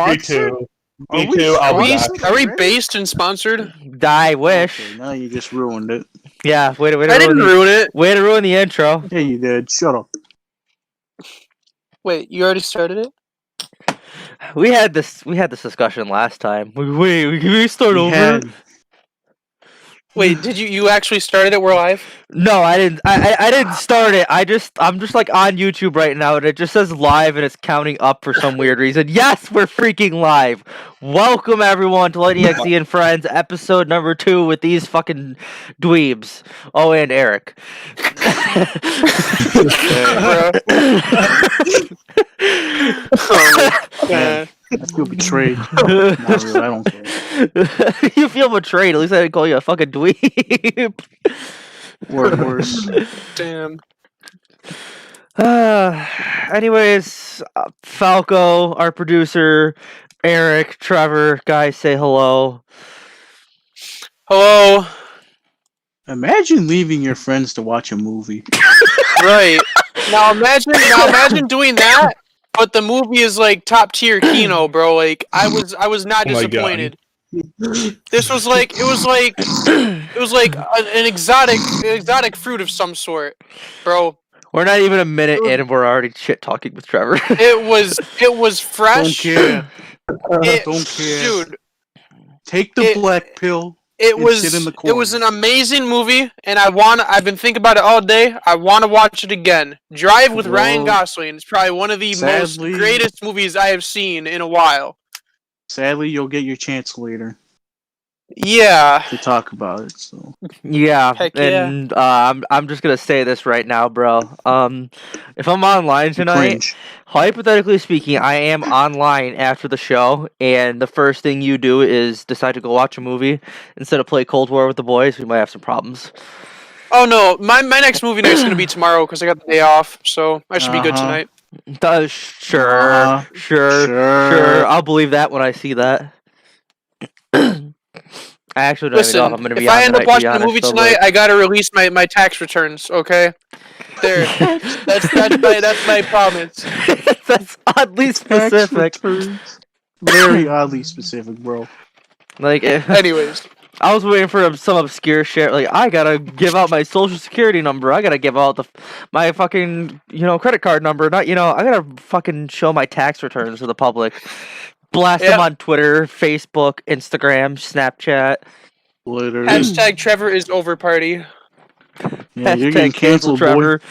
Me too. Me Are we too. I'll be sponsored? back. Are we based and sponsored? I wish. Okay, now you just ruined it. Yeah, way to I didn't ruin it. way to ruin the intro. Yeah, you did. Shut up. Wait, you already started it? We had this discussion last time. Wait, can we start over? had- Wait, did you actually started it? We're live? No, I didn't. I didn't start it. I'm just like on YouTube right now, and it just says live, and it's counting up for some weird reason. Yes, we're freaking live. Welcome everyone to LightningXZ and Friends, episode number 2 with these fucking dweebs. Oh, and Eric. Yeah. I feel betrayed. Not really, I don't care. You feel betrayed. At least I didn't call you a fucking dweeb. Or worse. Damn. Anyways, Falco, our producer, Eric, Trevor, guys, say hello. Hello. Imagine leaving your friends to watch a movie. Right. Now imagine doing that, but the movie is like top tier Kino, bro. Like I was not Oh my disappointed. This was like it was like an exotic fruit of some sort, bro. We're not even a minute in, and we're already shit talking with Trevor. It was fresh. Don't care. It- Don't care. Dude. Take the black pill. It and was sit in the it was corner. an amazing movie, and I've been thinking about it all day. I want to watch it again. Drive with Ryan Well, Gosling is probably one of the sadly- most greatest movies I have seen in a while. Sadly, you'll get your chance later Yeah. to talk about it. So Yeah, Heck yeah. and I'm just gonna say this right now, bro. If I'm online tonight, cringe. hypothetically speaking, I am online after the show, and the first thing you do is decide to go watch a movie instead of play Cold War with the boys. We might have some problems. Oh no, my next movie night's gonna be tomorrow because I got the day off, so I should be good Uh-huh. tonight. Sure. I'll believe that when I see that. I actually don't even know if I'm Listen, gonna be if on I end tonight, up to be watching a honest, movie so, tonight, I gotta release my tax returns. Okay, there. that's my promise. that's oddly Tax specific. returns. Very oddly specific, bro. Like, Anyways, I was waiting for some obscure shit. Like, I gotta give out my social security number. I gotta give out my fucking credit card number. Not I gotta fucking show my tax returns to the public. Blast them on Twitter, Facebook, Instagram, Snapchat. Literally. hashtag Trevor is over party. Yeah, you're Hashtag getting cancel canceled, boy. Trevor.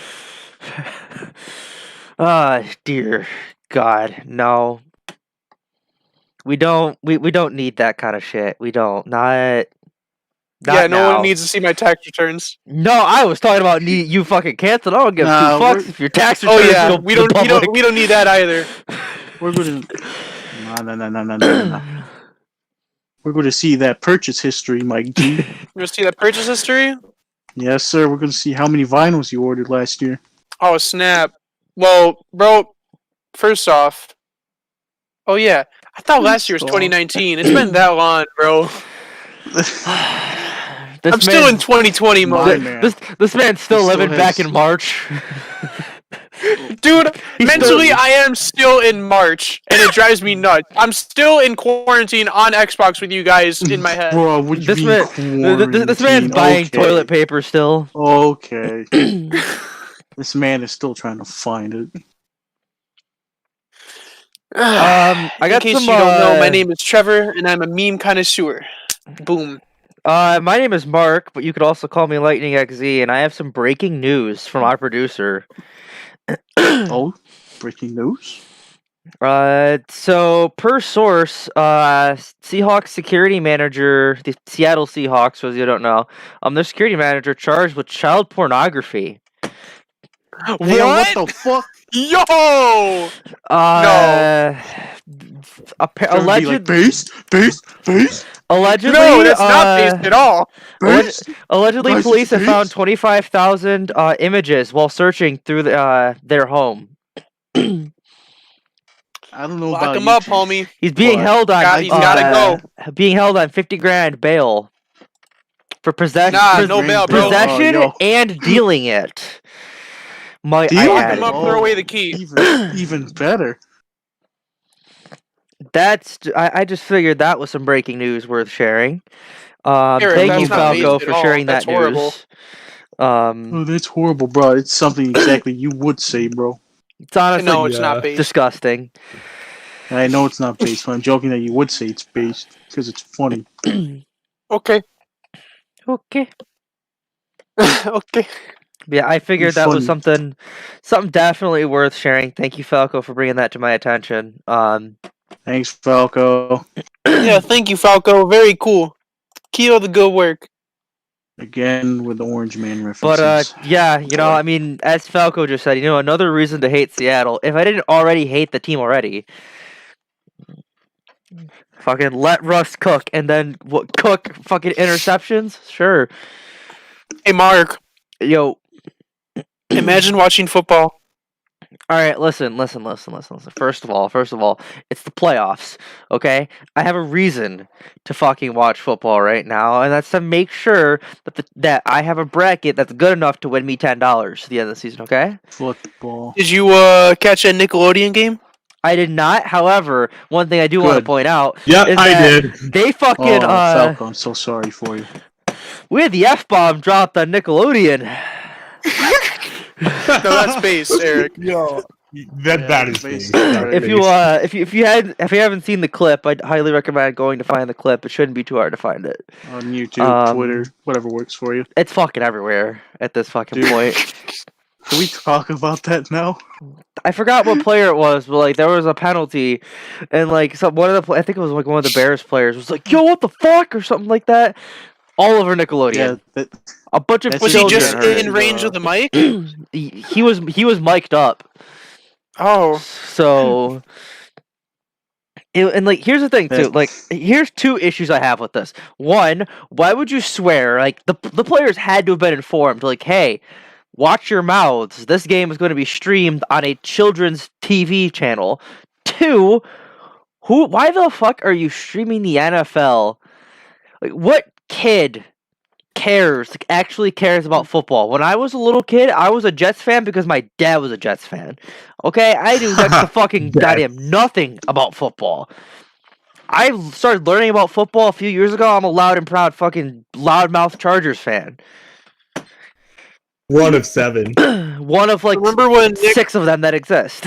Ah, dear God, no. We don't need that kind of shit. We don't. Not Yeah, no now. one needs to see my tax returns. No, I was talking about you fucking canceled. I don't give Nah, two fucks we're- if your tax Oh returns yeah, go we to the public. don't need that either. We're gonna. No. We're gonna see that purchase history, Mike G. You want to see that purchase history? Yes, sir. We're gonna see how many vinyls you ordered last year. Oh snap! Well, bro, first off, oh yeah, I thought last year was 2019. It's been that long, bro. I'm still in 2020 My mode. man. This man's still He still living back has- in March. Dude, mentally I am still in March, and it drives me nuts. I'm still in quarantine on Xbox with you guys in my head. Bro, would you This be man, this man's quarantined? buying Okay. toilet paper still. Okay. This man is still trying to find it. I got in case some. you don't know, my name is Trevor, and I'm a meme connoisseur. Boom. My name is Mark, but you could also call me LightningXZ, and I have some breaking news from our producer. Oh, breaking news. So per source, Seahawks security manager, the Seattle Seahawks, for those you don't know, their security manager charged with child pornography. Hey, what the fuck? Yo! Like, base. Allegedly, No, that's not based at all. Allegedly, Guys, police have it's found base? 25,000 images while searching through their home. I don't know Lock about him you, up, Chief. homie. He's being But held on. He's gotta go. Being held on $50,000 bail for possession, Nah, no bail, bro. possession Oh, yo. and dealing it. Deal? Lock add. him up, throw away the key. Even better. I just figured that was some breaking news worth sharing. Eric, Thank that's you, not Falco, based at for all. sharing That's that horrible. news. Oh, that's horrible, bro. It's something exactly you would say, bro. It's honestly No, it's not based. disgusting. And I know it's not based, but I'm joking that you would say it's based because it's funny. Okay. Okay. Okay. Yeah, I figured that was funny. something definitely worth sharing. Thank you, Falco, for bringing that to my attention. Thanks, Falco. Yeah, thank you, Falco. Very cool. Keep up the good work. Again with the Orange Man references. But yeah, I mean, as Falco just said, another reason to hate Seattle. If I didn't already hate the team already, fucking let Russ cook and then cook fucking interceptions. Sure. Hey, Mark. Yo. Imagine watching football. All right, listen. First of all, it's the playoffs, okay? I have a reason to fucking watch football right now, and that's to make sure that I have a bracket that's good enough to win me $10 at the end of the season, okay? Football. Did you catch a Nickelodeon game? I did not. However, one thing I do want to point out is I that did. they fucking Falco, I'm so sorry for you. we had the F-bomb dropped on Nickelodeon. No, that's base, Eric. Yo, that is based. based. If you haven't seen the clip, I'd highly recommend going to find the clip. It shouldn't be too hard to find it. On YouTube, Twitter, whatever works for you. It's fucking everywhere at this fucking point. Can we talk about that now? I forgot what player it was, but like there was a penalty, and like I think it was like one of the Bears players was like, "Yo, what the fuck?" or something like that. All over Nickelodeon. Yeah, a bunch of Was he just children in range of the mic? he was mic'd up. Oh, so. And like, here's the thing too. Like, here's two issues I have with this. One, why would you swear? Like, the players had to have been informed. Like, hey, watch your mouths. This game is going to be streamed on a children's TV channel. Two, why the fuck are you streaming the NFL? Like, what kid actually cares about football? When I was a little kid, I was a Jets fan because my dad was a Jets fan. Okay, I knew next to fucking goddamn nothing about football. I started learning about football a few years ago. I'm a loud and proud fucking loudmouth Chargers fan. One of 7. One of like remember when 6 of them that exist.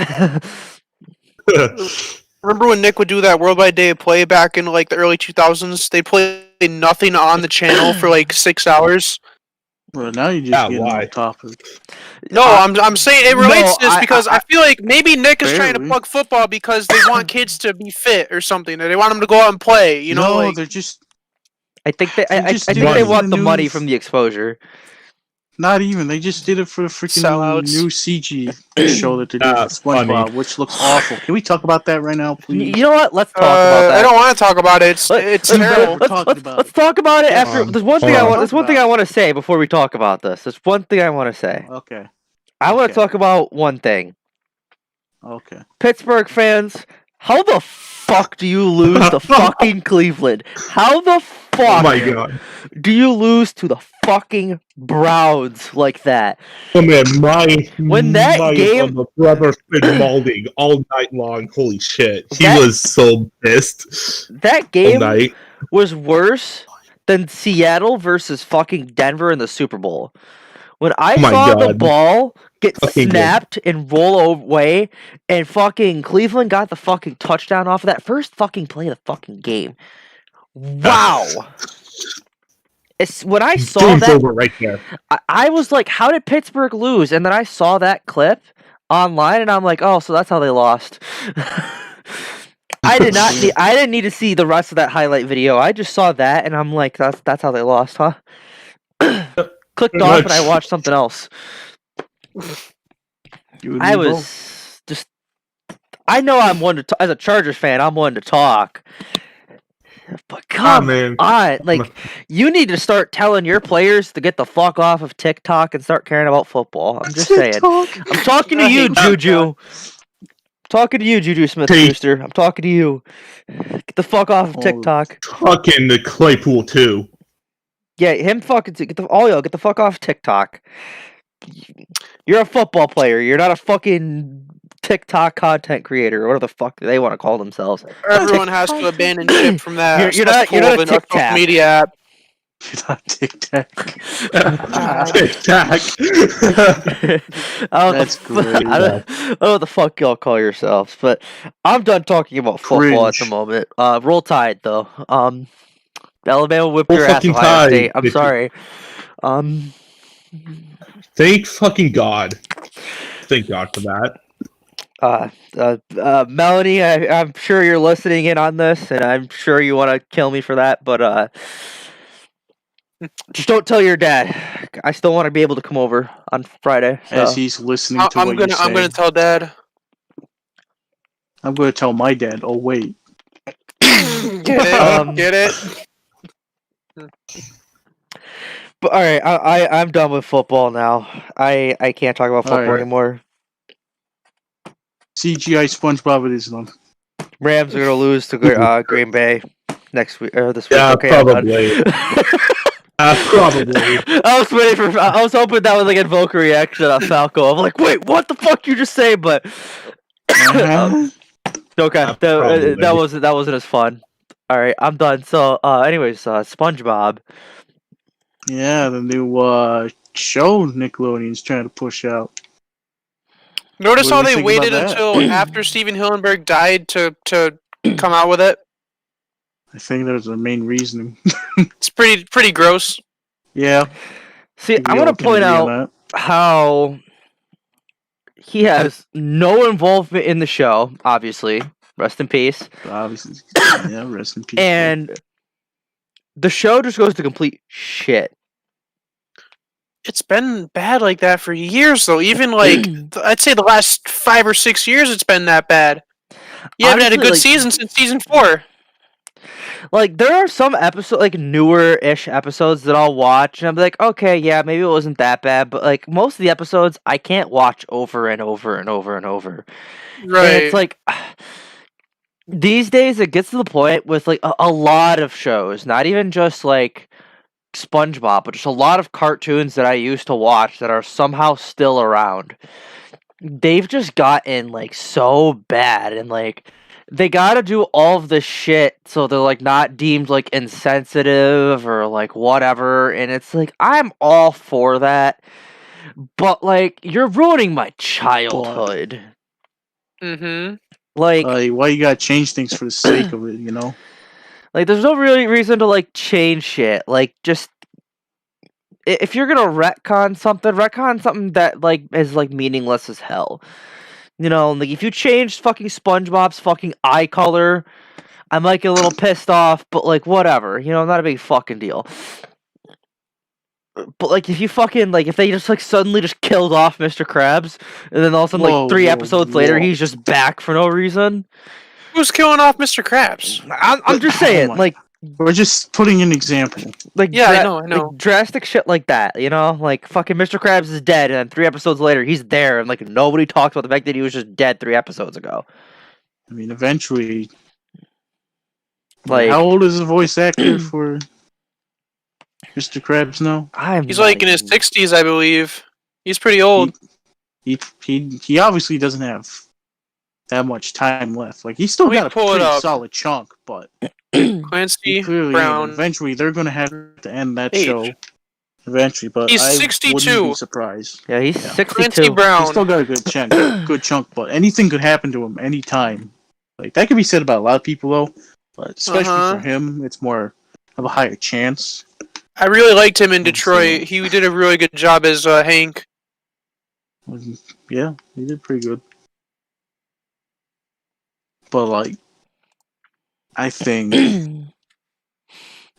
Remember when Nick would do that Worldwide Day of Play back in like the early 2000s? They played nothing on the channel for like 6 hours. Well, now you just getting off topic. No, I'm saying it relates to this because I feel like maybe Nick is trying to plug football because they want kids to be fit or something, or they want them to go out and play. You know, no, like, they're just. I think they want the money from the exposure. Not even. They just did it for the freaking new CG show that they're doing for SpongeBob, which looks awful. Can we talk about that right now, please? You know what? Let's talk about that. I don't want to talk about it. It's terrible. Let's talk about it after. There's one thing I want to say before we talk about this. There's one thing I want to say. Okay. I want to talk about one thing. Okay. Pittsburgh fans, how the fuck do you lose to fucking Cleveland? How the fuck oh my God. do you lose to the fucking Browns like that? Oh man, when that game, the brother's been mauling all night long. Holy shit, he was so pissed. That game was worse than Seattle versus fucking Denver in the Super Bowl. When I saw the ball get snapped and roll away, and fucking Cleveland got the fucking touchdown off of that first fucking play of the fucking game. Wow. When I saw that, over right there. I was like, how did Pittsburgh lose? And then I saw that clip online, and I'm like, oh, so that's how they lost. I didn't need to see the rest of that highlight video. I just saw that, and I'm like, that's how they lost, huh? Clicked off, and I watched something else. I was just... I know I'm one to as a Chargers fan, I'm one to talk. But come on, like, you need to start telling your players to get the fuck off of TikTok and start caring about football. I'm just saying. I'm talking to you, Juju. Talking to you, Juju Smith-Schuster. I'm talking to you. Get the fuck off of TikTok. Talking to Claypool too. Yeah, him fucking get the fuck off TikTok. You're a football player. You're not a fucking TikTok content creator, or whatever the fuck they want to call themselves. Everyone has to abandon ship from that. You're not a Tic Tac media app. You're not Tic Tac. Tic Tac. That's great. I don't know what the fuck y'all call yourselves, but I'm done talking about football at the moment. Roll Tide though. Alabama whipped your ass, Ohio State. I'm sorry. Thank fucking God. Thank God for that. Melanie, I'm sure you're listening in on this, and I'm sure you want to kill me for that, but just don't tell your dad. I still want to be able to come over on Friday. So. As he's listening to what you say. I'm gonna tell Dad. I'm gonna tell my dad. Oh wait. Get it? Get it? But all right, I'm done with football now. I can't talk about football anymore. CGI SpongeBob it is then. Rams are gonna lose to Green Bay next week or this week. Yeah, okay, probably. Probably. I was hoping that would like invoke a reaction on Falco. I'm like, wait, what the fuck you just say? But okay, that wasn't as fun. All right, I'm done. So, anyways, SpongeBob. Yeah, the new show Nickelodeon's trying to push out. Notice how they waited until after Steven Hillenburg died to come out with it? I think that was the main reasoning. It's pretty gross. Yeah. See, I want to point out how he has no involvement in the show, obviously. Rest in peace. Obviously. Yeah, rest in peace. And the show just goes to complete shit. It's been bad like that for years, though. Even like, I'd say the last 5 or 6 years, it's been that bad. You haven't had a good season since season 4. Like, there are some episodes, like, newer-ish episodes that I'll watch, and I'm like, okay, yeah, maybe it wasn't that bad, but, like, most of the episodes, I can't watch over and over and over and over. Right. And it's like, these days, it gets to the point with, like, a lot of shows, not even just, like, SpongeBob, but just a lot of cartoons that I used to watch that are somehow still around. They've just gotten, like, so bad, and, like, they gotta do all of this shit so they're, like, not deemed, like, insensitive or, like, whatever, and it's like, I'm all for that, but, like, you're ruining my childhood. Mm-hmm. Like, why you gotta change things for the sake of it, you know? Like, there's no really reason to, like, change shit. Like, just... If you're gonna retcon something that, like, is, like, meaningless as hell. You know, like, if you changed fucking SpongeBob's fucking eye color, I might get a little pissed off, but, like, whatever. You know, not a big fucking deal. But, like, if you fucking, like, if they just, like, suddenly just killed off Mr. Krabs, and then all of a sudden, like, 3 episodes later, he's just back for no reason... Who's killing off Mr. Krabs? I'm just saying, like... We're just putting an example. Like, yeah, I know. Like, drastic shit like that, you know? Like, fucking Mr. Krabs is dead, and then 3 episodes later, he's there, and, like, nobody talks about the fact that he was just dead 3 episodes ago. I mean, eventually... Like... How old is the voice actor for Mr. Krabs now? He's, like, in his 60s, I believe. He's pretty old. He obviously doesn't have that much time left. Like, he's still got a pretty solid chunk, but... Clancy Brown. Eventually, they're going to have to end that show. Eventually, but he's I 62. wouldn't be surprised. Yeah, he's 62. Clancy Brown. He's still got a good chunk, but anything could happen to him anytime. Like, that could be said about a lot of people, though, but especially for him, it's more of a higher chance. I really liked him in Detroit. He did a really good job as Hank. Yeah, he did pretty good. But, like, I think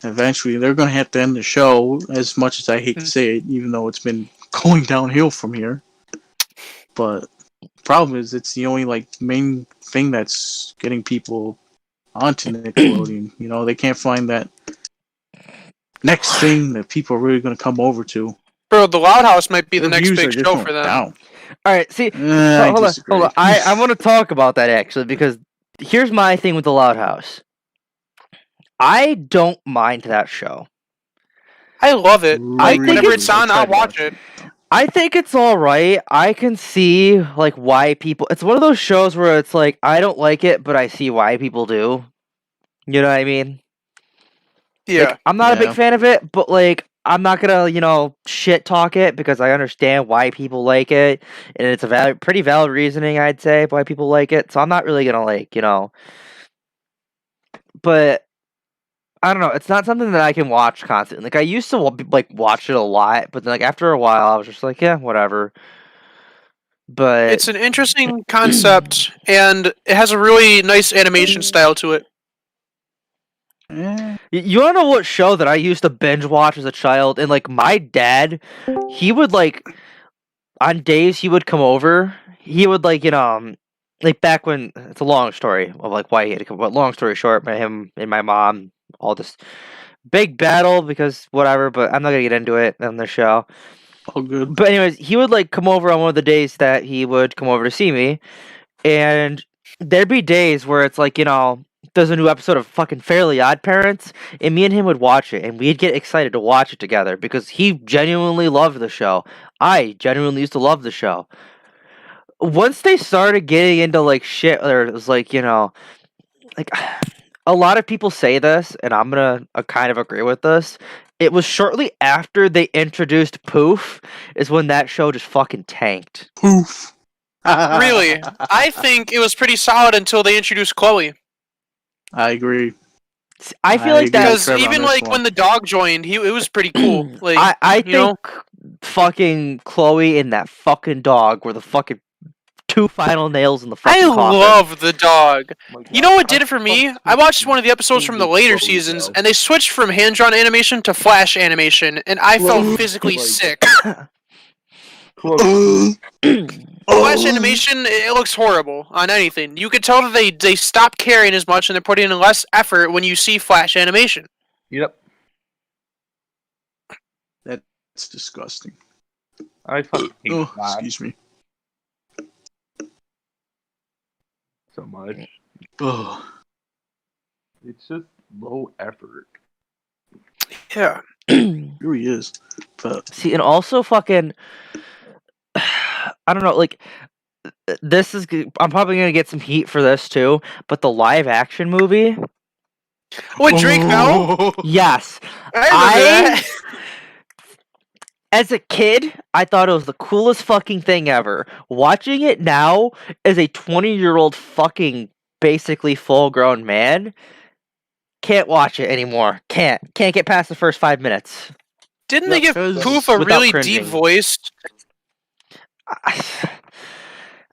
eventually they're going to have to end the show, as much as I hate to say it, even though it's been going downhill from here. But the problem is it's the only, like, main thing that's getting people onto Nickelodeon. You know, they can't find that next thing that people are really going to come over to. Bro, the Loud House might be the next big show for them. Down. All right, see, hold on. I want to talk about that, actually, because here's my thing with the Loud House. I don't mind that show. I love it. I think whenever it's on, I'll watch it. I think it's all right. I can see like why people. It's one of those shows where it's like I don't like it, but I see why people do. You know what I mean? Yeah. Like, I'm not a big Yeah. fan of it, but like I'm not gonna shit talk it because I understand why people like it, and it's a pretty valid reasoning, I'd say, why people like it. So I'm not really gonna but I don't know. It's not something that I can watch constantly. Like I used to like watch it a lot, but then like after a while, I was just like, yeah, whatever. But It's an interesting concept, and it has a really nice animation style to it. you wanna know what show that I used to binge watch as a child? And like my dad, he would like on days he would come over. He would like like back when it's a long story of like why he had to come. But long story short, him and my mom all this big battle because whatever. But I'm not gonna get into it on the show. All good. But anyways, he would like come over on one of the days that he would come over to see me, and there'd be days where it's like there's a new episode of fucking Fairly Odd Parents, and me and him would watch it, and we'd get excited to watch it together because he genuinely loved the show. I genuinely used to love the show. Once they started getting into like shit, or it was like like a lot of people say this, and I'm gonna kind of agree with this. It was shortly after they introduced Poof is when that show just fucking tanked. Poof. Really, I think it was pretty solid until they introduced Chloe. I agree. I feel I like agree that. Because Trevor on even this like one. when the dog joined, it was pretty cool. Like I you know? think fucking Chloe and that fucking dog were the fucking two final nails in the fucking I coffin. love the dog. You know what did it for me? I watched one of the eepisodes from the later seasons, and they switched from hand-drawn animation to flash animation, and I felt physically sick. Flash animation, it looks horrible on anything. You could tell that they stopped caring as much, and they're putting in less effort when you see flash animation. Yep. That's disgusting. I fucking hate Oh, Flash excuse me. so much. Oh. It's just low effort. Yeah. Here he is. But See, and also fucking, I don't know, like, this is, I'm probably gonna get some heat for this too, but the live action movie, With Drake Bell? yes, I remember that. as a kid, I thought it was the coolest fucking thing ever. Watching it now as a 20-year-old fucking basically full-grown man, can't watch it anymore. Can't get past the first 5 minutes. Didn't they give Because- Poof a without really cringing. deep voice?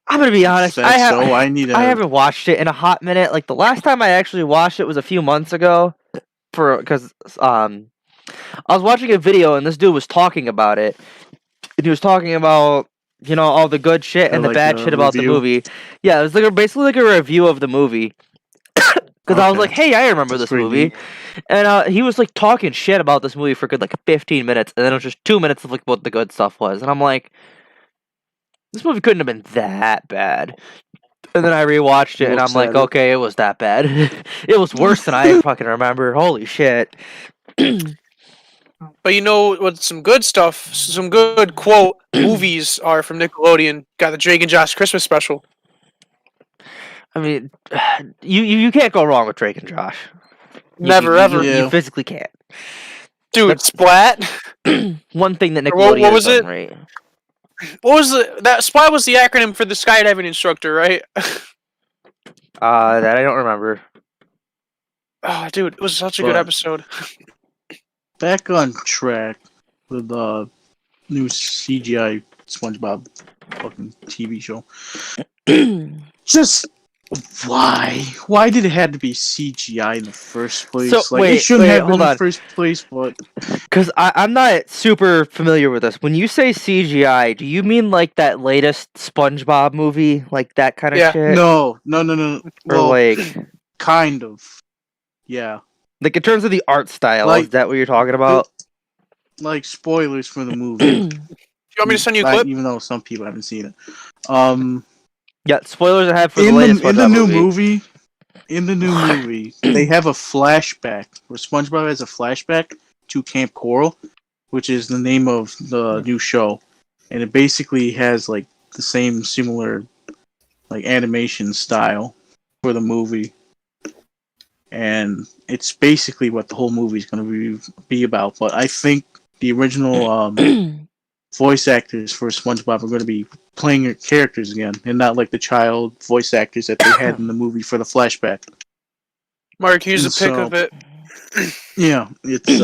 I'm gonna be honest. That's so I need to. I haven't watched it in a hot minute. Like the last time I actually watched it was a few months ago, because I was watching a video and this dude was talking about it, and he was talking about all the good shit and the like bad a shit about the review? movie. Yeah, it was like basically like a review of the movie. Because I was Okay. like, hey, I remember That's this pretty movie. neat. And he was like talking shit about this movie for a good like 15 minutes, and then it was just 2 minutes of like what the good stuff was. And I'm like, this movie couldn't have been that bad. And then I rewatched it, and I'm Looks like, at it. okay, it was that bad. It was worse than I fucking remember. Holy shit. But you know what? Some good stuff, some good quote movies are from Nickelodeon. Got the Drake and Josh Christmas special. I mean, you can't go wrong with Drake and Josh. Never ever, Yeah. You physically can't. dude. That's- Splat. One thing that Or Nickelodeon what was has it? done right. What was that? Splat was the acronym for the skydiving instructor, right? That I don't remember. Oh, dude, it was such a good But- episode. Back on track with the new CGI SpongeBob fucking TV show. Just why? Why did it have to be CGI in the first place? So, like wait, it shouldn't wait, have been hold in on. the first place, but Because I'm not super familiar with this. When you say CGI, do you mean like that latest SpongeBob movie? Like that kind of Yeah. shit? no. Or Well, like kind of. Yeah. in terms of the art style, Like- is that what you're talking about? Like spoilers for the movie. Do you want me to send you a Like, clip? even though some people haven't seen it. Yeah, spoilers I have for the in latest the SpongeBob new movie. movie, they have a flashback where SpongeBob has a flashback to Camp Coral, which is the name of the new show. and it basically has like the same similar like animation style for the movie, and it's basically what the whole movie is going to be about. But I think the original voice actors for SpongeBob are going to be playing your characters again, and not like the child voice actors that they had in the movie for the flashback. Mark, here's a pic of it. Yeah, it's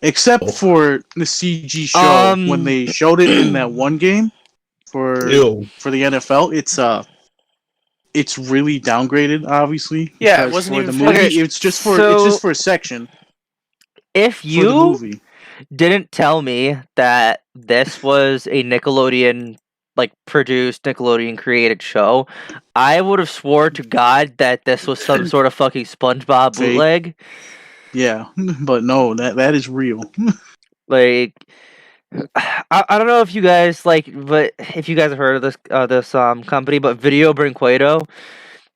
except for the CG show when they showed it in that one game for the NFL, it's really downgraded, obviously. Yeah, it wasn't for even the movie. finished. It's just for a section. If you for the movie. didn't tell me that this was a Nickelodeon produced Nickelodeon created show, I would have swore to God that this was some sort of fucking SpongeBob Fake. bootleg. Yeah, but no, that is real. Like, I don't know if you guys but if you guys have heard of this company, but Video Brinquedo,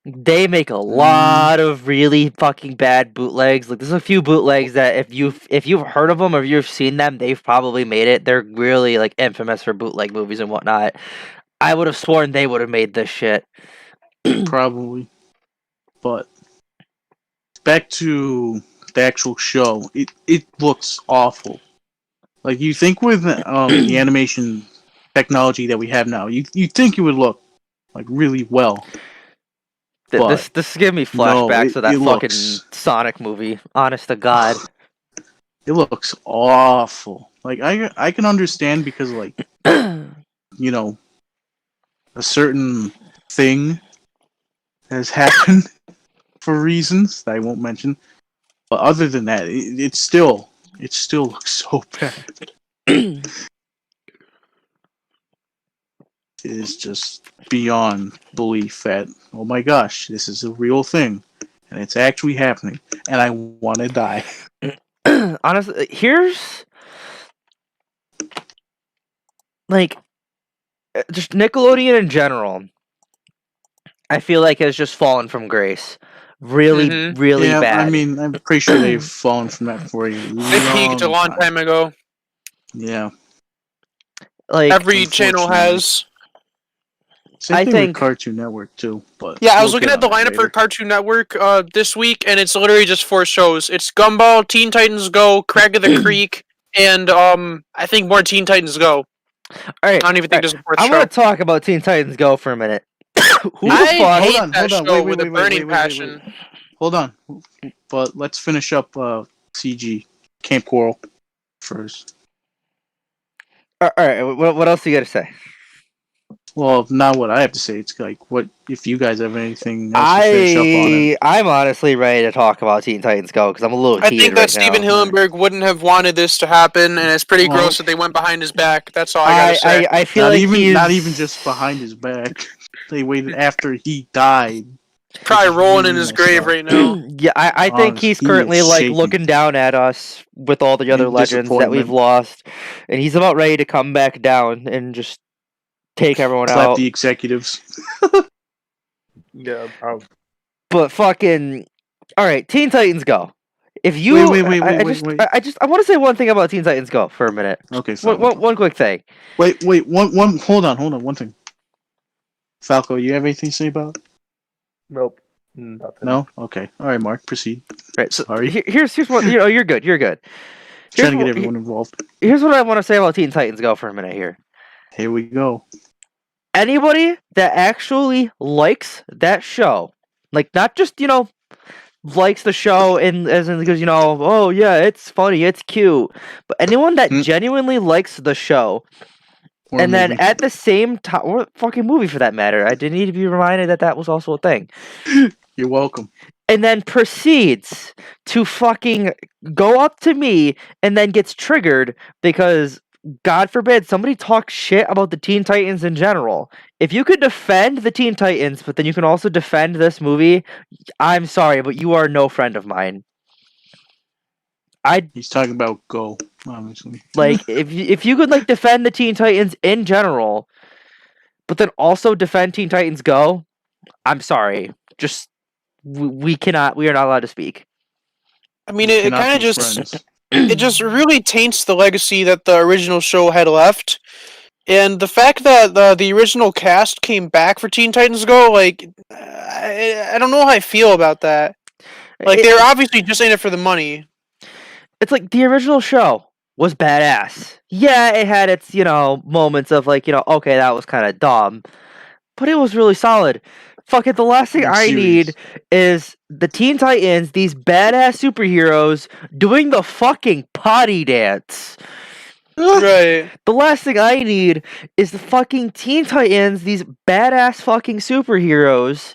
they make a lot of really fucking bad bootlegs. Like, there's a few bootlegs that if you've heard of them or you've seen them, they've probably made it. They're really like infamous for bootleg movies and whatnot. I would have sworn they would have made this shit. Probably, but back to the actual show. It looks awful. Like, you think with the animation technology that we have now, you think it would look like really well. This is giving me flashbacks to that fucking Sonic movie. Honest to God, it looks awful. Like, I can understand because, like, you know, a certain thing has happened for reasons that I won't mention. But other than that, it still looks so bad. It is just beyond belief that, oh my gosh, this is a real thing, and it's actually happening, and I want to die. Honestly, here's just Nickelodeon in general. I feel like has just fallen from grace. Really Yeah, bad. I mean, I'm pretty sure they've fallen from that for a They peaked a long time ago. Yeah. Like, every channel has. Same thing with Cartoon Network too, but yeah, I was looking at the lineup for Cartoon Network this week, and it's literally just 4 shows. It's Gumball, Teen Titans Go, Craig of the Creek, and I think more Teen Titans Go. All right, I don't even think there's a 4th show. I want to talk about Teen Titans Go for a minute. I hate that show with a burning passion. Hold on, but let's finish up CG Camp Coral first. All right, what else do you got to say? Well, not what I have to say. It's like, what if you guys have anything else to finish up on it? I'm honestly ready to talk about Teen Titans Go because I'm a little. I think that Steven Hillenberg wouldn't have wanted this to happen, and it's pretty gross that they went behind his back. That's all I gotta say. I feel not even just behind his back. They waited after he died. Probably rolling in his grave right now. Yeah, I think he's currently looking down at us with all the other legends that we've lost, and he's about ready to come back down and just take everyone Slap out. The executives. Yeah, probably. But fucking, all right, Teen Titans Go. If you wait. I want to say one thing about Teen Titans Go for a minute. Okay, one quick thing. Wait, one. Hold on. One thing. Falco, you have anything to say about it? Nope. Nothing. No? Okay. All right, Mark, proceed. Right. So sorry. Here's what you're good. You're good. Trying to get everyone involved. Here's what I want to say about Teen Titans Go for a minute here. Here we go. Anybody that actually likes that show, like not just likes the show and as in because oh yeah, it's funny, it's cute, but anyone that genuinely likes the show. Or and movie. Then at the same time, or fucking movie for that matter, I didn't need to be reminded that was also a thing. You're welcome. And then proceeds to fucking go up to me and then gets triggered because, God forbid, somebody talks shit about the Teen Titans in general. If you could defend the Teen Titans, but then you can also defend this movie, I'm sorry, but you are no friend of mine. He's talking about Go, obviously. Like, if you could defend the Teen Titans in general, but then also defend Teen Titans Go, I'm sorry. Just we are not allowed to speak. I mean, it kind of just it just really taints the legacy that the original show had left. And the fact that the original cast came back for Teen Titans Go, like, I don't know how I feel about that. Like, they're obviously just in it for the money. It's like the original show was badass. Yeah, it had its, moments of like, okay, that was kind of dumb. But it was really solid. Fucking the last thing I need is the Teen Titans, these badass superheroes, doing the fucking potty dance. Right. The last thing I need is the fucking Teen Titans, these badass fucking superheroes,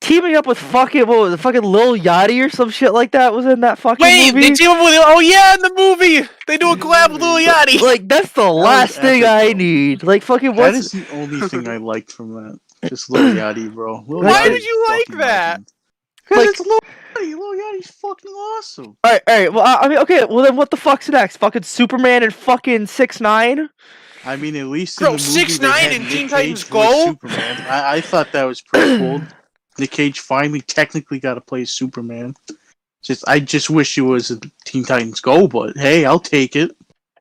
teaming up with fucking Lil Yachty or some shit like that was in that fucking movie. They team up with in the movie they do a collab with Lil Yachty. Like that's the last thing I need. Like fucking That is the only thing I liked from that. Just Lil Yachty, bro. Why did you like that? Because it's Lil Yachty. Lil Yachty's fucking awesome. All right. Well, I mean, okay. Well, then what the fuck's next? Fucking Superman and fucking 6ix9ine? I mean, at least Bro, in the movie 6ix9ine and Teen Titans Go? Superman. I thought that was pretty cool. Nick Cage finally technically got to play Superman. I just wish it was a Teen Titans Go, but hey, I'll take it.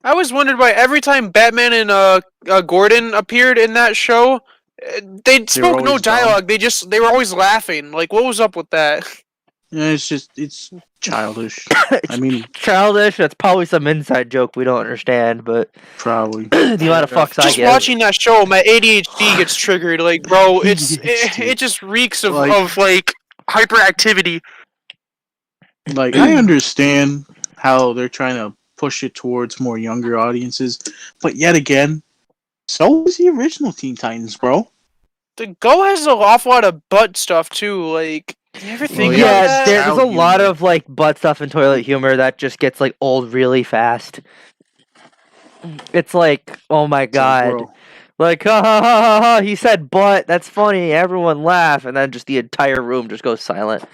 I was wondering why every time Batman and Gordon appeared in that show, they spoke no dialogue. Dumb. They were always laughing. Like, what was up with that? Yeah, it's childish. I mean, childish. That's probably some inside joke we don't understand, but probably the amount of fucks I get. Just watching that show, my ADHD gets triggered. Like, bro, it just reeks of like hyperactivity. Like, I understand how they're trying to push it towards more younger audiences, but yet again, so was the original Teen Titans, bro. The Go has an awful lot of butt stuff too. Like, you ever think about that? There's a lot of like butt stuff and toilet humor that just gets like old really fast. It's like, oh my god. Like, ha ha ha ha ha, he said butt, that's funny, everyone laugh, and then just the entire room just goes silent.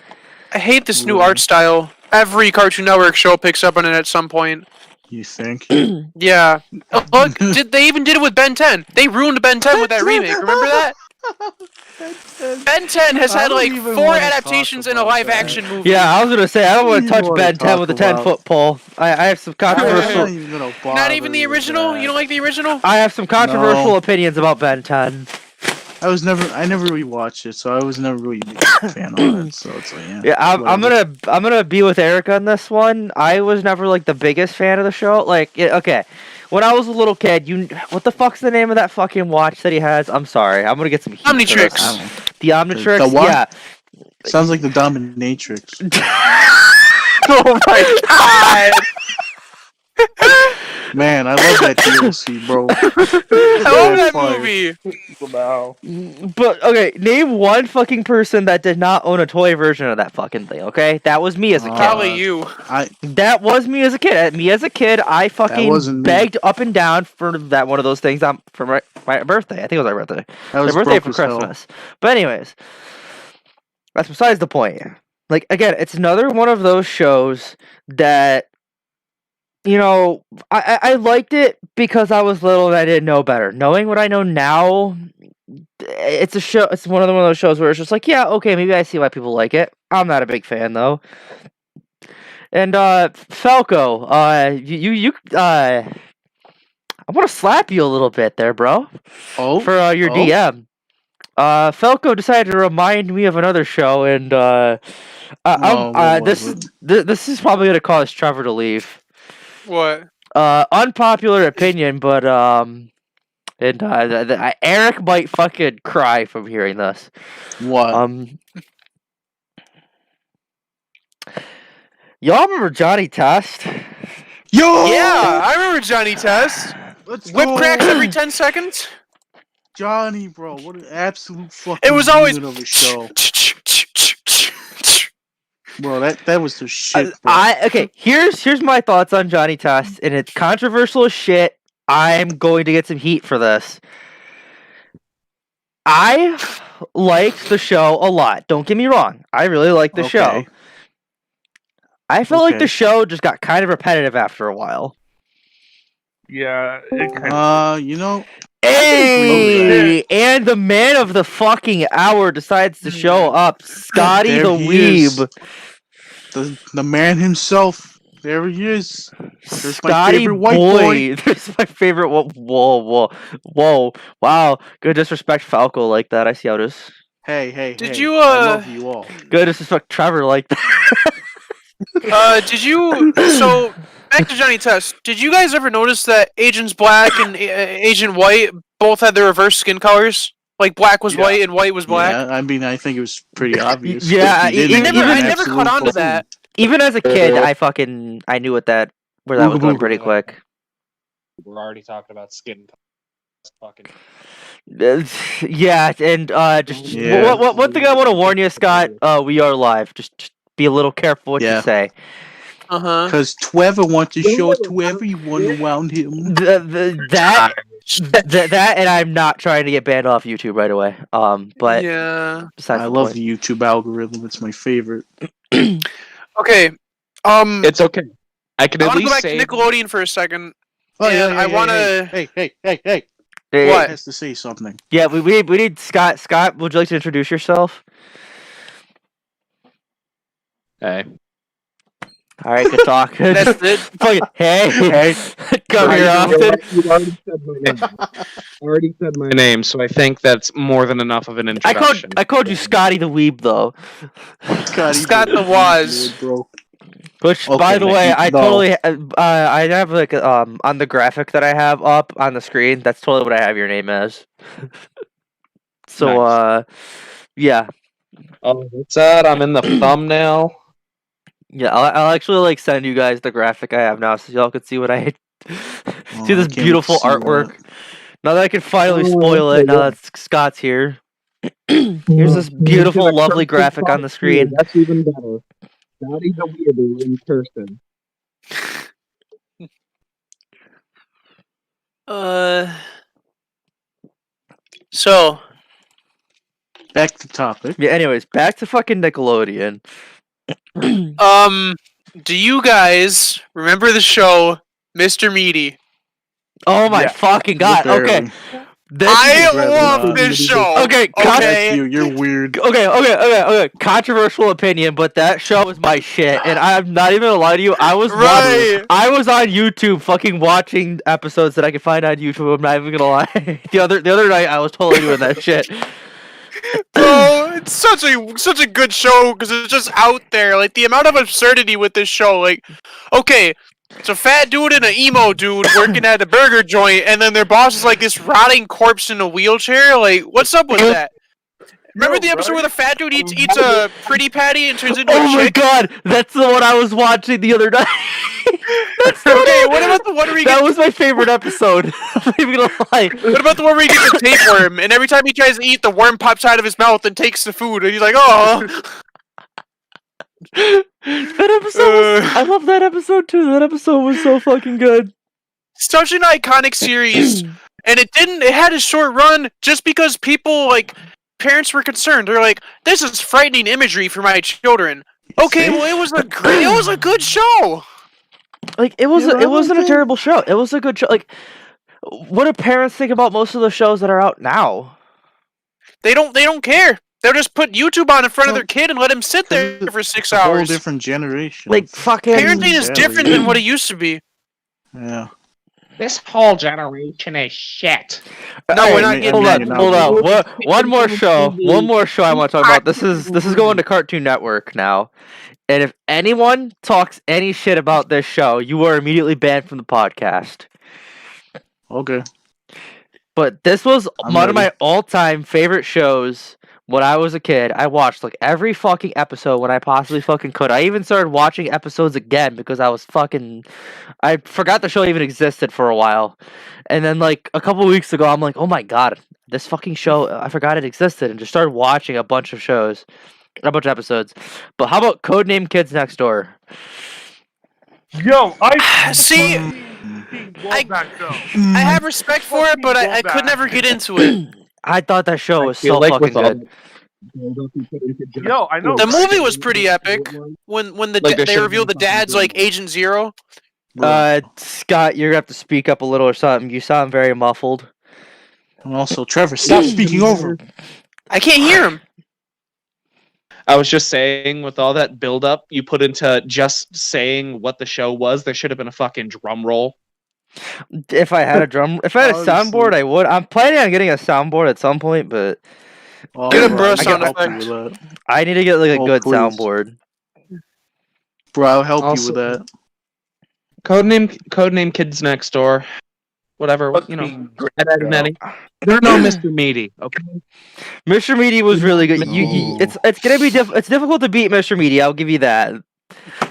I hate this new art style. Every Cartoon Network show picks up on it at some point. You think? Yeah. Look, they even did it with Ben 10. They ruined Ben 10 with that remake. Remember that? Ben 10 has had like 4 adaptations in a live-action movie. Yeah, I was gonna say I don't want to touch Ben 10 with a 10-foot pole. I have some controversial. Not even the original. You don't like the original? I have some controversial opinions about Ben 10. I never really watched it, so I was never really a fan of it. So it's like, yeah, I'm gonna be with Eric on this one. I was never like the biggest fan of the show. Like, okay, when I was a little kid, what the fuck's the name of that fucking watch that he has? I'm sorry, I'm gonna get some heat Omnitrix. The Omnitrix. The what? Yeah. Sounds like the Dominatrix. Oh my god. Man, I love that DLC, bro. I love that movie. But okay, name one fucking person that did not own a toy version of that fucking thing. Okay, that was me as a kid. Probably you. That was me as a kid. Me as a kid, I fucking begged up and down for that one of those things for my birthday. I think it was my birthday. That was my birthday for Christmas. But anyways, that's besides the point. Like again, it's another one of those shows that. I liked it because I was little and I didn't know better. Knowing what I know now, it's a show. It's one of those shows where it's just like, yeah, okay, maybe I see why people like it. I'm not a big fan though. And Falco, I want to slap you a little bit there, bro. Oh, for your DM. Falco decided to remind me of another show, and this is probably gonna cause Trevor to leave. What? Unpopular opinion, but Eric might fucking cry from hearing this. What? Y'all remember Johnny Test? Yo! Yeah, I remember Johnny Test. Let's Whip go. cracks every 10 seconds. Johnny, bro, what an absolute fucking It was always of a show. Bro, that was the shit, bro. Okay, here's my thoughts on Johnny Test, and it's controversial as shit. I'm going to get some heat for this. I liked the show a lot. Don't get me wrong. I really liked the show. I felt like the show just got kind of repetitive after a while. Yeah, Hey! And the man of the fucking hour decides to show up. Scottie the Weeb. The man himself, There he is. There's my Scottie favorite white boy. There's my favorite. Whoa! Wow, good disrespect Falco like that. I see how it is. Hey. Did you, I love you all. Good disrespect Trevor like that. Did you? So back to Johnny Test. Did you guys ever notice that Agents Black and Agent White both had their reverse skin colors? Like black was white and white was black. Yeah, I mean, I think it was pretty obvious. Yeah, If you I didn't, never, you're an I never absolute caught on to buffoon. that. Even as a kid, I knew where that was going pretty quick. We're already talking about skin. Fucking. Yeah, and one thing I want to warn you, Scott. We are live. Just be a little careful what you say. Because Trevor wants to show it to everyone around him. That, and I'm not trying to get banned off YouTube right away. But yeah, I love the YouTube algorithm. It's my favorite. Okay. It's okay. I can I at want to go least back say to Nickelodeon for a second. Oh yeah, I want to. Hey. What? Has to say something. Yeah, we need Scott. Scott, would you like to introduce yourself? Hey. All right, good talk. That's it. Hey, come here often. You already said my name, so I think that's more than enough of an introduction. I called you Scottie the Weeb though. Scott the Waz. Which, Okay, by the way, I no. totally I have like on the graphic that I have up on the screen. That's totally what I have your name as. So Nice. yeah. Oh, what's that? I'm in the thumbnail. Yeah, I'll actually like send you guys the graphic I have now, so y'all can see what I see this I can't beautiful see artwork. that. Now that I can finally spoil it, now that Scott's here. Here's this beautiful, lovely graphic on the screen. That's even better. Scottie the Weeb in person. So Back to topic. Yeah. Anyways, back to fucking Nickelodeon. do you guys remember the show Mr. Meaty? Oh my Yeah. fucking god! Okay, Barely. I rather love not. this show. Okay, That's you. You're weird. okay. Controversial opinion, but that show was my shit, and I'm not even gonna lie to you. I was Right. I was on YouTube, fucking watching episodes that I could find on YouTube. I'm not even gonna lie. the other night, I was totally doing that shit. Bro, it's such a good show because it's just out there. Like the amount of absurdity with this show. Like, okay, it's a fat dude and an emo dude working at a burger joint, and then their boss is like this rotting corpse in a wheelchair. Like, what's up with that? Remember the episode where the fat dude eats a pretty patty and turns into Oh a my chick? god, that's the one I was watching the other night. Okay, what about the one where he That gets, was my favorite episode. I'm not even gonna lie. what about the one where he gets a tapeworm, and every time he tries to eat, the worm pops out of his mouth and takes the food, and he's like, oh. That episode I love that episode too. That episode was so fucking good. Such an iconic series, and it had a short run just because people, like, parents were concerned. They're like, this is frightening imagery for my children. Okay, well, it was a good show. Like it wasn't a terrible show. It was a good show. Like, what do parents think about most of the shows that are out now? They don't care. They'll just put YouTube on in front of their kid and let him sit there for 6 A whole hours. different generation. Like fucking Parenting is different than what it used to be. Yeah. This whole generation is shit. No, we're not man, getting man, that. Hold on. One more show I want to talk about. This is going to Cartoon Network now. And if anyone talks any shit about this show, you are immediately banned from the podcast. Okay. But this was I'm one of ready. my all-time favorite shows when I was a kid. I watched like every fucking episode when I possibly fucking could. I even started watching episodes again because I forgot the show even existed for a while. And then like a couple weeks ago, I'm like, oh my god, this fucking show, I forgot it existed, and just started watching a bunch of episodes. But how about Codename Kids Next Door? Yo, I See, love that show. I have respect for it, but I could never get into it. I thought that show was feel so like fucking with all good. Yo, I know. The movie was pretty epic when Like, there they should've revealed the been dad's like Agent Zero. Scott, you're gonna have to speak up a little or something. You sound very muffled. And also, Trevor, stop speaking over. I can't hear him. I was just saying, with all that build-up you put into just saying what the show was, there should have been a fucking drum roll. If I had a soundboard, I would. I'm planning on getting a soundboard at some point, but Get a bro I sound can help effect. you with that. I need to get like a Oh, good please. soundboard. Bro, I'll help Also- you with that. Codename Kids Next Door. Whatever, you know. They're no Mr. Meaty, okay? Mr. Meaty was really good. It's gonna be it's difficult to beat Mr. Meaty. I'll give you that.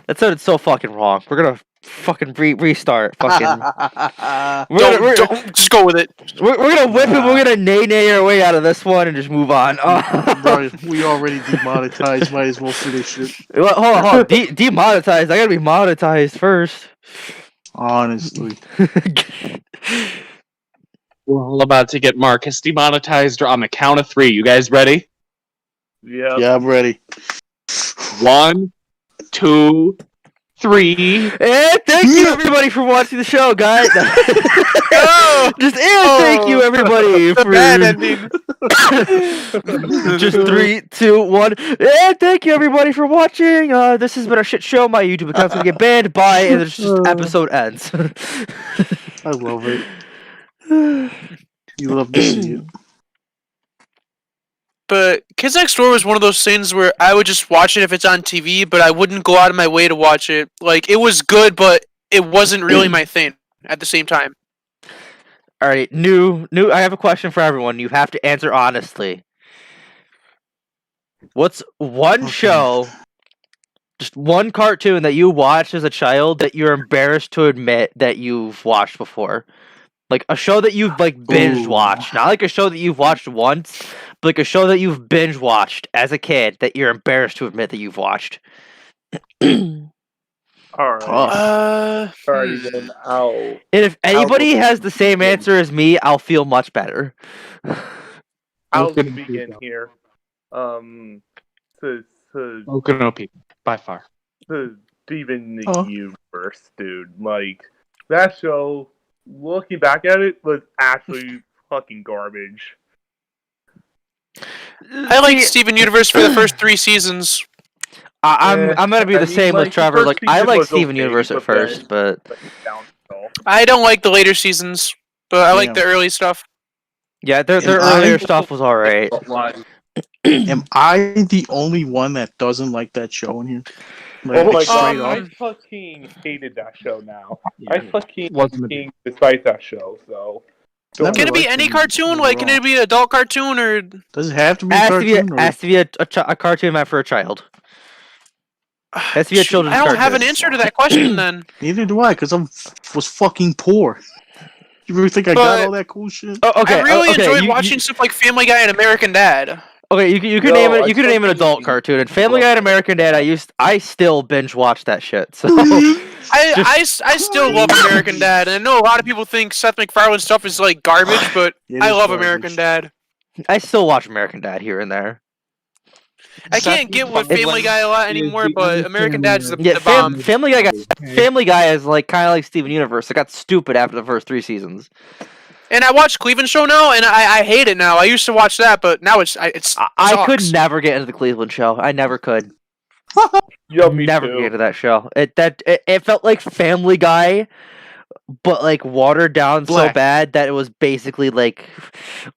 That sounded so fucking wrong. We're gonna fucking restart. Fucking. Don't just go with it. We're gonna whip him. We're gonna nay our way out of this one and just move on. Bro, we already demonetized. Might as well finish it. Well, hold on. Demonetized. I gotta be monetized first. Honestly. We're all about to get Marcus demonetized on the count of 3. You guys ready? Yeah, I'm ready. 1, 2, 3. And thank you everybody for watching the show, guys. Thank you everybody The for bad ending. just 3, 2, 1. And thank you everybody for watching. This has been a shit show. My YouTube account's gonna get banned. Bye, and this episode ends. I love it. You love to see it. But Kids Next Door was one of those things where I would just watch it if it's on TV, but I wouldn't go out of my way to watch it. Like, it was good, but it wasn't really my thing at the same time. All right, new. I have a question for everyone. You have to answer honestly. What's one show, just one cartoon that you watched as a child that you're embarrassed to admit that you've watched before? Like a show that you've like binge watched, not like a show that you've watched once, but like a show that you've binge watched as a kid that you're embarrassed to admit that you've watched. Alright. Alright, then I'll... And if anybody has the same answer as me, I'll feel much better. I'll begin here. To Okanopi, by far. Steven Universe, dude. Like, that show, looking back at it, was actually fucking garbage. I liked Steven Universe for the first 3 seasons. I'm gonna be the same with Trevor. Like I like Steven Universe at first, but I don't like the later seasons, but I like the early stuff. Yeah, their earlier stuff was alright. Am I the only one that doesn't like that show in here? Like, Oh my straight god, up? I fucking hated that show now. I fucking despite that show, so... Can it be any cartoon? Like, can it be an adult cartoon, or... Does it have to be a Has cartoon? to be a cartoon meant for a child. Has to be a children's I don't cartoon. have an answer to that question, then. Neither do I, because I was fucking poor. You really think I got all that cool shit? Oh, okay. I really okay, enjoyed watching stuff like Family Guy and American Dad. Okay, you could name it. You could name an adult cartoon. And Family Guy and American Dad. I still binge watch that shit. So I still love American Dad, and I know a lot of people think Seth MacFarlane stuff is like garbage, but I love American Dad. I still watch American Dad here and there. I can't get with Family Guy a lot anymore, but American Dad's the bomb. Family Guy is like kind of like Steven Universe. It got stupid after the first 3 seasons. And I watch Cleveland Show now, and I hate it now. I used to watch that, but now it I could never get into the Cleveland Show. I never could. Yo, me never too. get into that show. It felt like Family Guy, but like watered down so bad that it was basically like,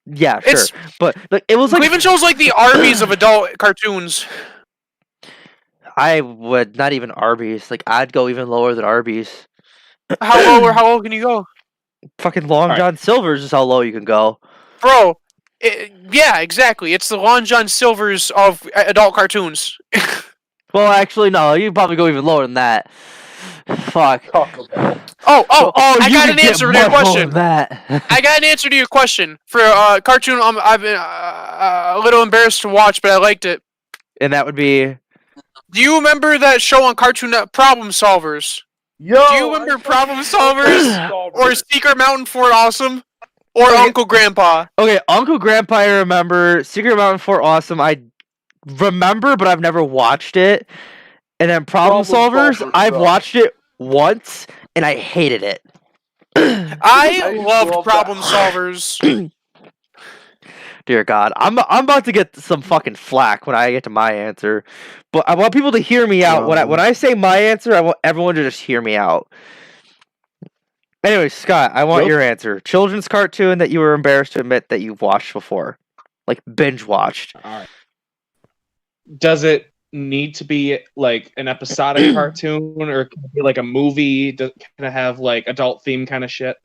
yeah, sure. But like it was like Cleveland Show's like the Arby's of adult cartoons. I would not even Arby's. Like I'd go even lower than Arby's. How low can you go? Fucking Long John Silver's is how low you can go. Bro, yeah, exactly. It's the Long John Silver's of adult cartoons. Well, actually, no. You probably go even lower than that. Fuck. Oh! I got an answer to your question. That. I got an answer to your question for a cartoon. I've been a little embarrassed to watch, but I liked it. And that would be. Do you remember that show on Cartoon Network, Problem Solvers? Yo, do you remember Problem Solvers? Or Secret Mountain Fort Awesome? Or Uncle Grandpa? Okay, Uncle Grandpa I remember. Secret Mountain Fort Awesome I remember, but I've never watched it. And then Problem Solvers, I've watched it once, and I hated it. I loved Problem Solvers. Dear God, I'm about to get some fucking flack when I get to my answer, but I want people to hear me out. When I say my answer, I want everyone to just hear me out. Anyway, Scott, I want your answer. Children's cartoon that you were embarrassed to admit that you've watched before, like binge watched. All right. Does it need to be like an episodic cartoon, or can it be like a movie? Can it have like adult theme kind of shit?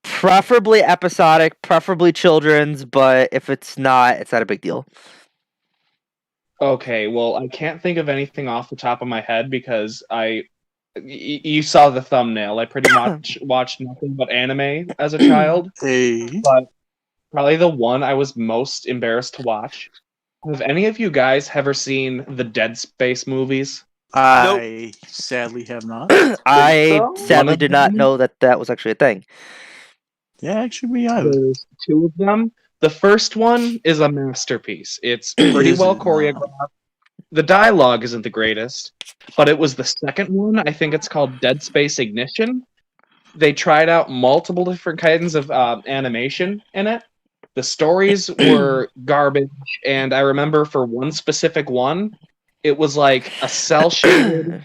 Preferably episodic, preferably children's, but if it's not a big deal. Okay, well, I can't think of anything off the top of my head because you saw the thumbnail. I pretty much watched nothing but anime as a child. Hey. But probably the one I was most embarrassed to watch. Have any of you guys ever seen the Dead Space movies? I sadly have not. I sadly did not know that was actually a thing. Yeah, actually, me either. There's two of them. The first one is a masterpiece. It's pretty well choreographed. The dialogue isn't the greatest, but it was the second one. I think it's called Dead Space Ignition. They tried out multiple different kinds of animation in it. The stories were garbage, and I remember for one specific one, it was like a cel-shaded,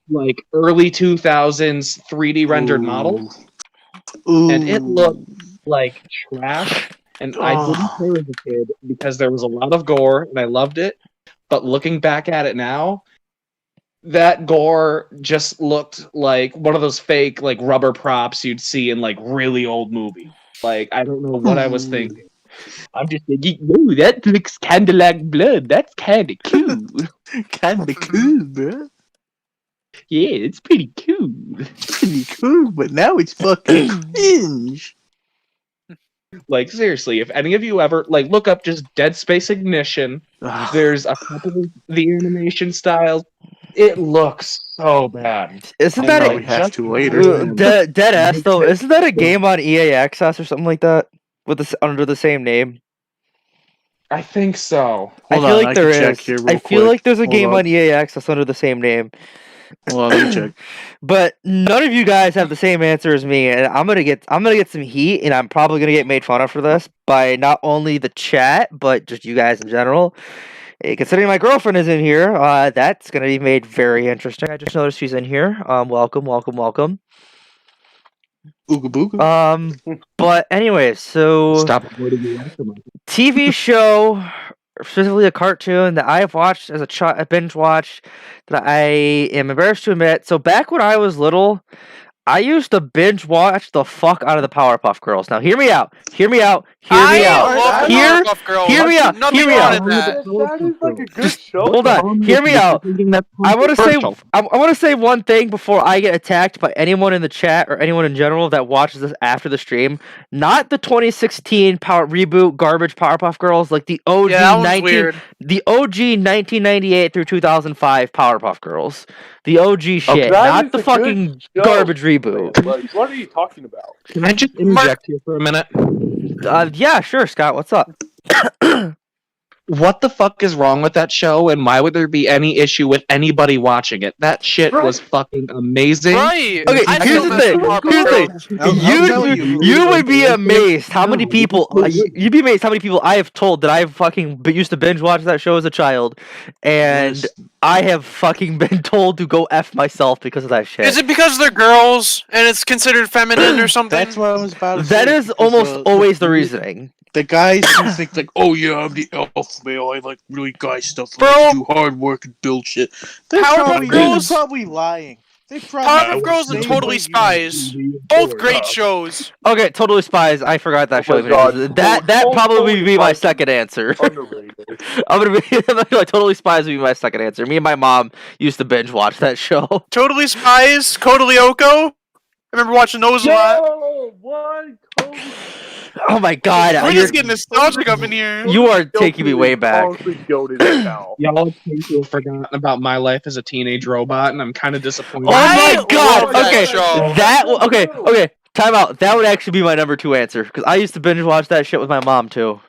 like early 2000s 3D rendered model, and it looked like trash. And I didn't care as a kid because there was a lot of gore, and I loved it. But looking back at it now, that gore just looked like one of those fake like rubber props you'd see in like really old movies. Like, I don't know what I was thinking. I'm just thinking, no, that looks kind of like blood. That's kind of cool. Kind of cool, bro. Yeah, it's pretty cool. Pretty cool, but now it's fucking cringe. Like, seriously, if any of you ever, like, look up just Dead Space Ignition, there's a couple of the animation styles. It looks so bad. Isn't that we have to later. Dead ass though? Isn't that a game on EA Access or something like that with under the same name? I think so. I feel like there is. I feel like there's a Hold game on. on EA Access under the same name. Hold on, let me check. But none of you guys have the same answer as me, and I'm gonna get some heat, and I'm probably gonna get made fun of for this by not only the chat but just you guys in general. Considering my girlfriend is in here, that's gonna be made very interesting. I just noticed she's in here. Welcome. Ooga booga. But anyways, so Stop avoiding the answer. TV show, specifically a cartoon that I've watched as a binge watch that I am embarrassed to admit. So back when I was little, I used to binge watch the fuck out of the Powerpuff Girls. Now hear me out. Hear me out. Hear me out. Hear me out. Hear me out. That is like a good show. Hold on. Hear me out. I want to say one thing before I get attacked by anyone in the chat or anyone in general that watches this after the stream. Not the 2016 reboot garbage Powerpuff Girls, like the OG the OG 1998 through 2005 Powerpuff Girls. The OG shit, not the fucking garbage reboot. Like, what are you talking about? Can I just interject here for a minute? Yeah, sure, Scott. What's up? What the fuck is wrong with that show, and why would there be any issue with anybody watching it? That shit was fucking amazing. Right. Okay, here's the thing. You would be amazed how many people. You'd be amazed how many people I have told that I've fucking used to binge watch that show as a child, and I have fucking been told to go F myself because of that shit. Is it because they're girls and it's considered feminine or something? That's what I was about to say. That is almost always the reasoning. The guys who think like, oh yeah, I'm the alpha male. I like really guy stuff. Bro, I do hard work and build shit. They're probably lying. Powerpuff Girls and Totally Spies, both great shows. Okay, Totally Spies. I forgot that show. That probably would be my second answer. I'm gonna be like Totally Spies would be my second answer. Me and my mom used to binge watch that show. Totally Spies, Code Lyoko. I remember watching those a lot. Oh my god! We're just getting nostalgic up in here. You are taking me way back. Y'all seem to have forgotten about my life as a teenage robot, and I'm kind of disappointed. Oh my god! Okay. Time out. That would actually be my number 2 answer because I used to binge watch that shit with my mom too.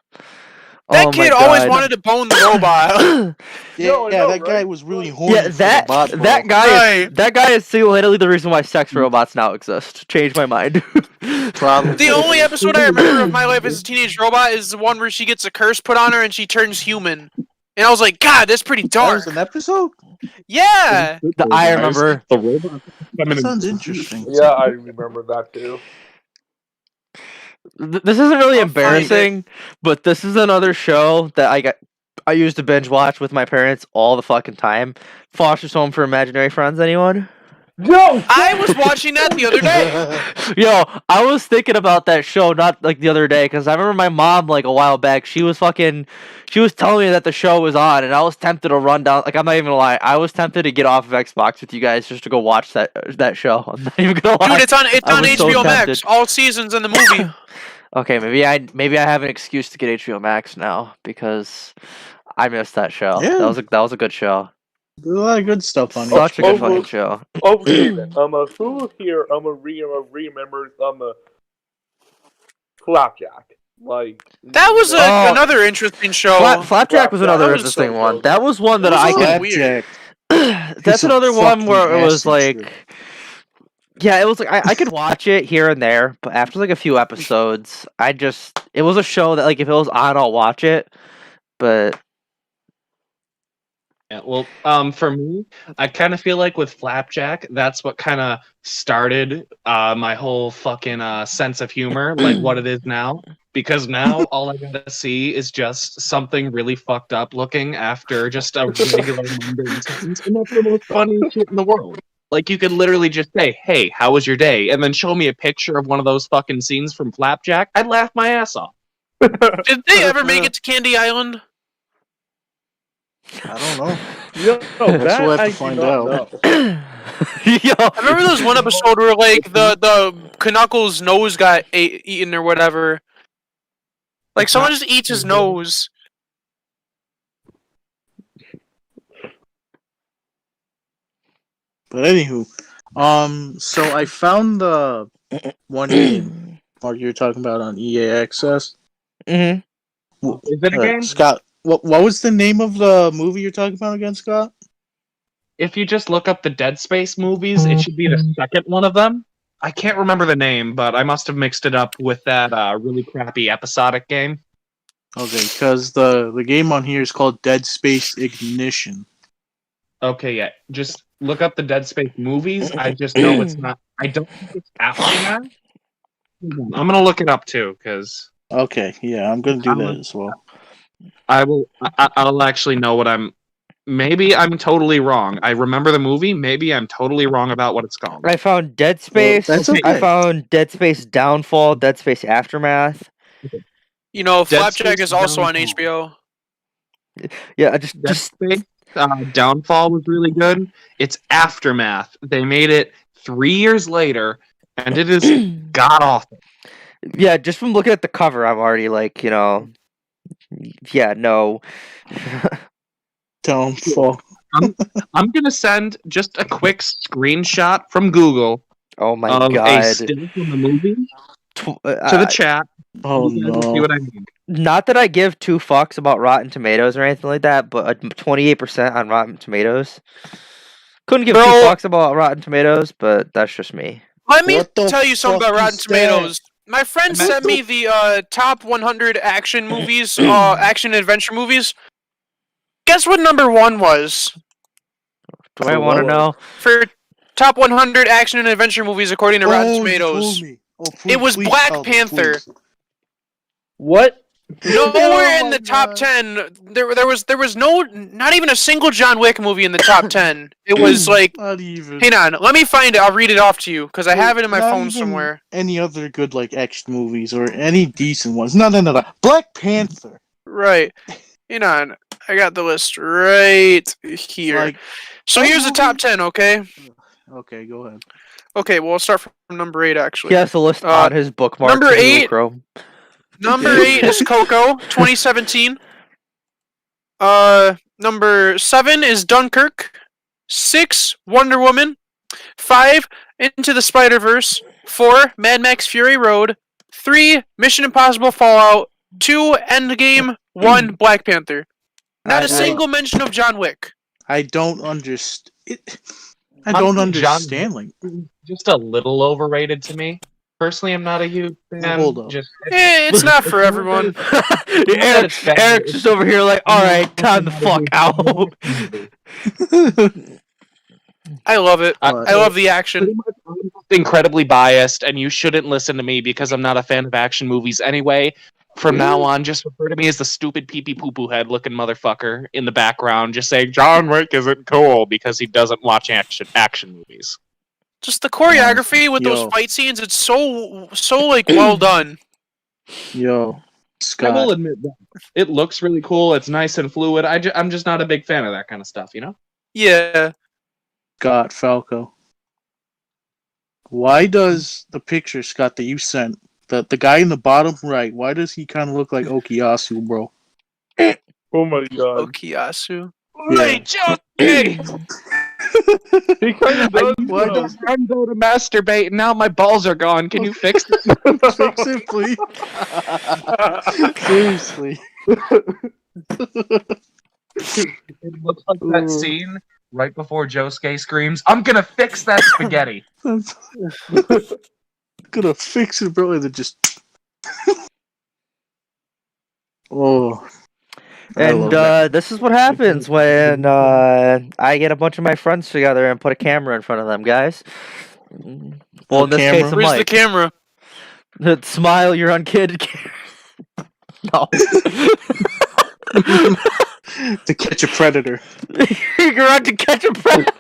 That Oh my kid always God. wanted to bone the robot. Yo, I Yeah, know, that guy right? was really horny. Yeah, for the bot that ball. guy is single-handedly the reason why sex robots now exist. Changed my mind. Probably. The only episode I remember of My Life as a Teenage Robot is the one where she gets a curse put on her and she turns human. And I was like, God, that's pretty That dark. was an episode. Yeah. I remember. The robot. That sounds interesting. Yeah, I remember that too. This isn't really I'll find embarrassing, but this is another show that I used to binge watch with my parents all the fucking time. Foster's Home for Imaginary Friends, anyone? Yo, I was watching that the other day. Yo, I was thinking about that show not like the other day because I remember my mom like a while back. She was telling me that the show was on, and I was tempted to run down. Like I'm not even gonna lie, I was tempted to get off of Xbox with you guys just to go watch that show. I'm not even gonna lie. Dude, it's on I was so HBO Max. tempted. All seasons in the movie. Okay, maybe I have an excuse to get HBO Max now because I missed that show. Yeah. That was a good show. There's a lot of good stuff on Such a good oh, fucking show. okay then. Who here? Remembers Flapjack. Like That was Oh. another interesting show. Flapjack was another That was interesting so one. good. That was one that That was I so could. weird. Flapjack. That's a another one where fucking it was nasty like. Yeah, it was like I could watch it here and there, but after like a few episodes, it was a show that like if it was on, I'll watch it. But Yeah, well, for me, I kind of feel like with Flapjack, that's what kind of started my whole fucking sense of humor, like what it is now. Because now all I gotta see is just something really fucked up looking after just a regular mundane sentence, and that's the most funny shit in the world. Like you could literally just say, "Hey, how was your day?" and then show me a picture of one of those fucking scenes from Flapjack. I'd laugh my ass off. Did they ever make it to Candy Island? I don't know. Yo, Guess that we'll have I to do find not out. know. Yo, I remember there was one episode where like the Knuckles' nose got eaten or whatever. Like someone just eats his nose. But anywho, so I found the one game Mark you were talking about on EA Access. mhm. Is it a game? Scott, what was the name of the movie you're talking about again, Scott? If you just look up the Dead Space movies, it should be the second one of them. I can't remember the name, but I must have mixed it up with that really crappy episodic game. Okay, because the game on here is called Dead Space Ignition. Okay, yeah. Just look up the Dead Space movies. I just know it's not. I don't think it's Aftermath. I'm gonna look it up too, because Okay, yeah, I'm gonna do that as well. I will. I'll actually know what I'm. Maybe I'm totally wrong. I remember the movie. Maybe I'm totally wrong about what it's called. I found Dead Space. that's I okay. found Dead Space Downfall, Dead Space Aftermath. You know, Dead Flapjack Space is also on Downfall. HBO. Yeah, Dead just Space Downfall was really good. It's Aftermath. They made it 3 years later, and it is god awful. yeah, just from looking at the cover, I'm already like, yeah, no. Downfall. I'm gonna send just a quick screenshot from Google Oh my of a god. still from the movie to To the chat. Oh You guys will see no. what I mean. Not that I give two fucks about Rotten Tomatoes or anything like that, but 28% on Rotten Tomatoes. Couldn't give two Bro. fucks about Rotten Tomatoes, but that's just me. Let me What the tell you something fuck about Rotten is that? Tomatoes. My friend sent me the top 100 action movies, action adventure movies. Guess what number one was Do I want to know? for top 100 action and adventure movies according to Rotten You Tomatoes? told me. Oh, It was Black tell me, Panther. please. What? Nowhere Oh in the my top God. 10. There was not even a single John Wick movie in the top 10. It was like, Not even. hang on, let me find it. I'll read it off to you because I have it in my Not phone even somewhere. Any other good like action movies or any decent ones? No. Black Panther. Right. Hang on. I got the list right here. Like, So here's the top 10, okay? okay, go ahead. Okay, well, I'll start from number 8, actually. He has the list on his bookmark. number in Google 8. Chrome. Number 8 is Coco, 2017. Number 7 is Dunkirk. 6, Wonder Woman. 5, Into the Spider-Verse. 4, Mad Max Fury Road. 3, Mission Impossible Fallout. 2 Endgame, 1 Black Panther. Not I- a single mention of John Wick. I don't understand. I Honestly, don't John understand. Like, Just a little overrated to me. Personally, I'm not a huge fan. Hold up. Just It's not for everyone. Eric's just over here like, all right, time the fuck out. I love it. I- I love the action. I'm incredibly biased, and you shouldn't listen to me because I'm not a fan of action movies anyway. From now on, just refer to me as the stupid pee-pee poo-poo head looking motherfucker in the background, just saying John Wick isn't cool because he doesn't watch action movies. Just the choreography with Yo. those fight scenes, it's so like well done. Yo, I Scott. will admit that it looks really cool. It's nice and fluid. I'm just not a big fan of that kind of stuff, you know. Yeah. Scott Falco. Why does the picture, Scott, that you sent, the guy in the bottom right, why does he kind of look like Okuyasu, bro? Oh my god. Okiyasu. Hey, John! Hey! He kind of does. Why though. does I'm go to masturbate and now my balls are gone? Can you fix it? Fix it, please. Seriously. It looks like that scene right before Josuke screams, "I'm gonna fix that spaghetti." Gonna fix it, bro. And then just. Oh. I love And that. this is what happens when I get a bunch of my friends together and put a camera in front of them, guys. Well, in this camera? case, a Where's the mic. camera? Smile, you're unkid. No. To catch a predator. You're on to catch a predator.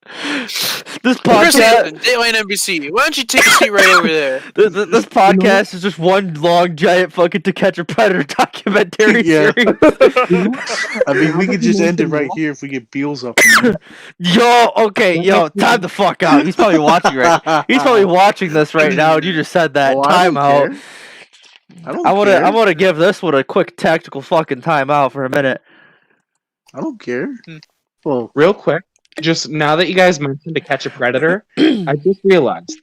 This Chris podcast. Hansen, Dateline NBC. Why don't you take a seat right over there? This podcast is just one long, giant fucking To Catch a Predator documentary Yeah. series. I mean, we could just end it right here if we get Beals up. Yo, time the fuck out. He's probably watching He's probably watching this right now, and you just said that. Oh, Time out. I want to give this one a quick tactical fucking timeout for a minute. I don't care. Well, Real quick, just now that you guys mentioned To Catch a Predator, I just realized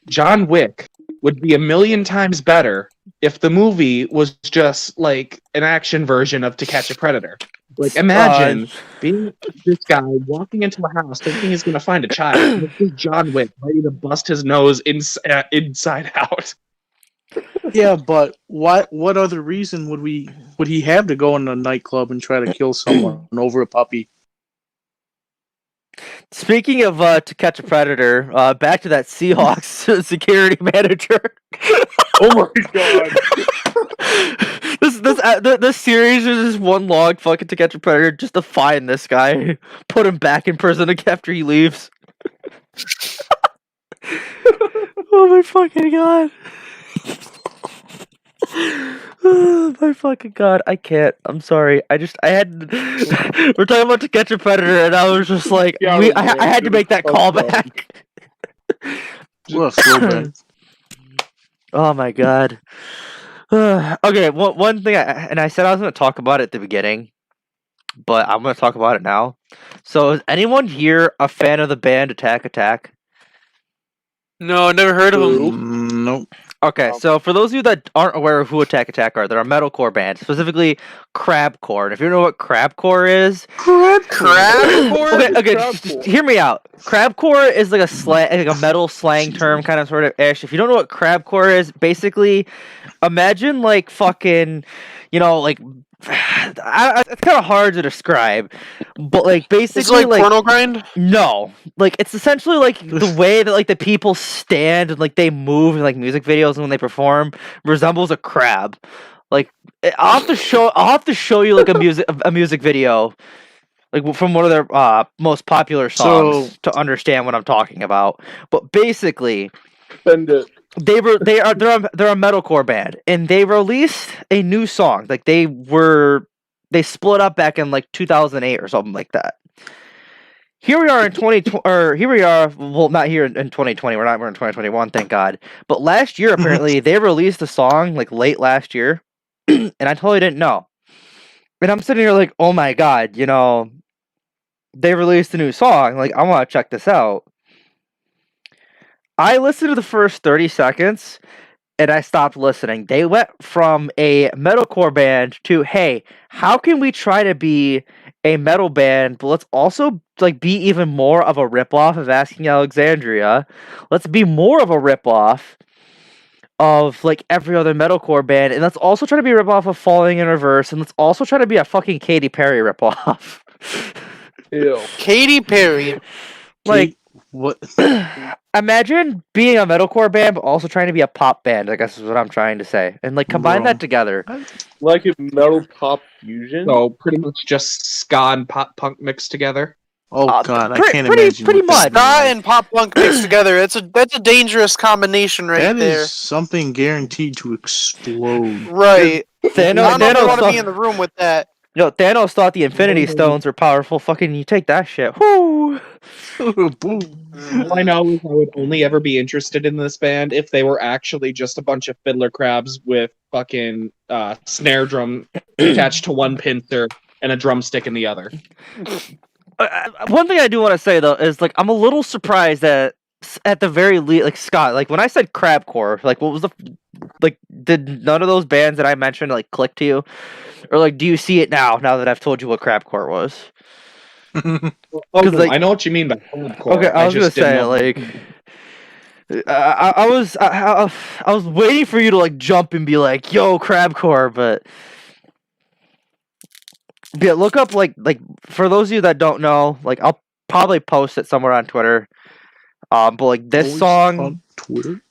John Wick would be a million times better if the movie was just like an action version of To Catch a Predator. Like, imagine being this guy walking into a house thinking he's going to find a child. And it's just John Wick ready to bust his nose inside out. yeah, but what other reason would he have to go in a nightclub and try to kill someone over a puppy? Speaking of To Catch a Predator, back to that Seahawks security manager. Oh my god. This series is just one log fucking To Catch a Predator just to find this guy, put him back in prison after he leaves. Oh my fucking god. Oh my fucking god, I can't. I'm sorry. We're talking about To Catch a Predator, and I was just like, Yeah, I had to make that callback. What a throwback. Oh my god. Okay, one thing, I said I was going to talk about it at the beginning, but I'm going to talk about it now. So, is anyone here a fan of the band Attack Attack? No, never heard of him. Nope. Okay, so for those of you that aren't aware of who Attack Attack are, they're a metalcore band, specifically crabcore. And if you don't know what crabcore is, Crabcore? okay, just hear me out. Crabcore is like a metal slang term, kind of sort of ish. If you don't know what crabcore is, basically, imagine like fucking, like. It's kind of hard to describe, but like basically, It's like porno grind? No, like it's essentially like the way that like the people stand and like they move in like music videos and when they perform resembles a crab. Like I'll have to show you like a music video, like from one of their most popular songs to understand what I'm talking about. But basically, Send it. they're a metalcore band, and they released a new song. Like they split up back in like 2008 or something like that. Here we are in 2020, or here we are. Well, not here in 2020. We're in 2021, thank God. But last year, apparently, they released a song like late last year, and I totally didn't know. And I'm sitting here like, oh my God, they released a new song. Like, I want to check this out. I listened to the first 30 seconds, and I stopped listening. They went from a metalcore band to, hey, how can we try to be a metal band, but let's also like be even more of a ripoff of Asking Alexandria. Let's be more of a ripoff of like every other metalcore band, and let's also try to be a ripoff of Falling in Reverse, and let's also try to be a fucking Katy Perry ripoff. Ew. Katy Perry. Like, what? imagine being a metalcore band, but also trying to be a pop band. I guess is what I'm trying to say, and like combine that together. Like a metal pop fusion. So pretty much just ska and pop punk mixed together. Oh god, I can't pretty imagine. pretty what that much. would be Ska like. and pop punk mixed together. That's a dangerous combination right That there. is something guaranteed to explode. Right. I don't know if I Thanos want to thought, be in the room with that. Thanos thought the Infinity Stones were powerful. Fucking, you take that shit. Whoo! Boom. All I know is I would only ever be interested in this band if they were actually just a bunch of fiddler crabs with fucking snare drum attached to one pincer and a drumstick in the other. One thing I do want to say though is like I'm a little surprised that at the very least, like Scott, like when I said crabcore, like what was the like? Did none of those bands that I mentioned like click to you, or like do you see it now that I've told you what crabcore was? Oh, no, like- I know what you mean by hardcore. Okay, I was gonna just didn't say know. like. I was waiting for you to like jump and be like, "Yo, crabcore," but yeah, look up like for those of you that don't know, like I'll probably post it somewhere on Twitter. But like this Always song, on Twitter.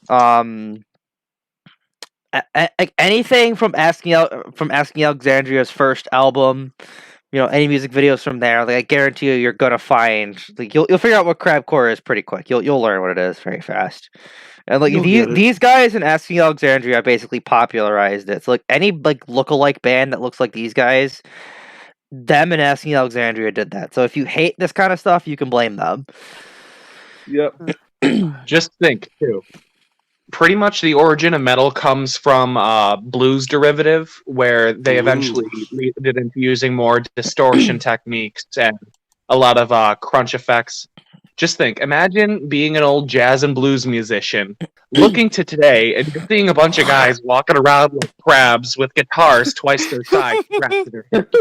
anything from Asking Alexandria's first album, you know, any music videos from there, like I guarantee you're gonna find like you'll figure out what crabcore is pretty quick. You'll learn what it is very fast. And like You'll get it. these guys in Asking Alexandria basically popularized it. So like any like lookalike band that looks like these guys, them and Asking Alexandria did that. So if you hate this kind of stuff, you can blame them. Yep. Just think too. Pretty much the origin of metal comes from blues derivative, where they eventually leaded into using more distortion techniques and a lot of crunch effects. Just think, imagine being an old jazz and blues musician, looking to today and just seeing a bunch of guys walking around like crabs with guitars twice their size strapped to their hips.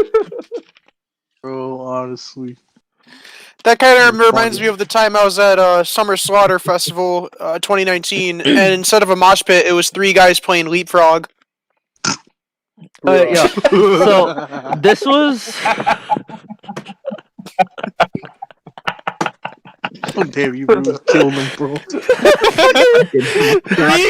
Bro, honestly. That kind of reminds me of the time I was at Summer Slaughter Festival 2019, and instead of a mosh pit, it was 3 guys playing Leapfrog. Yeah. So this was. Oh damn, you really killed him, bro. 3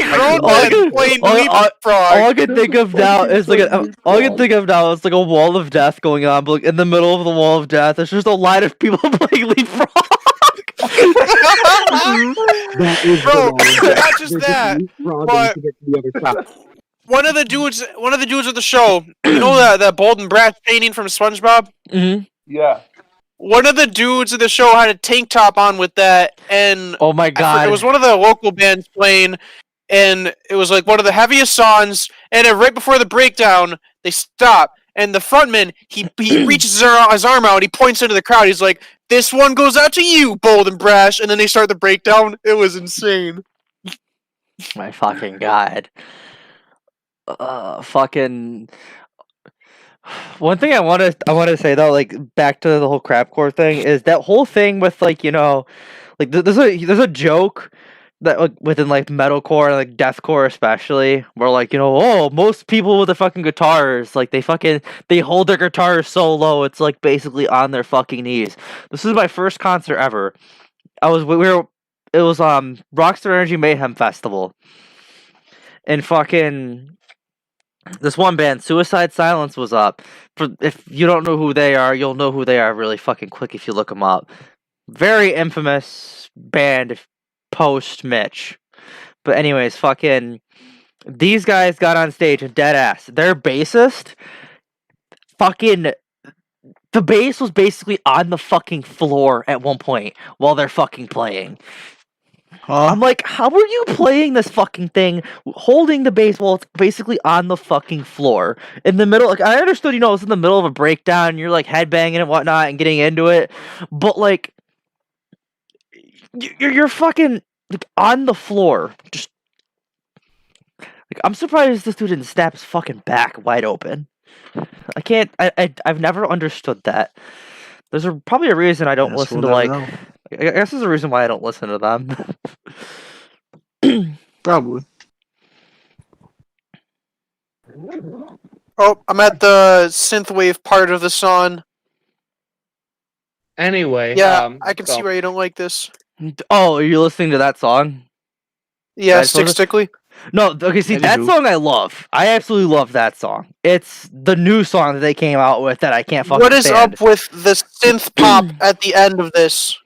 grown men playing all Leapfrog. I can think of now is like a wall of death going on, but like, in the middle of the wall of death, there's just a line of people playing Leapfrog. Bro, not just that, but one of the dudes of the show, you know that Bold and Brass painting from SpongeBob? Mm-hmm. Yeah. One of the dudes of the show had a tank top on with that, and Oh my god! it was one of the local bands playing, and it was like one of the heaviest songs, and then right before the breakdown, they stop, and the frontman, he reaches his arm out, he points into the crowd, he's like, "This one goes out to you, Bold and Brash," and then they start the breakdown. It was insane. My fucking god. Fucking. One thing I want to say though, like back to the whole crabcore thing, is that whole thing with like, you know, like there's a joke that like within like metalcore and like deathcore especially, where like, you know, oh, most people with their fucking guitars, like they hold their guitars so low it's like basically on their fucking knees. This is my first concert ever. It was Rockstar Energy Mayhem Festival, and fucking this one band, Suicide Silence, was up. If you don't know who they are, you'll know who they are really fucking quick if you look them up. Very infamous band post Mitch. But anyways, fucking these guys got on stage and dead ass. Their bassist, fucking the bass was basically on the fucking floor at one point while they're fucking playing. I'm like, how are you playing this fucking thing, holding the bass while it's basically on the fucking floor in the middle? Like, I understood, you know, it's in the middle of a breakdown, and you're like headbanging and whatnot and getting into it, but like, you're fucking like on the floor, just Like, I'm surprised this dude didn't snap his fucking back wide open. I can't. I've never understood that. There's probably a reason I don't listen to like. Know. I guess there's a reason why I don't listen to them. Probably. Oh, I'm at the synthwave part of the song. Anyway, Yeah, I can see so- why you don't like this. Oh, are you listening to that song? Yeah, I suppose Stick Stickly. No, okay, see, I that do. song I love. I absolutely love that song. It's the new song that they came out with that I can't fucking What is stand. up with the synth pop at the end of this?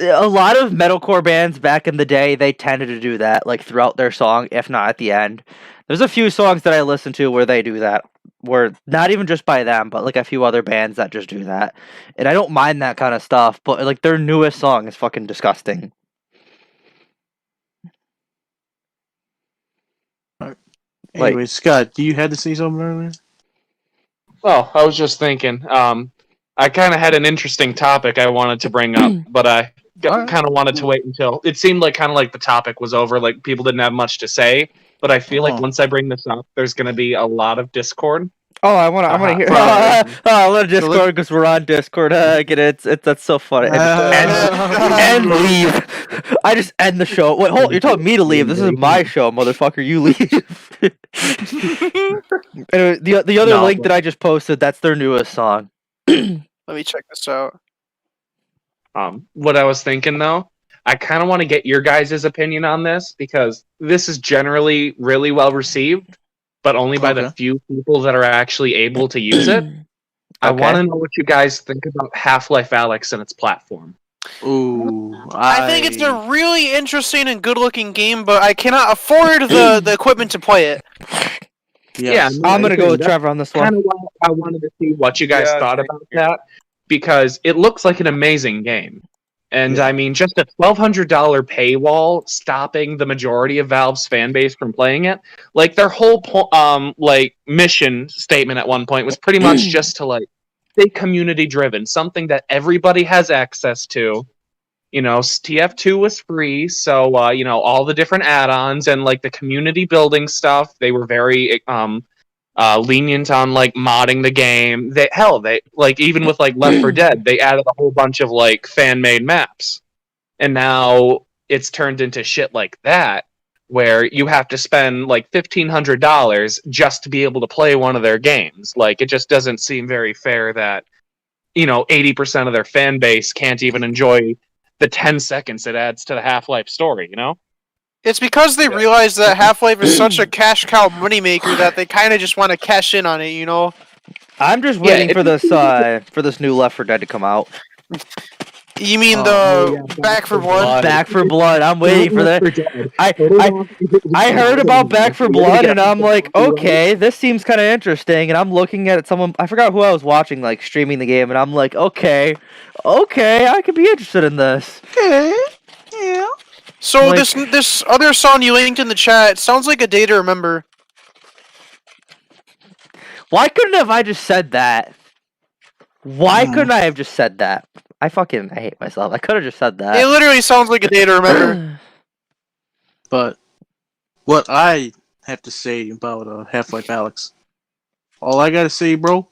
A lot of metalcore bands back in the day, they tended to do that, like, throughout their song, if not at the end. There's a few songs that I listen to where they do that. Where, not even just by them, but, like, a few other bands that just do that. And I don't mind that kind of stuff, but, like, their newest song is fucking disgusting. Anyway, Scott, you had to say something earlier? Well, I was just thinking. I kind of had an interesting topic I wanted to bring up, but I Alright. kind of wanted to wait until it seemed like kind of like the topic was over. Like people didn't have much to say, but I feel like Oh. once I bring this up, there's going to be a lot of discord. Oh, I want to hear. Probably. I want to Discord because we're on Discord. Get it? That's so funny. And leave. I just end the show. Wait, hold. You're telling me to leave? This is my show, motherfucker. You leave. Anyway, the other No, link but- that I just posted. That's their newest song. Let me check this out. What I was thinking though, I kind of want to get your guys' opinion on this because this is generally really well received, but only by the Okay. few people that are actually able to use it. I Okay. want to know what you guys think about Half-Life Alyx and its platform. Ooh, I think it's a really interesting and good-looking game, but I cannot afford the equipment to play it. Yes. no, I'm gonna go with that's Trevor on this one. kind of why I wanted to see what you guys Yeah, thought same about here. that because it looks like an amazing game. And Yeah. I mean, just a $1,200 paywall stopping the majority of Valve's fan base from playing it. Like their whole like mission statement at one point was pretty much just to like stay community driven, something that everybody has access to. You know, TF2 was free, so you know all the different add-ons and like the community building stuff. They were very lenient on like modding the game. They like even with like Left 4 Dead, they added a whole bunch of like fan-made maps, and now it's turned into shit like that, where you have to spend like $1,500 just to be able to play one of their games. Like it just doesn't seem very fair that 80% of their fan base can't even enjoy the 10 seconds it adds to the Half-Life story. You know. It's because they realize that Half-Life is such a cash cow moneymaker that they kind of just want to cash in on it, you know? I'm just Yeah, waiting for this new Left 4 Dead to come out. You mean Oh, the Back for Blood? Back for Blood. I'm waiting for that. I heard about Back for Blood and I'm like, okay, this seems kind of interesting. And I'm looking at it. I forgot who I was watching, like streaming the game, and I'm like, okay, I could be interested in this. Okay. Yeah. So Like- this other song you linked in the chat sounds like a day to remember. Why couldn't have I just said that? Why couldn't I have just said that? I hate myself. I could have just said It that. literally sounds like a day to remember. But what I have to say about Half-Life Alyx, all I gotta say, bro,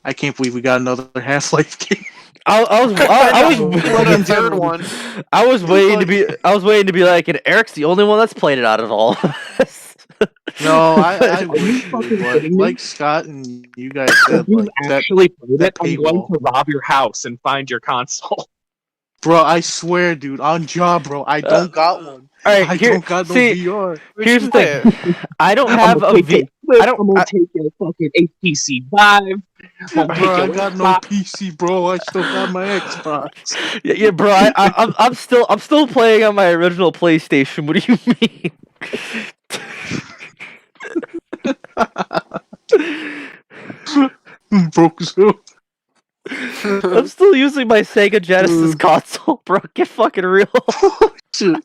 I can't believe we got another Half-Life game. I was Like a third one. I was waiting to be like, and Eric's the only one that's played it out of all of us. No, I wish, dude, but like Scott and you guys said, If you like, that, actually played it, I'm going paywall. to rob your house and find your console. bro, I swear, dude, on job, bro, I don't got one. All right, I here, don't got no see, VR. here's the play thing. I don't have a V. I don't. I'm gonna take your fucking HTC Vive. Bro, I got no PC, bro. I still got my Xbox. Yeah, bro. I'm still playing on my original PlayStation. What do you mean? Broke so. I'm still using my Sega Genesis console, bro. Get fucking real. Shit.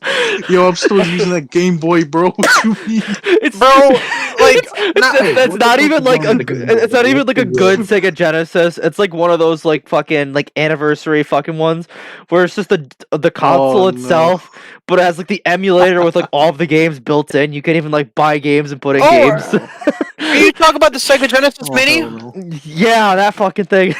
Yo, I'm still using that Game Boy, bro. What you mean? It's Bro, Like, That's not even like it's not even like a good Sega Genesis. It's like one of those like fucking like anniversary fucking ones where it's just the console itself, but it has like the emulator with like all of the games built in. You can even like buy games and put in games. Are you talking about the Sega Genesis Mini? Yeah, that fucking thing.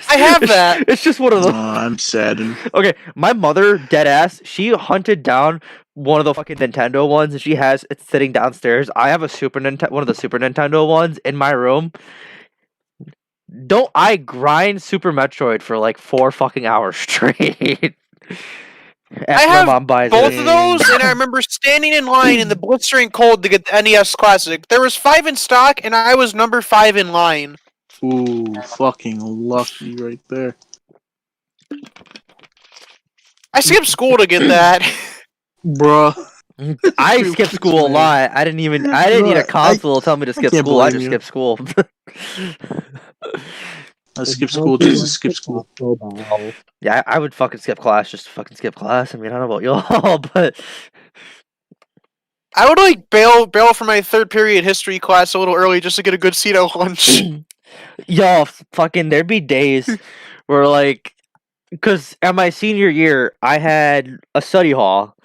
I have that. It's just one of those. I'm saddened. Okay, my mother, dead ass, she hunted down one of the fucking Nintendo ones, and she has it sitting downstairs. I have one of the Super Nintendo ones in my room. Don't I grind Super Metroid for like 4 fucking hours straight? I have both of those, and I remember standing in line in the blistering cold to get the NES Classic. There was 5 in stock, and I was number 5 in line. Ooh, fucking lucky right there. I skipped school to get that. Bruh. I skipped school a lot. I didn't need a console to tell me to skip school. I just skipped school. I skipped school just to skip school. Yeah, I would fucking skip class just to fucking skip class. I mean, I don't know about y'all, but I would like bail for my 3rd period history class a little early just to get a good seat at lunch. y'all, fucking, there'd be days where like, because at my senior year, I had a study hall.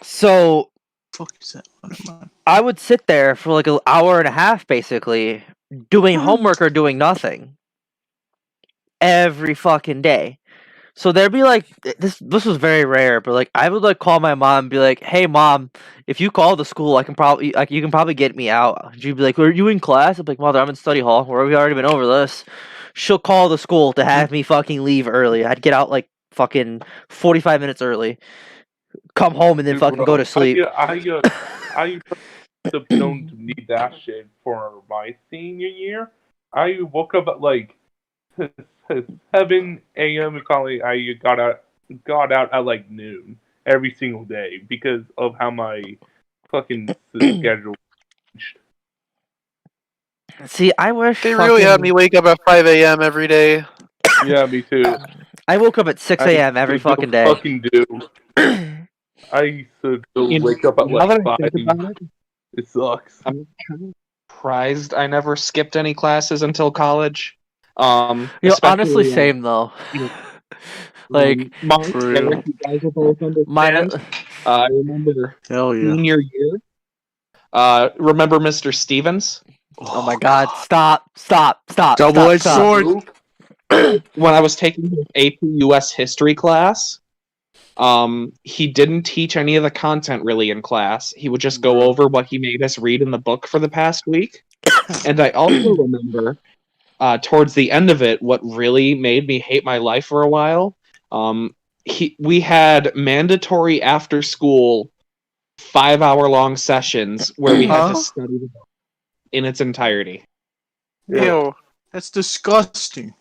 So Fuck is that? I would sit there for like an hour and a half, basically, doing homework or doing nothing every fucking day. So there'd be like this was very rare, but like I would like call my mom and be like, "Hey mom, if you call the school, you can probably get me out." She'd be like, "Are you in class?" I'd be like, "Mother, I'm in study hall. Where we already been over this." She'll call the school to have me fucking leave early. I'd get out like fucking 45 minutes early, come home and then fucking go to sleep. I don't need that shit for my senior year. I woke up at like 7 a.m. and finally I got out at like noon every single day because of how my fucking schedule changed. See, I wish They really had me wake up at 5 a.m. every day. Yeah, me too. I woke up at 6 a.m. every fucking day. Fucking do. I used to wake up at like 5. It sucks. I'm kind of surprised I never skipped any classes until college. Honestly, same though. Like, mine. I remember senior year. Remember Mr. Stevens? Oh my God! Stop! Double-edged sword. When I was taking his AP US history class, he didn't teach any of the content really in class. He would just go over what he made us read in the book for the past week. And I also remember, towards the end of it, what really made me hate my life for a while. We had mandatory after school 5-hour-long sessions where we had to study the book in its entirety. Ew. That's disgusting.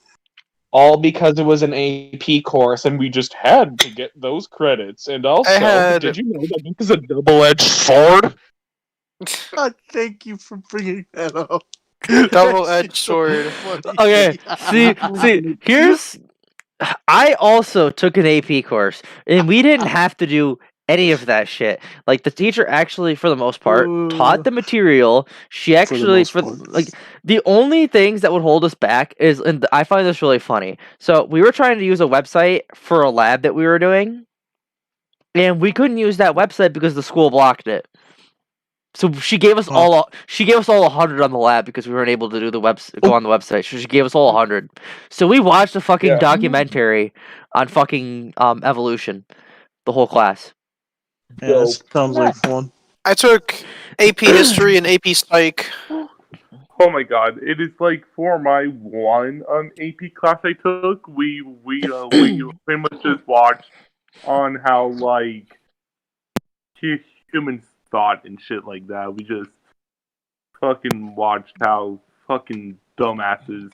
All because it was an AP course, and we just had to get those credits. And also, did you know that this is a double-edged sword? God, thank you for bringing that up. Double-edged sword. Okay, see, I also took an AP course, and we didn't have to do any of that shit. Like, the teacher actually, for the most part, taught the material. She actually, the only things that would hold us back is, and I find this really funny. So, we were trying to use a website for a lab that we were doing, and we couldn't use that website because the school blocked it. So she gave us all 100 on the lab because we weren't able to do go on the website. So she gave us all 100. So we watched a fucking documentary on fucking evolution, the whole class. Yeah, that sounds like fun. I took AP History and AP Psych. Oh my god! It is like for my one AP class I took, we pretty much just watched on how like humans thought and shit like that. We just fucking watched how fucking dumbasses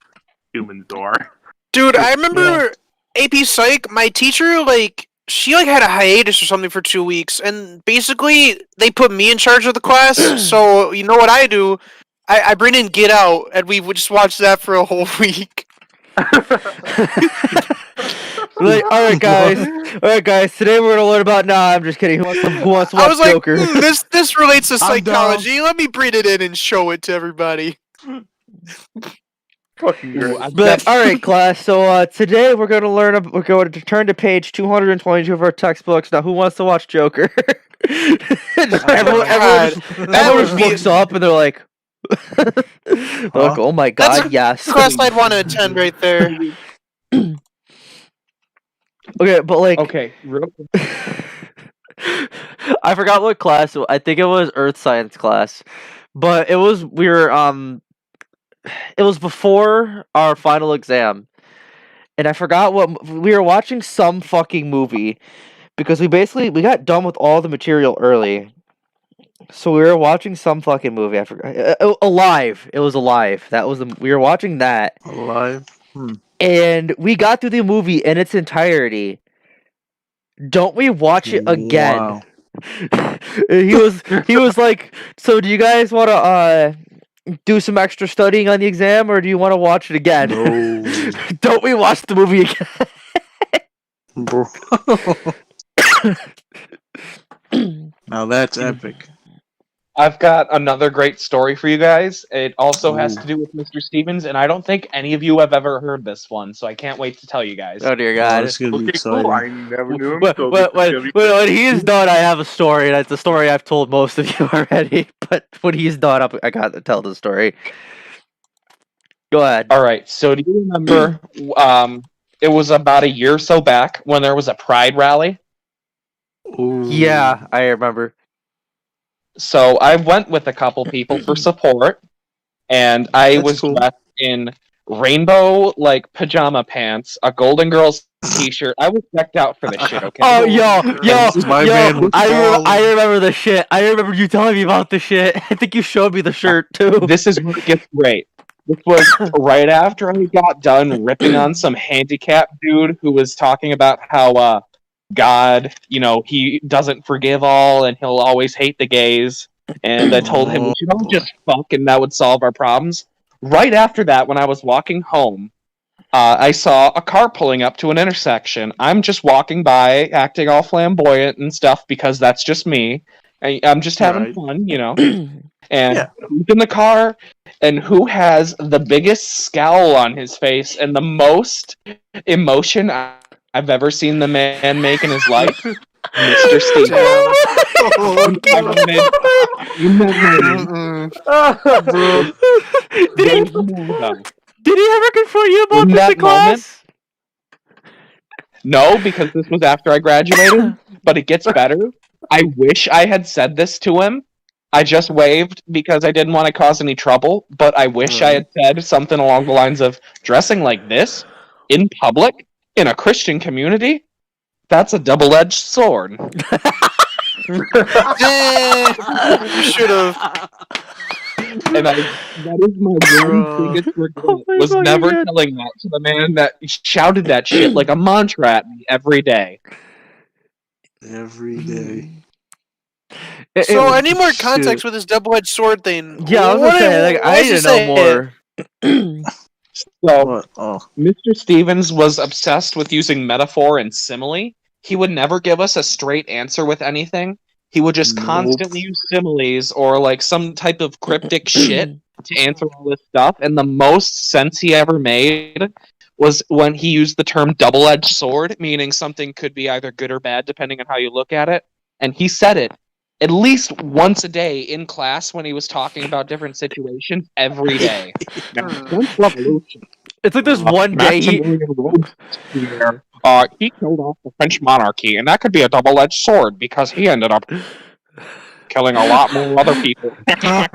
humans are. Dude, I remember AP Psych, my teacher, like, she, like, had a hiatus or something for 2 weeks, and basically, they put me in charge of the class, so, you know what I do? I bring in Get Out, and we would just watch that for a whole week. Like, all right, guys. Today we're gonna learn about. Nah, I'm just kidding. Who wants to I watch was like, Joker? this relates to I'm down. psychology. Let me breed it in and show it to everybody. Fucking great. But all right, class. So today we're going to learn. We're going to turn to page 222 of our textbooks. Now, who wants to watch Joker? everyone just looks up and they're like, "Oh my god, That's yes." class I'd want to attend right there. Okay, but like, Okay, real I forgot what class. I think it was Earth Science class, but it was it was before our final exam, and I forgot what we were watching. Some fucking movie, because we got done with all the material early, so we were watching some fucking movie. I forgot. Alive. It was Alive. We were watching that. Alive. And we got through the movie in its entirety. Don't we watch it again? Wow. he was like, "So do you guys want to do some extra studying on the exam, or do you want to watch it again?" No. Don't we watch the movie again? Bro. Now that's epic. I've got another great story for you guys. It also has to do with Mr. Stevens, and I don't think any of you have ever heard this one, so I can't wait to tell you guys. Oh dear Oh, God! it's gonna be Okay, exciting. cool. I never knew him. So this is gonna be When he's done, I have a story, and it's a story I've told most of you already. But when he's done, I got to tell the story. Go ahead. All right, so do you remember it was about a year or so back when there was a Pride rally? Ooh. Yeah, I remember. So I went with a couple people for support, and I That's was cool. dressed in rainbow like pajama pants, a Golden Girls t-shirt. I was decked out for this shit. Okay. Oh, yo, My man was I balling. remember the shit. I remember you telling me about the shit. I think you showed me the shirt too. This is where it gets great. This was right after I got done ripping on some handicapped dude who was talking about how God, he doesn't forgive all and he'll always hate the gays. And I told him we should all just fuck and that would solve our problems. Right after that, when I was walking home, I saw a car pulling up to an intersection. I'm just walking by, acting all flamboyant and stuff because that's just me. I'm just having fun, And who's in the car? And who has the biggest scowl on his face and the most emotion I've ever seen the man make in his life? Mr. Stevens. Did he ever confront you about this in class? No, because this was after I graduated, but it gets better. I wish I had said this to him. I just waved because I didn't want to cause any trouble, but I wish I had said something along the lines of dressing like this in public in a Christian community. That's a double-edged sword. You should have. And that is my one biggest regret, was never telling that to the man that shouted that shit like a mantra at me every day. Every day. So I need more context with this double-edged sword thing. Yeah, I was gonna say, I need to know more. So, Mr. Stevens was obsessed with using metaphor and simile. He would never give us a straight answer with anything. He would just constantly use similes or like some type of cryptic shit to answer all this stuff. And the most sense he ever made was when he used the term double-edged sword, meaning something could be either good or bad depending on how you look at it. And he said it at least once a day in class when he was talking about different situations every day. It's like there's one day he killed off the French monarchy, and that could be a double-edged sword because he ended up killing a lot more other people. I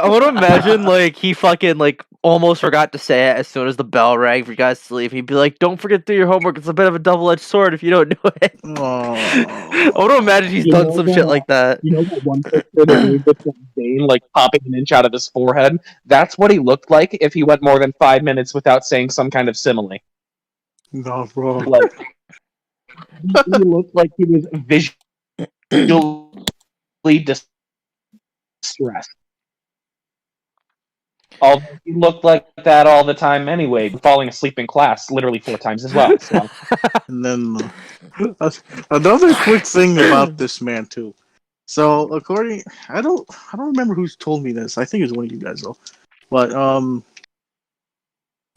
want to imagine like he fucking like almost forgot to say it as soon as the bell rang for you guys to leave. He'd be like, "Don't forget to do your homework. It's a bit of a double-edged sword if you don't do it." I want to imagine he's done some shit like that. You know that one picture that with that vein like popping an inch out of his forehead? That's what he looked like if he went more than 5 minutes without saying some kind of simile. No, bro. Like, he looked like he was visually distressed. Although he looked like that all the time anyway, falling asleep in class literally 4 times as well. So. And then another quick thing about this man too. So I don't remember who's told me this. I think it was one of you guys though. But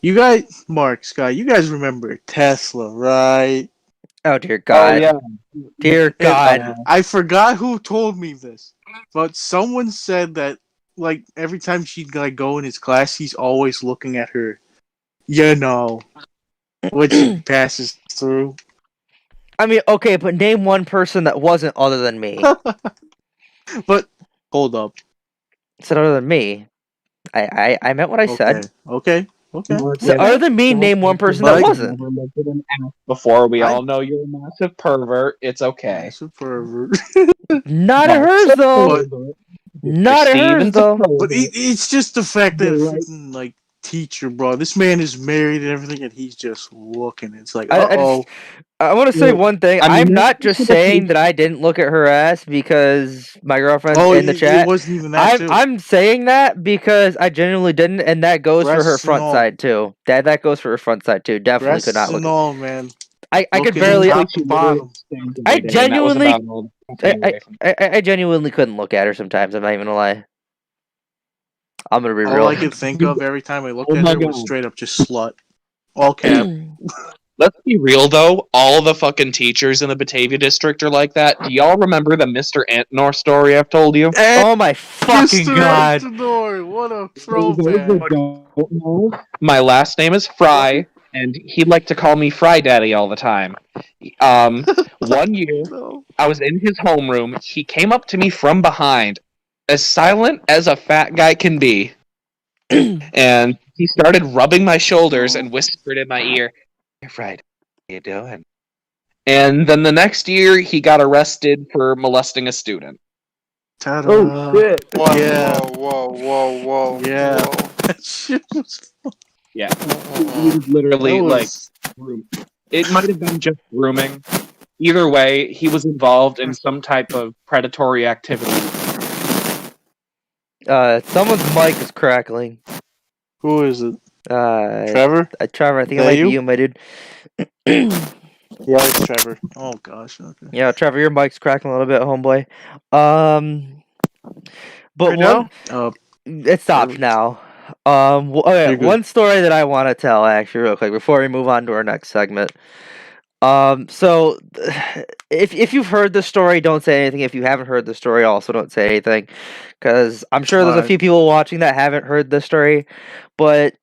you guys, Mark, Scott, you guys remember Tesla, right? Oh dear God! yeah. Dear God! I forgot who told me this, but someone said that like every time she'd like go in his class, he's always looking at her, which he passes through. I mean, okay, but name one person that wasn't other than me. But hold up. Said other than me. I meant what I said. Okay. So other than me, name one person that wasn't. Before we all know you're a massive pervert, it's okay. Massive pervert. Not at hers though. Not at hers though. But it's just the fact that a freaking like teacher, bro. This man is married and everything, and he's just looking. It's like, I want to say one thing. I'm not just saying that I didn't look at her ass because my girlfriend's in the chat. It wasn't even that. I'm saying that because I genuinely didn't, and that goes for her front side too. That goes for her front side too. Definitely could not look. All, man. I could barely. Bottom. I genuinely couldn't look at her sometimes. I'm not even gonna lie. I'm gonna be real. All I could think of every time I looked at her was straight up just slut. All cap. Let's be real though, all the fucking teachers in the Batavia district are like that. Do y'all remember the Mr. Antnor story I've told you? Oh my fucking God. What a throwback. My last name is Fry, and he'd like to call me Fry Daddy all the time. 1 year, I was in his homeroom. He came up to me from behind, as silent as a fat guy can be, and he started rubbing my shoulders and whispered in my ear, "You're right. How you doing?" And then the next year, he got arrested for molesting a student. Ta-da. Oh shit! Whoa, Yeah. whoa. Yeah. That shit was. Yeah, he was literally like, it might have been just grooming. Either way, he was involved in some type of predatory activity. Someone's mic is crackling. Who is it? Trevor, I think it that might you? be you, my dude. Yeah, it's Trevor. Oh gosh. Okay. Yeah, Trevor, your mic's cracking a little bit, homeboy. But Right it stopped now. One story that I want to tell actually real quick before we move on to our next segment. So if you've heard the story, don't say anything. If you haven't heard the story, also don't say anything, because I'm sure there's a few people watching that haven't heard the story. But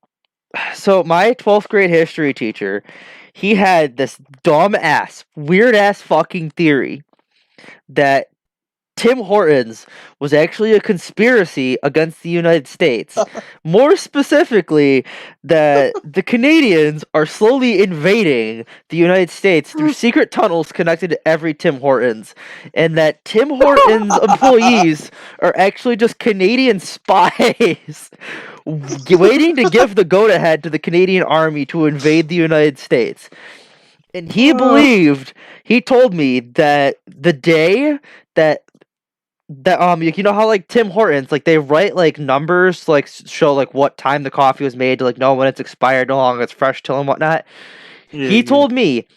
so my 12th grade history teacher, he had this weird ass fucking theory that Tim Hortons was actually a conspiracy against the United States. More specifically, that the Canadians are slowly invading the United States through secret tunnels connected to every Tim Hortons, and that Tim Hortons employees are actually just Canadian spies waiting to give the go-ahead to the Canadian Army to invade the United States. And he told me that the day that you know how like Tim Hortons, like they write like numbers to, like show like what time the coffee was made to like know when it's expired, no longer it's fresh till and whatnot. He told me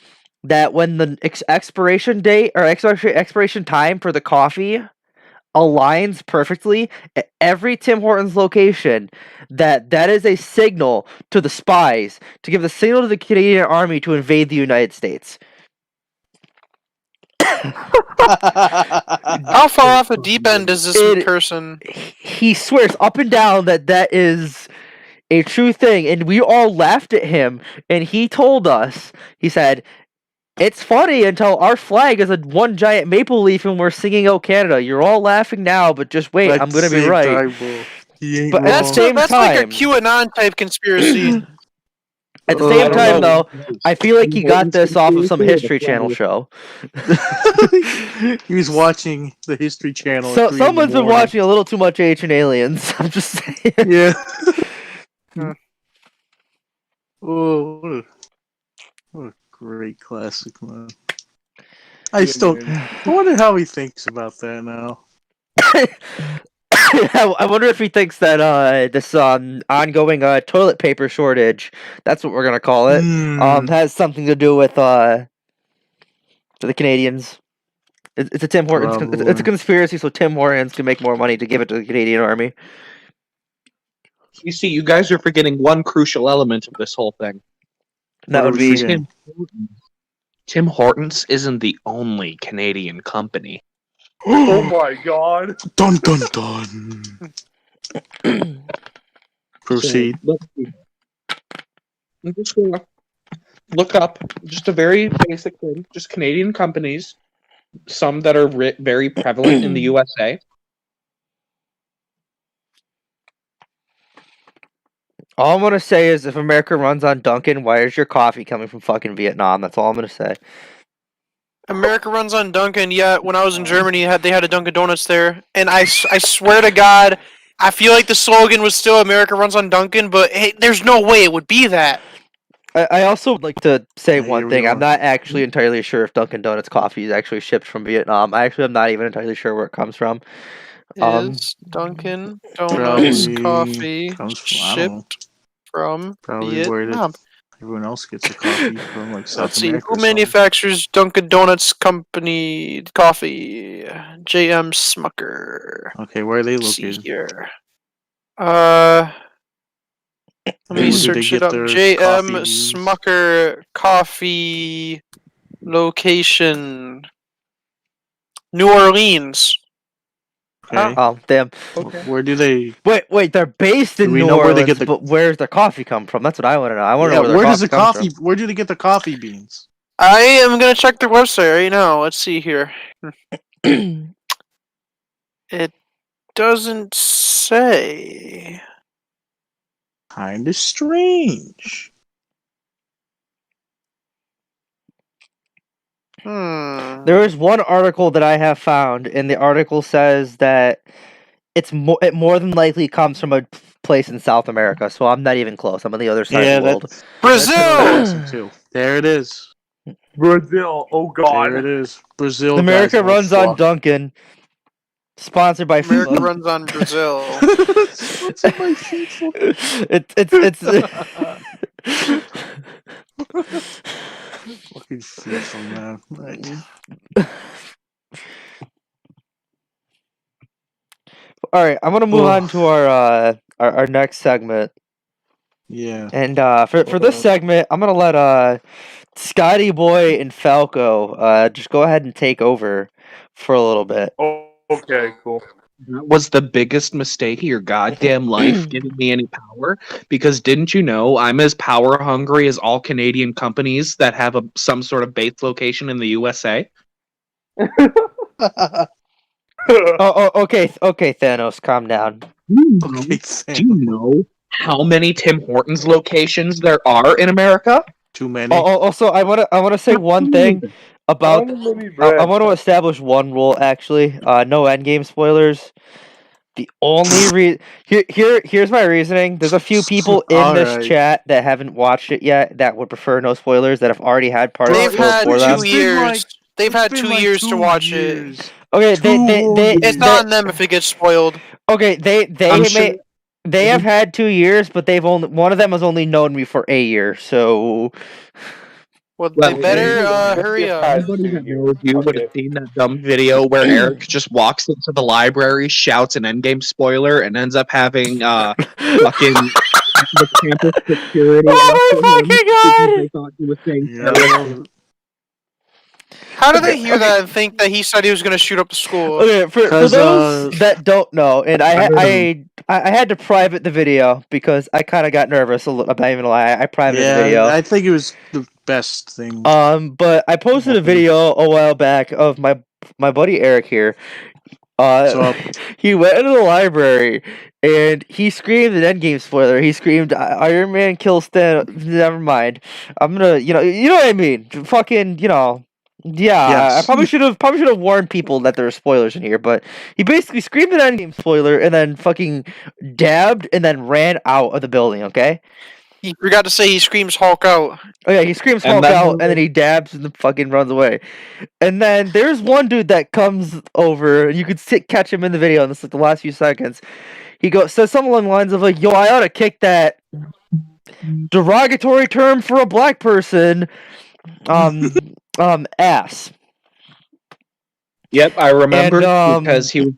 that when the expiration date or expiration time for the coffee aligns perfectly at every Tim Hortons location, that is a signal to the spies to give the signal to the Canadian Army to invade the United States. How far off the deep end is this person? He swears up and down that is a true thing, and we all laughed at him, and he told us, he said, "It's funny until our flag is one giant maple leaf and we're singing 'Oh Canada.' You're all laughing now, but just wait, I'm gonna be right." But That's like a QAnon type conspiracy. At the same time, though, I feel like he got this off of some History Channel show. He was watching the History Channel. So someone's been watching a little too much Ancient Aliens. I'm just saying. Yeah. Oh, what a great classic, man. I wonder how he thinks about that now. I wonder if he thinks that this ongoing toilet paper shortage, that's what we're gonna call it, has something to do with the Canadians. It's a Tim Hortons. It's a conspiracy, so Tim Hortons can make more money to give it to the Canadian Army. You see, you guys are forgetting one crucial element of this whole thing. That would be Tim Hortons isn't the only Canadian company. Oh my god. Dun dun dun. Proceed. So, I'm just gonna look up just a very basic thing, just Canadian companies, some that are very prevalent in the USA. All I'm gonna say is, if America runs on Dunkin', why is your coffee coming from fucking Vietnam? That's all I'm gonna say. America runs on Dunkin'. Yeah, when I was in Germany, they had a Dunkin' Donuts there, and I swear to God, I feel like the slogan was still "America runs on Dunkin'," but hey, there's no way it would be that. I also would like to say Yeah, one here thing. we I'm are. not actually entirely sure if Dunkin' Donuts coffee is actually shipped from Vietnam. I'm not even entirely sure where it comes from. Is Dunkin' Donuts Probably coffee comes from, I don't know. shipped from Probably where Vietnam? everyone else gets a coffee from, like South Let's see. America. Who or something. manufactures Dunkin' Donuts Company coffee? J.M. Smucker. Okay, where are they Let's see located? here. Let me Where do they search get it up. their J.M. coffee beans? Smucker coffee location. New Orleans. Okay. Oh, damn. Where do they? Wait, they're based in Do we New know where they Orleans, get the- but where's their coffee come from? That's what I want to know. I want to Yeah, know where where their does the comes coffee? Where do they get the coffee beans? I am gonna check their website right now. Let's see here. from. It doesn't say. Kinda strange. There is one article that I have found, and the article says that it more than likely comes from a place in South America. So I'm not even close. I'm on the other side Yeah, of the world. that's what I was Brazil. guessing too. There it is. Brazil. Oh god. There it is. Brazil. America guys, no runs on fluff. Dunkin'. Sponsored by America FIFA. runs on Brazil. Sponsored by FIFA. It's Fucking FIFA, man. Right. all right. I'm gonna move on to our next segment, Yeah. and for this segment, I'm gonna let Scotty Boy and Falco just go ahead and take over for a little bit. Oh, okay, cool. That was the biggest mistake of your goddamn life, giving me any power. Because didn't you know I'm as power hungry as all Canadian companies that have some sort of base location in the USA? Okay, Thanos, calm down. Okay, Do you know how many Tim Hortons locations there are in America? Too many. Also, I wanna say one thing about. I want to establish one rule. Actually, no endgame spoilers. The only here's my reasoning. There's a few people in this Alright. chat that haven't watched it yet that would prefer no spoilers, that have already had part of it They've spoiled had for them. 2 years. like- They've had It's been 2 like years to 2 watch years. it. Okay, It's not on them if it gets spoiled. Okay, I'm sure- they have had 2 years, but they've only one of them has only known me for a year. So Well, Well, they better hurry up. Everybody that knows you would have seen that dumb video where Eric just walks into the library, shouts an endgame spoiler, and ends up having fucking the campus security. Oh after my him fucking because God! they thought he was saying Yeah. How did they hear that and think that he said he was going to shoot up the school? okay, for 'Cause, those that don't know, and I I had to private the video because I kind of got nervous. I'm not even gonna lie. I privated the Yeah, video. I think it was the best thing. But I posted a video a while back of my buddy Eric here. So- He went into the library and he screamed an endgame spoiler. He screamed, "Iron Man kills Thanos." Never mind. I'm gonna, you know what I mean. Fucking, yeah. Yes. I probably should have warned people that there are spoilers in here. But he basically screamed an endgame spoiler and then fucking dabbed and then ran out of the building. Okay. He forgot to say he screams Hulk out. Oh yeah, he screams And Hulk then- out, and then he dabs and then fucking runs away. And then there's one dude that comes over, and you could catch him in the video, and this is like the last few seconds. He says something along the lines of like, "Yo, I ought to kick that derogatory term for a black person, ass." Yep, I remember And, because he was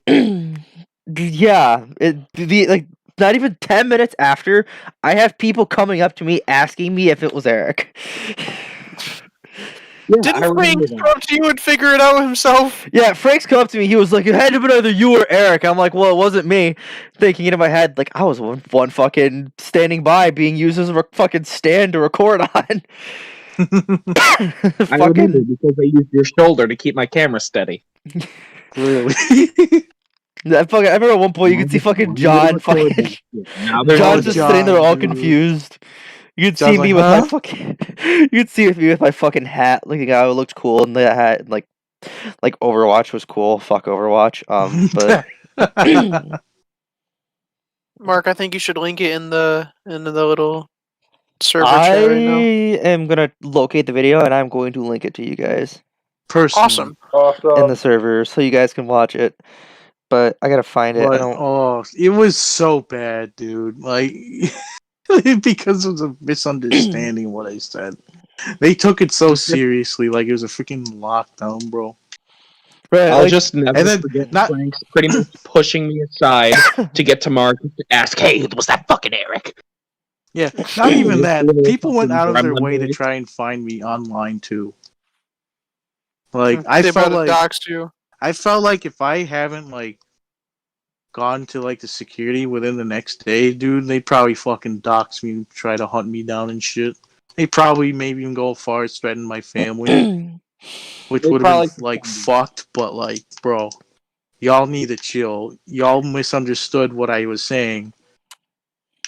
yeah, like not even 10 minutes after, I have people coming up to me asking me if it was Eric. Didn't Frank come up to you and figure it out himself? Yeah, Frank's come up to me. He was like, "It had to have been either you or Eric." I'm like, "Well, it wasn't me." Thinking in my head, like I was one fucking standing by, being used as a fucking stand to record on. I remember because I used your shoulder to keep my camera steady. Really? I remember at one point you could see fucking John fucking. John's just sitting there all confused. You could see me with my fucking. You could see me with my fucking hat, looking out. It looked cool, and the hat, like Overwatch was cool. Fuck Overwatch. But Mark, I think you should link it in the little server chat right now. am gonna locate the video and I'm going to link it to you guys Awesome. in the server so you guys can watch it. But I gotta find it. I don't... Oh, it was so bad, dude. Like, because it was a misunderstanding of what I said. They took it so seriously, like it was a freaking lockdown, bro. Right, I'll like, just never and then forget not- Frank's pretty much pushing me aside to get to Mark to ask, "Hey, was that fucking Eric?" Yeah, not even that. Really People went out of their fucking way to gremlin try and find me online too. Like They I felt probably like doxed you. I felt like if I haven't like gone to like the security within the next day, dude, they probably fucking dox me and try to hunt me down and shit. They probably maybe even go as far as threaten my family, which They would have been probably- like fucked. But like, bro, y'all need to chill. Y'all misunderstood what I was saying.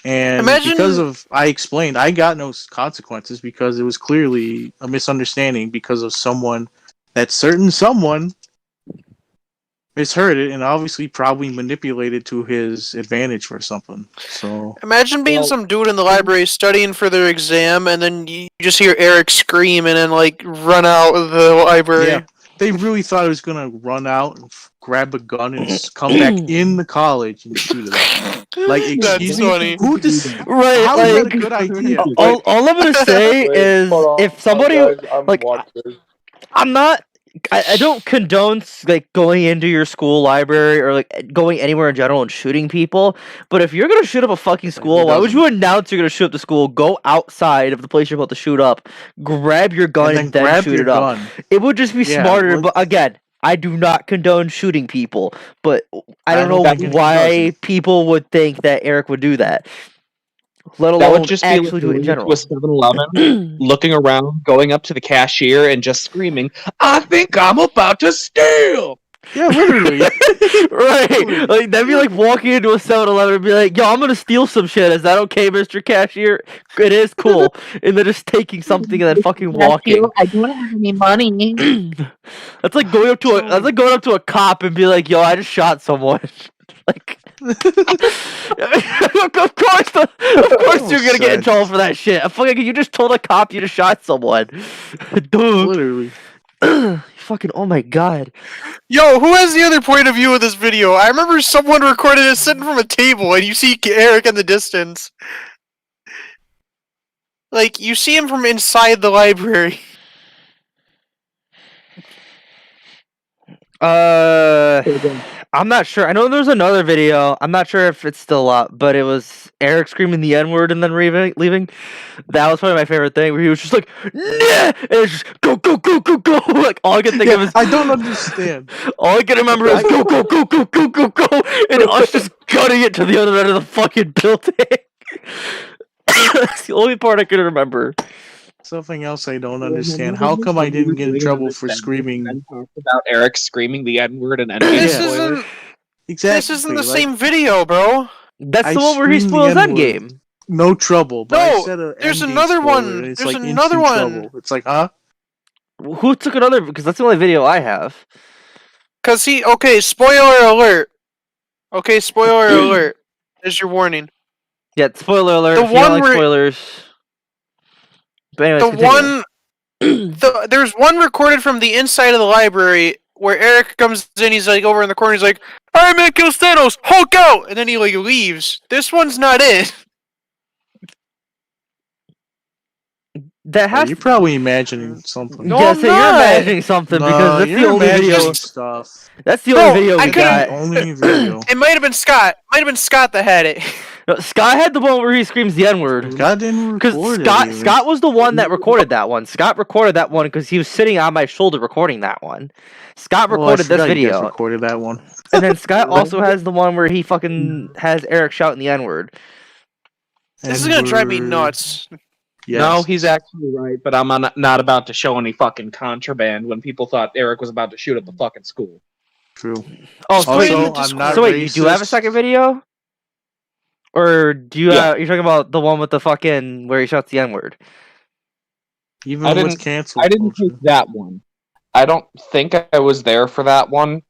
And Imagine- because of, I explained, I got no consequences because it was clearly a misunderstanding because of someone, that certain someone misheard it and obviously probably manipulated to his advantage for something. So Imagine being Well- some dude in the library studying for their exam, and then you just hear Eric scream and then like run out of the library. yeah, they really thought I was gonna run out and grab a gun and come back in the college and shoot it up. Like, That's excuse me, funny. who right, How is that a like, good idea? all I'm gonna say is if somebody like I don't condone like going into your school library or like going anywhere in general and shooting people. But if you're gonna shoot up a fucking school, why would you announce you're gonna shoot up the school? Go outside of the place you're about to shoot up, grab your gun, and then grab shoot your it up. gun. It would just be Yeah, smarter. well- But again, I do not condone shooting people. But I don't don't know think it why does. people would think that Eric would do that. Let That alone would just be actually like do it in going general. to a 7-Eleven, looking around, going up to the cashier, and just screaming, "I think I'm about to steal!" Yeah, literally. Right. Like that'd be like walking into a 7-Eleven and be like, "Yo, I'm gonna steal some shit. Is that okay, Mr. Cashier?" It is cool. And then just taking something and then fucking walking. I don't have any money. That's like going up to a cop and be like, "Yo, I just shot someone." Like of course you're gonna get in trouble for that shit. Fucking you just told a cop you just shot someone. Dude. Literally. Fucking oh my god. Yo, who has the other point of view of this video? I remember someone recorded it sitting from a table, and you see Eric in the distance. Like, you see him from inside the library. I'm not sure. I know there's another video. I'm not sure if it's still up, but it was Eric screaming the N-word and then leaving. That was probably my favorite thing, where he was just like, "Nah!" and it's just go, go, go, go, go. Like all I can think of is I don't understand. all I can remember is go, go, go, go, go, go, go, and us just gutting it to the other end of the fucking building. That's the only part I can remember. Something else I don't understand. How come I didn't get in trouble for screaming? And talked about Eric screaming the N-word and This Yeah. isn't. Exactly. This isn't the like, same video, bro. That's I the one where he screamed the spoils N-word. Endgame. No trouble. But I No, said a there's Endgame another spoiler, one. and it's There's like another instant one. trouble. It's like, huh? Who took another? Because that's the only video I have. Cause okay, spoiler alert. Okay, spoiler alert. There's your warning. Yeah, spoiler alert. The If you don't one like where- spoilers. But anyways, The continue. one, there's one recorded from the inside of the library where Eric comes in. He's like over in the corner. He's like, "Iron Man kills Thanos, Hulk out," and then he like leaves. This one's not it. That has. You're probably imagining something. No, yeah, I'm so you're not. imagining something because that's the you're only imagining video. stuff. That's the Bro, only video I we couldn't- got. Only video. It might have been Scott. Might have been Scott that had it. No, Scott had the one where he screams the N word. God didn't Because record it. Scott, even. Scott was the one that recorded that one. Scott recorded that one because he was sitting on my shoulder recording that one. Scott Oh, I recorded this forgot you guys video, recorded that one. and then Scott also has the one where he fucking has Eric shouting the N word. This is gonna drive me N-word. nuts. Yes. No, he's actually right, but I'm not about to show any fucking contraband when people thought Eric was about to shoot up the fucking school. True. Oh, so Also, wait, I'm not so wait, you do have a racist. second video, or do you? Yeah. You're talking about the one with the fucking where he shouts the N word? Even I with didn't- cancel I didn't culture. take that one. I don't think I was there for that one.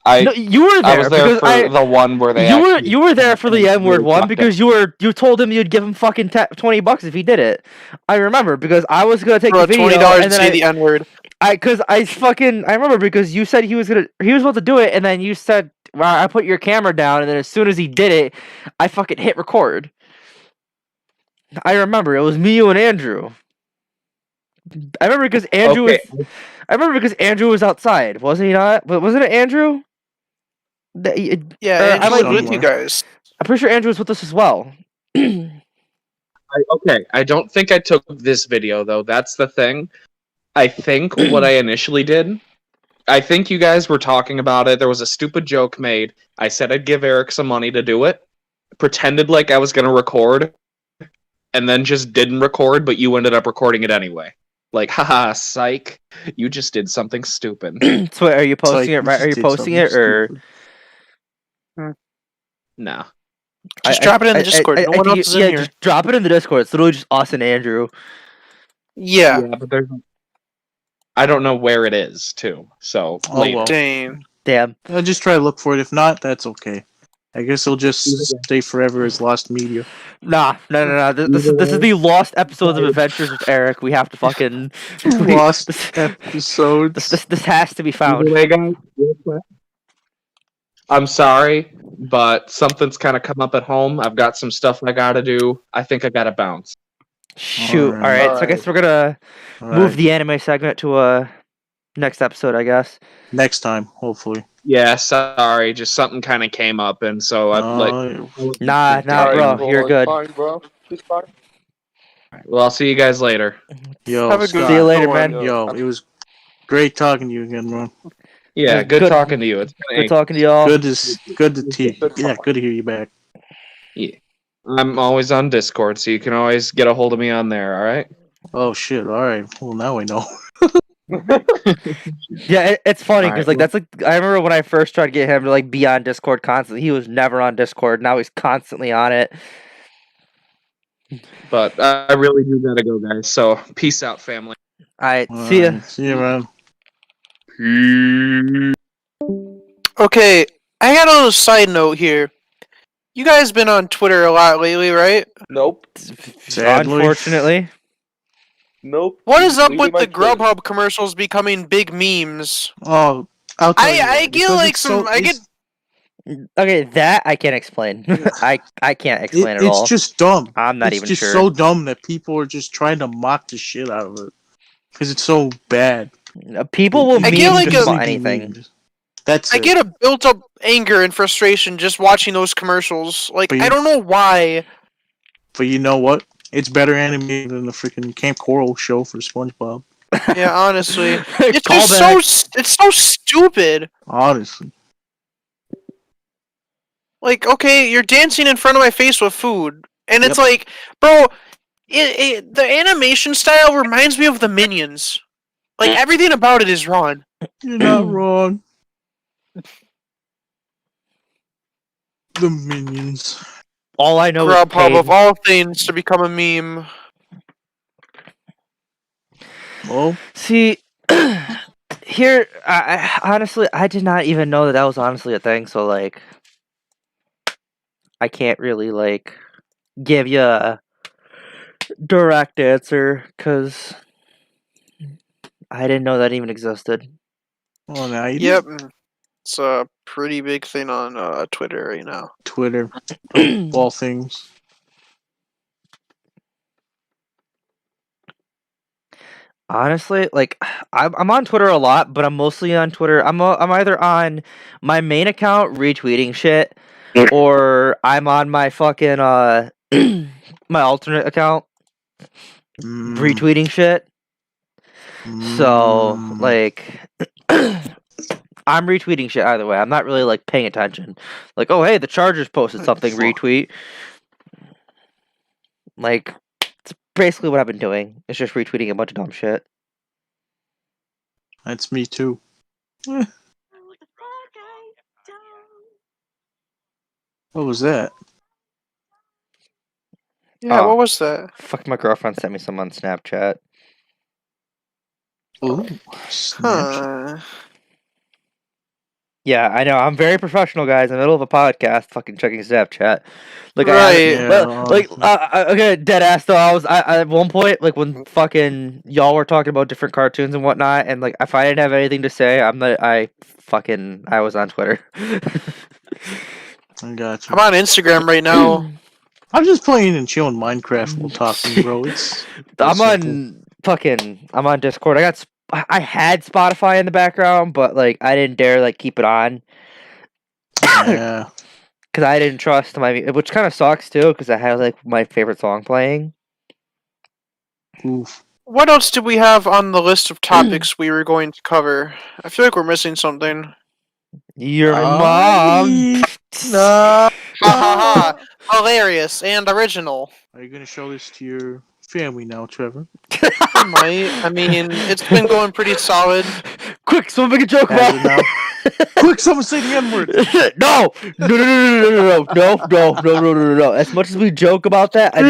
I No, you were there I was there because for the one where they you were there for the N word one fucked because you told him you'd give him fucking $20 if he did it. I remember because I was gonna take Bro, the video $20 and to then say the N word. I remember because you said he was going to do it, and then you said, well, I put your camera down, and then as soon as he did it, I fucking hit record. I remember it was me, you, and Andrew. I remember because Andrew was outside, wasn't he not? But wasn't it Andrew? Yeah, I Andrew might was with be- you guys. I'm pretty sure Andrew was with us as well. I don't think I took this video though. That's the thing. I think what I initially did, I think you guys were talking about it. There was a stupid joke made. I said I'd give Eric some money to do it. Pretended like I was going to record, and then just didn't record, but you ended up recording it anyway. Like, haha, psych. You just did something stupid. So are you It's like, posting it right? Are you did posting something it or? stupid. No. Just drop it in the Discord. No one else is in here. Just drop it in the Discord. It's literally just us and Andrew. Yeah. But there's. I don't know where it is, too. So, Oh, later. well. Damn. Damn. I'll just try to look for it. If not, that's okay. I guess it'll just stay forever as lost media. Nah, no. This is the lost episodes of Adventures with Eric. We have to fucking Lost This, episodes. this has to be found. Either way, guys, real quick. I'm sorry, but something's kind of come up at home. I've got some stuff I gotta do. I think I gotta bounce. Shoot. All Alright. right. So I guess we're gonna move the anime segment to next episode. I guess. next time, hopefully. Yeah, sorry, just something kind of came up, and so I'm like, Nah, bro. You're good. Fine, bro. It's fine. well, I'll see you guys later. Yo, Have a good Scott. See you later, Go man. on, Yo, it was great talking to you again, Ron. Yeah, Good- good talking to you. It's been Good talking to y'all. Good to hear you back. I'm always on Discord, so you can always get a hold of me on there. All right. Oh shit! All right. Well, now we know. Yeah, it's funny Alright, because like that's like I remember when I first tried to get him to like be on Discord constantly. He was never on Discord. Now he's constantly on it. But I really do gotta go, guys. So peace out, family. All right, see ya. See you, man. Okay, I got a little side note here. You guys been on Twitter a lot lately, right? Nope. Sadly. Unfortunately, Nope. What is up Leave with my the Twitter. Grubhub commercials becoming big memes? Oh, I'll tell you I why, get because like it's some. so- I get. it's- okay, that I can't explain. I can't explain it it's all. just dumb. I'm not it's even just sure. so dumb that people are just trying to mock the shit out of it because it's so bad. People will I meme get like just a- about anything. That's I it. get a built-up anger and frustration just watching those commercials. Like But I you- don't know why. But you know what? It's better animated than the freaking Camp Coral show for SpongeBob. Yeah, honestly, it's Call just back. it's so stupid. Honestly, Like, okay, you're dancing in front of my face with food, and it's Yep. like, bro, the animation style reminds me of the Minions. Like everything about it is wrong. you're not wrong. The Minions. All I know is Grubhub pain. of all things to become a meme. Well, See, here, I honestly, I did not even know that was honestly a thing. So like, I can't really like give you a direct answer because I didn't know that even existed. Oh, now you Yep. It's a pretty big thing on Twitter right now. Twitter, of all things. Honestly, like I'm on Twitter a lot, but I'm mostly on Twitter. I'm either on my main account retweeting shit, or I'm on my fucking my alternate account retweeting shit. So like I'm retweeting shit either way. I'm not really like paying attention. Like, oh hey, the Chargers posted something, retweet. Like it's basically what I've been doing. It's just retweeting a bunch of dumb shit. That's me too. What was that? Yeah, Oh. what was that? Fuck, my girlfriend sent me some on Snapchat. Oh, Huh. Yeah, I know. I'm very professional, guys. In the middle of a podcast, fucking checking Snapchat. Like, Right. okay, dead ass though. I at one point, like when fucking y'all were talking about different cartoons and whatnot, and like if I didn't have anything to say, I was on Twitter. I got you. I'm on Instagram right now. I'm just playing and chilling Minecraft while talking, bro. I'm on Discord. I had Spotify in the background, but like I didn't dare like keep it on. Yeah. Because I didn't trust which kind of sucks too. Because I had like my favorite song playing. Oof. What else did we have on the list of topics we were going to cover? I feel like we're missing something. Your mom. Ha ha ha! Hilarious and original. Are you gonna show this to your family now, Trevor? I might. I mean, it's been going pretty solid. Quick, someone make a joke Has about it now? Quick, someone say the N-word. No. As much as we joke about that, I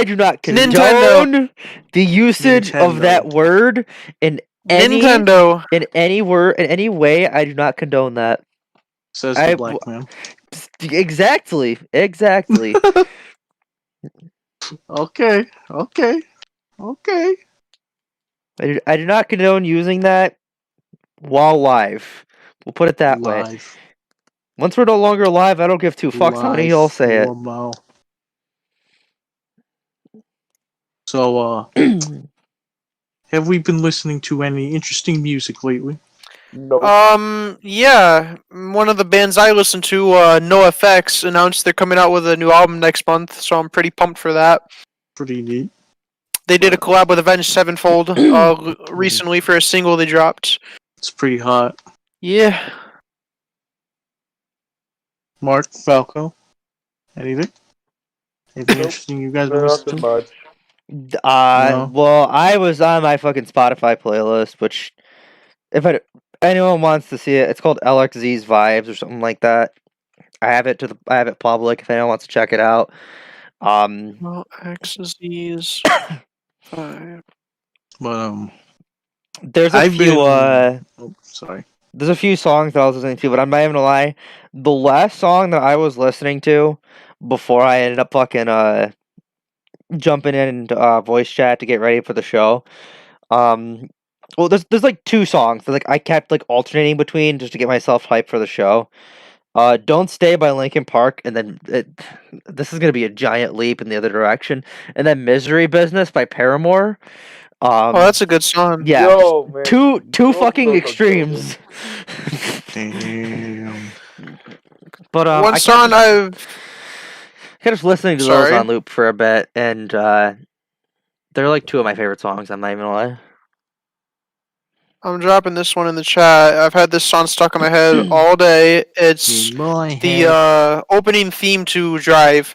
do not condone the usage of that word in any Nintendo. in any way. I do not condone that. Says the black man. Exactly. Okay. I do not condone using that while live. We'll put it that way. Once we're no longer live, I don't give two fucks how many y'all say it. So, have we been listening to any interesting music lately? No. Yeah. One of the bands I listen to, NoFX, announced they're coming out with a new album next month, so I'm pretty pumped for that. Pretty neat. They did a collab with Avenged Sevenfold recently for a single they dropped. It's pretty hot. Yeah. Mark, Falco, anything? Anything interesting you guys been listening to? Much. No? Well, I was on my fucking Spotify playlist, which if anyone wants to see it, it's called LXZ's Vibes or something like that. I have it public if anyone wants to check it out. LXZ's Vibes. But there's a few sorry. There's a few songs that I was listening to, but I'm not even gonna lie. The last song that I was listening to before I ended up fucking jumping in voice chat to get ready for the show. Well, there's like two songs that like I kept like alternating between just to get myself hyped for the show. Don't Stay by Linkin Park, and then this is gonna be a giant leap in the other direction, and then Misery Business by Paramore. That's a good song. Yeah, Yo, man. two fucking extremes. Damn. But one song I've kind of listening to those on loop for a bit, and they're like two of my favorite songs. I'm not even gonna lie. I'm dropping this one in the chat. I've had this song stuck in my head all day. It's the opening theme to Drive,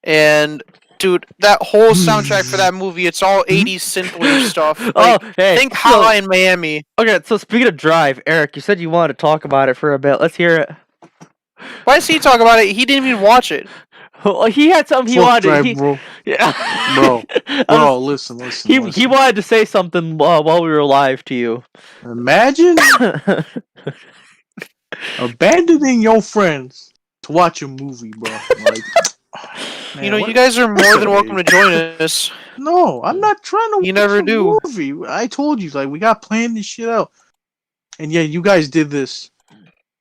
and dude, that whole soundtrack for that movie, it's all 80s synthwave stuff. Like, think Hotline Miami. Okay, so speaking of Drive, Eric, you said you wanted to talk about it for a bit. Let's hear it. Why does he talk about it? He didn't even watch it. Well, he had something he wanted. Drive, bro. Yeah. bro, listen. He wanted to say something while we were live to you. Imagine abandoning your friends to watch a movie, bro. Like, man, You know, what- you guys are more than welcome to join us. No, I'm not trying to. You watch never a do. Movie. I told you, like, we got planned this shit out, and yeah, you guys did this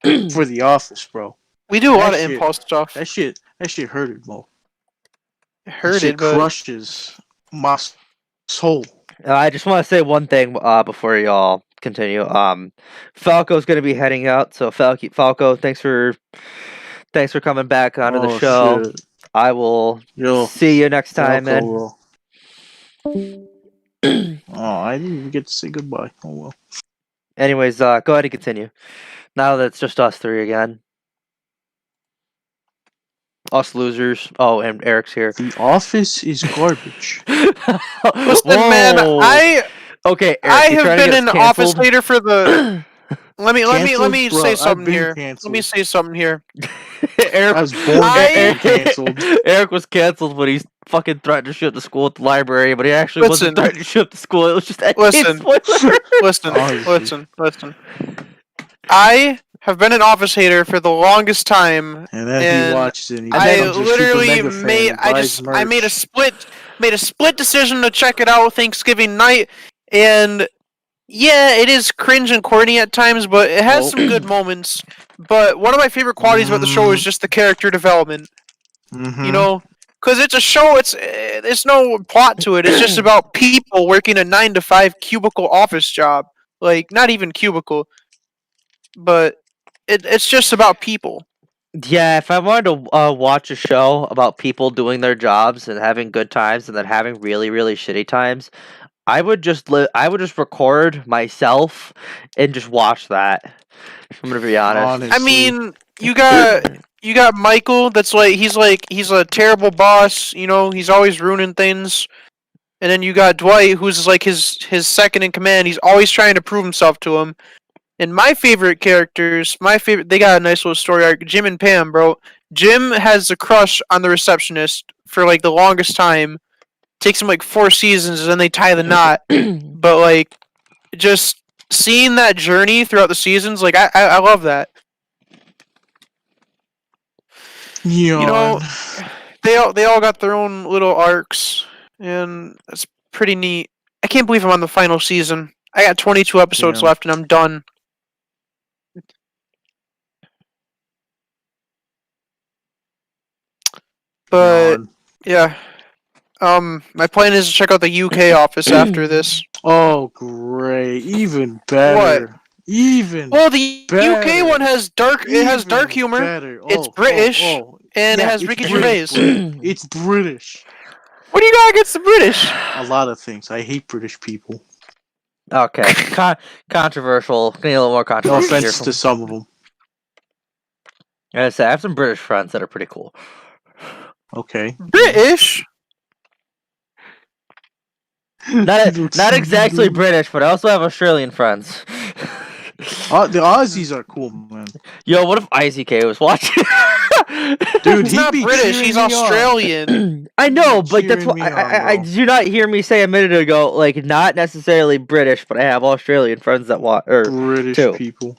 for The Office, bro. We do a lot of shit- impulse stuff. That shit hurted, Mo. It That hurt shit it, but crushes my soul. I just want to say one thing before y'all continue. Falco's going to be heading out, so Falco, thanks for coming back onto the show. Shit. I will Yo, see you next time, man. Falco, oh, I didn't even get to say goodbye. Oh well. Anyways, go ahead and continue. Now that it's just us three again. Us losers. Oh, and Eric's here. The Office is garbage. listen, man, Whoa. Okay, Eric, I you have trying to been get an us office canceled? leader for the. Let me Canceled? Bro, say I've something been here. canceled. Let me say something here. Eric, I was born I- to be canceled. Eric was canceled when he fucking threatened to shoot the school at the library, but he actually wasn't Listen. threatening to shoot the school. It was just a Listen. spoiler. Listen. I have been an office hater for the longest time. And then And he watches it. And he I becomes a super literally mega fan made. and I buys just. I made a merch. split decision to check it out Thanksgiving night, and yeah, it is cringe and corny at times, but it has some good moments. But one of my favorite qualities about the show is just the character development. Mhm. You know, because it's a show. There's no plot to it. It's just about people working a 9-to-5 cubicle office job. Like not even cubicle, but it's just about people. Yeah, if I wanted to watch a show about people doing their jobs and having good times and then having really, really shitty times, I would just record myself and just watch that. I'm gonna be honest. I mean, you got Michael. That's he's a terrible boss. You know, he's always ruining things. And then you got Dwight, who's like his second in command. He's always trying to prove himself to him. And my favorite characters, they got a nice little story arc. Jim and Pam, bro. Jim has a crush on the receptionist for like the longest time. Takes him like 4 seasons, and then they tie the knot. But like, just seeing that journey throughout the seasons, like I love that. You know, they all got their own little arcs, and it's pretty neat. I can't believe I'm on the final season. I got 22 episodes left, and I'm done. But yeah, my plan is to check out the UK office after this. Oh, great! Even better. What? Even Well, the better. UK one has dark. It has Even dark humor. better. It's British, and it has it's Ricky British. Gervais. It's British. What do you got against the British? A lot of things. I hate British people. Okay, controversial. Getting a little more No controversial. here offense to some of them. I have some British friends that are pretty cool. Okay. British? Not exactly British, but I also have Australian friends. The Aussies are cool, man. Yo, what if IZK was watching? Dude, He's not British. He's Australian. I know, but that's cheering what me on, I bro. did you not hear me say a minute ago? Like, not necessarily British, but I have Australian friends that watch. British too. people.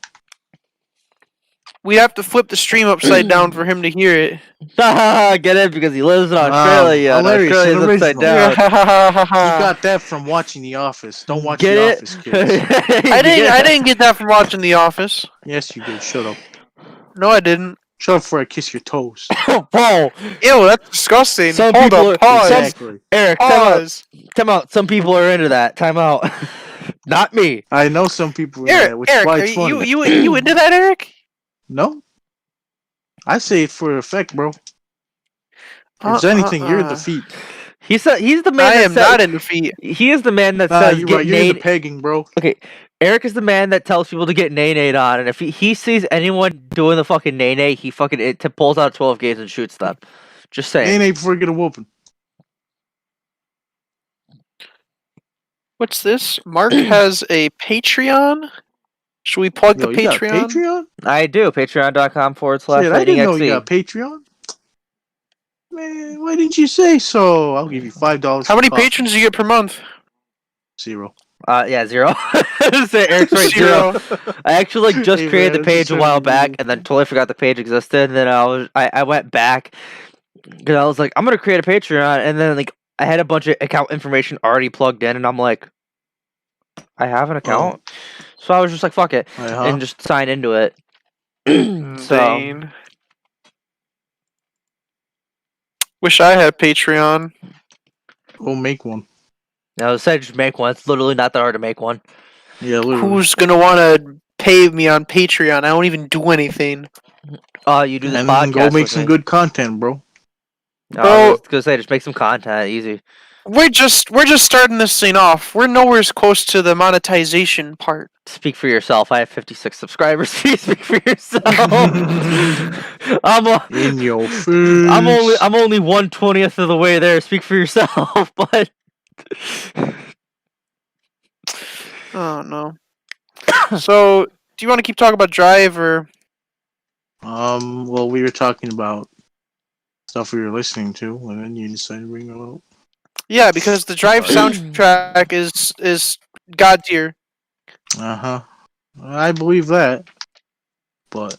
We'd have to flip the stream upside down for him to hear it. Get it? Because he lives in Australia. And hilarious and Australia's upside original. down. You got that from watching The Office. Don't watch Get The it? Office, kids. I didn't get that from watching The Office. Yes, you did. Shut up. No, I didn't. Shut up before I kiss your toes. Whoa, Ew, that's disgusting. Some Hold people up, are- pause. Exactly. Eric, Pause. time out. Some people are into that. Time out. Not me. I know some people in that, which is Eric, why are it's funny. you into that, Eric? No? I say it for effect, bro. If there's anything, you're in the feet. He's the man. I that am said- not in the feet. He is the man that Nah, says you're get right. You're in the nade. pegging, bro. Okay, Eric is the man that tells people to get nay on, and if he sees anyone doing the fucking nay, he fucking pulls out 12 gauge and shoots them. Just saying. Ain't before you get a whooping. What's this? Mark has a Patreon. Should we plug Yo, the you got Patreon? Patreon? I do. Patreon.com/. Shit, I didn't know you LightningXZ. got Patreon. Man, why didn't you say so? I'll give you $5. How many for coffee. patrons do you get per month? 0. Yeah, 0. Say Eric's right, 0. I actually like just created the page a while back, and then totally forgot the page existed. And then I went back because I was like, I'm gonna create a Patreon, and then like I had a bunch of account information already plugged in, and I'm like, I have an account, so I was just like, fuck it, and just sign into it. Dane. Wish I had Patreon. We'll make one. No, said just make one. It's literally not that hard to make one. Yeah, literally. Who's gonna want to pay me on Patreon? I don't even do anything. You do this and podcast. Go make with some me. good content, bro. No, I was gonna say just make some content, easy. We're just starting this thing off. We're nowhere close to the monetization part. Speak for yourself. I have 56 subscribers. Speak for yourself. In your face. I'm only 1/20th of the way there. Speak for yourself, but. Oh no. So, do you want to keep talking about Drive or? Well, we were talking about stuff we were listening to, and then you decided to bring it up. Yeah, because the Drive soundtrack is god tier. I believe that, but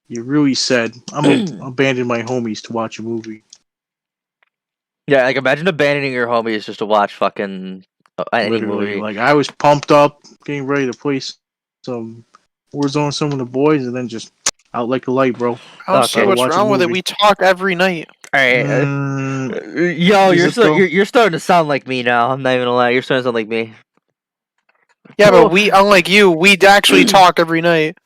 you really said I'm gonna abandon my homies to watch a movie. Yeah, like imagine abandoning your homies just to watch fucking any Literally, movie. like I was pumped up, getting ready to play some Warzone, some of the boys, and then just out like a light, bro. I don't see what's wrong with it. We talk every night. Alright, yo, you're starting to sound like me now. I'm not even gonna lie. You're starting to sound like me. Yeah, but we, unlike you, we actually talk every night.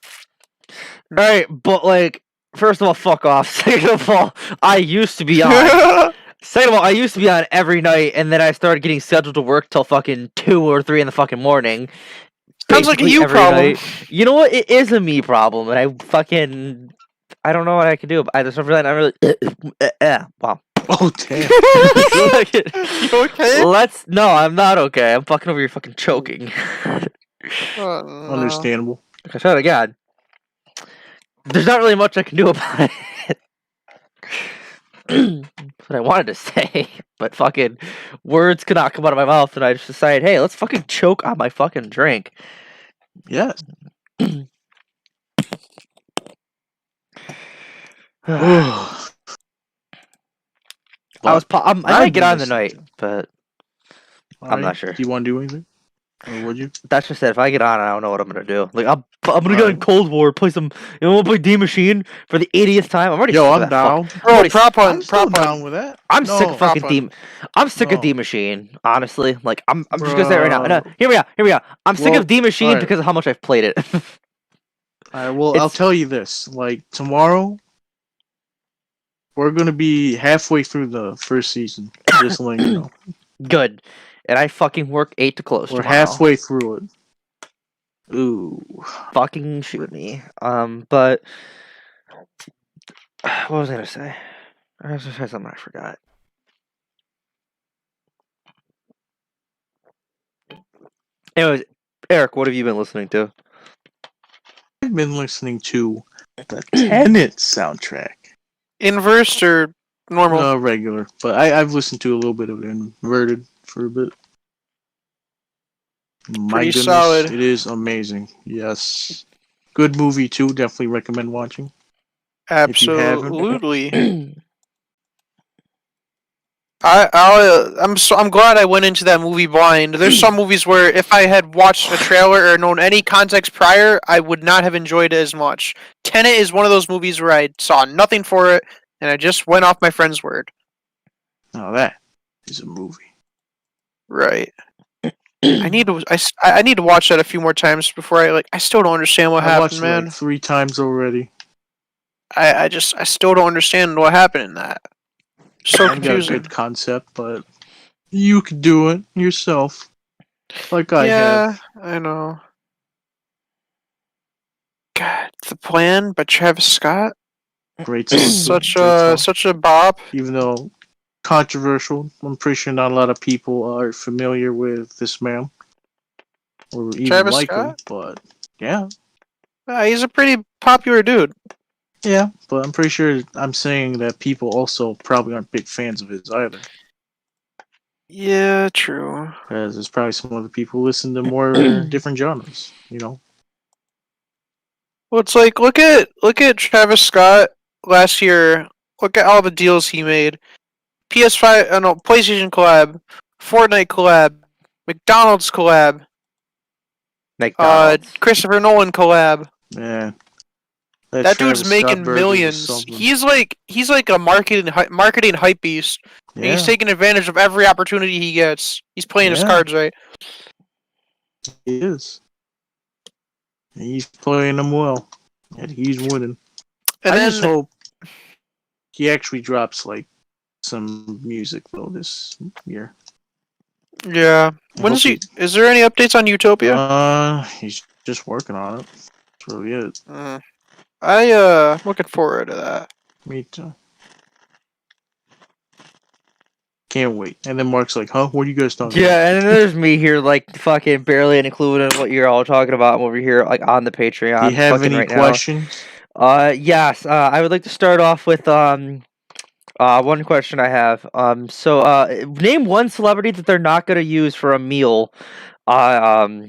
Alright, but like, first of all, fuck off. Second of all, I used to be on. Second of all, I used to be on every night, and then I started getting scheduled to work till fucking 2 or 3 in the fucking morning. Sounds like a Basically you every problem. night. You know what? It is a me problem, and I don't know what I can do. I just don't really. I'm really. Wow. Oh damn. You okay? No, I'm not okay. I'm fucking over here fucking choking. Oh, no. Understandable. I swear to God. There's not really much I can do about it. That's what I wanted to say, but fucking words could not come out of my mouth, and I just decided, hey, let's fucking choke on my fucking drink. Yes. I might get on tonight, but I'm not sure. Do you want to do anything? Or would you? That's just it. If I get on, I don't know what I'm gonna do. Like I'm gonna get in Cold War, play some. You know, play D Machine for the 80th time. I'm already. Yo, sick I'm of that down. Bro, prop I'm one, still prop down one. with that. I'm sick of fucking prop D. I'm sick of No. D Machine. Honestly, like I'm just gonna say it right now. No, hear me out. I'm sick Well, of D Machine alright. because of how much I've played it. Alright, well, I'll tell you this. Like, tomorrow, we're gonna be halfway through the first season. Just letting you know. Good. And I fucking work 8 to close. We're tomorrow. halfway through it. Ooh. Fucking shoot me. But what was I gonna say? I was gonna say something I forgot. Anyways, Eric, what have you been listening to? I've been listening to the Tenet soundtrack. Inverse or normal? No, regular. But I've listened to a little bit of Inverted for a bit. My Pretty goodness, solid. it is amazing. Yes. Good movie, too. Definitely recommend watching. Absolutely. I'm glad I went into that movie blind. There's some movies where if I had watched a trailer or known any context prior, I would not have enjoyed it as much. Tenet is one of those movies where I saw nothing for it, and I just went off my friend's word. Now that is a movie. Right. I need to watch that a few more times before I still don't understand what I happened, watched man. it like 3 times already. I still don't understand what happened in that. So I got a confusing. good concept, but you could do it yourself. Like I have. I know. God, The Plan by Travis Scott. Great song. Such Great song. such a bop. Even though controversial, I'm pretty sure not a lot of people are familiar with this man. Or even Travis like him, Scott? but yeah. He's a pretty popular dude. Yeah, but I'm pretty sure I'm saying that people also probably aren't big fans of his either. Yeah, true. Because there's probably some other people who listen to more different genres, you know. Well, it's like look at Travis Scott last year. Look at all the deals he made. PS5, no, PlayStation collab, Fortnite collab, McDonald's collab, McDonald's. Christopher Nolan collab. Yeah. That dude's making millions. He's like a marketing hype beast. And he's taking advantage of every opportunity he gets. He's playing his cards right. He is. He's playing them well. And he's winning. And I then, just hope he actually drops like some music though this year. Yeah. When's he? Is there any updates on Utopia? He's just working on it. That's really it. I'm looking forward to that. Me too. Can't wait. And then Mark's like, huh? What are you guys talking about? Yeah, and then there's me here, like, fucking barely included in what you're all talking about. I'm over here, like, on the Patreon. Do you have any right questions? Yes. I would like to start off with, one question I have. Name one celebrity that they're not gonna use for a meal. Because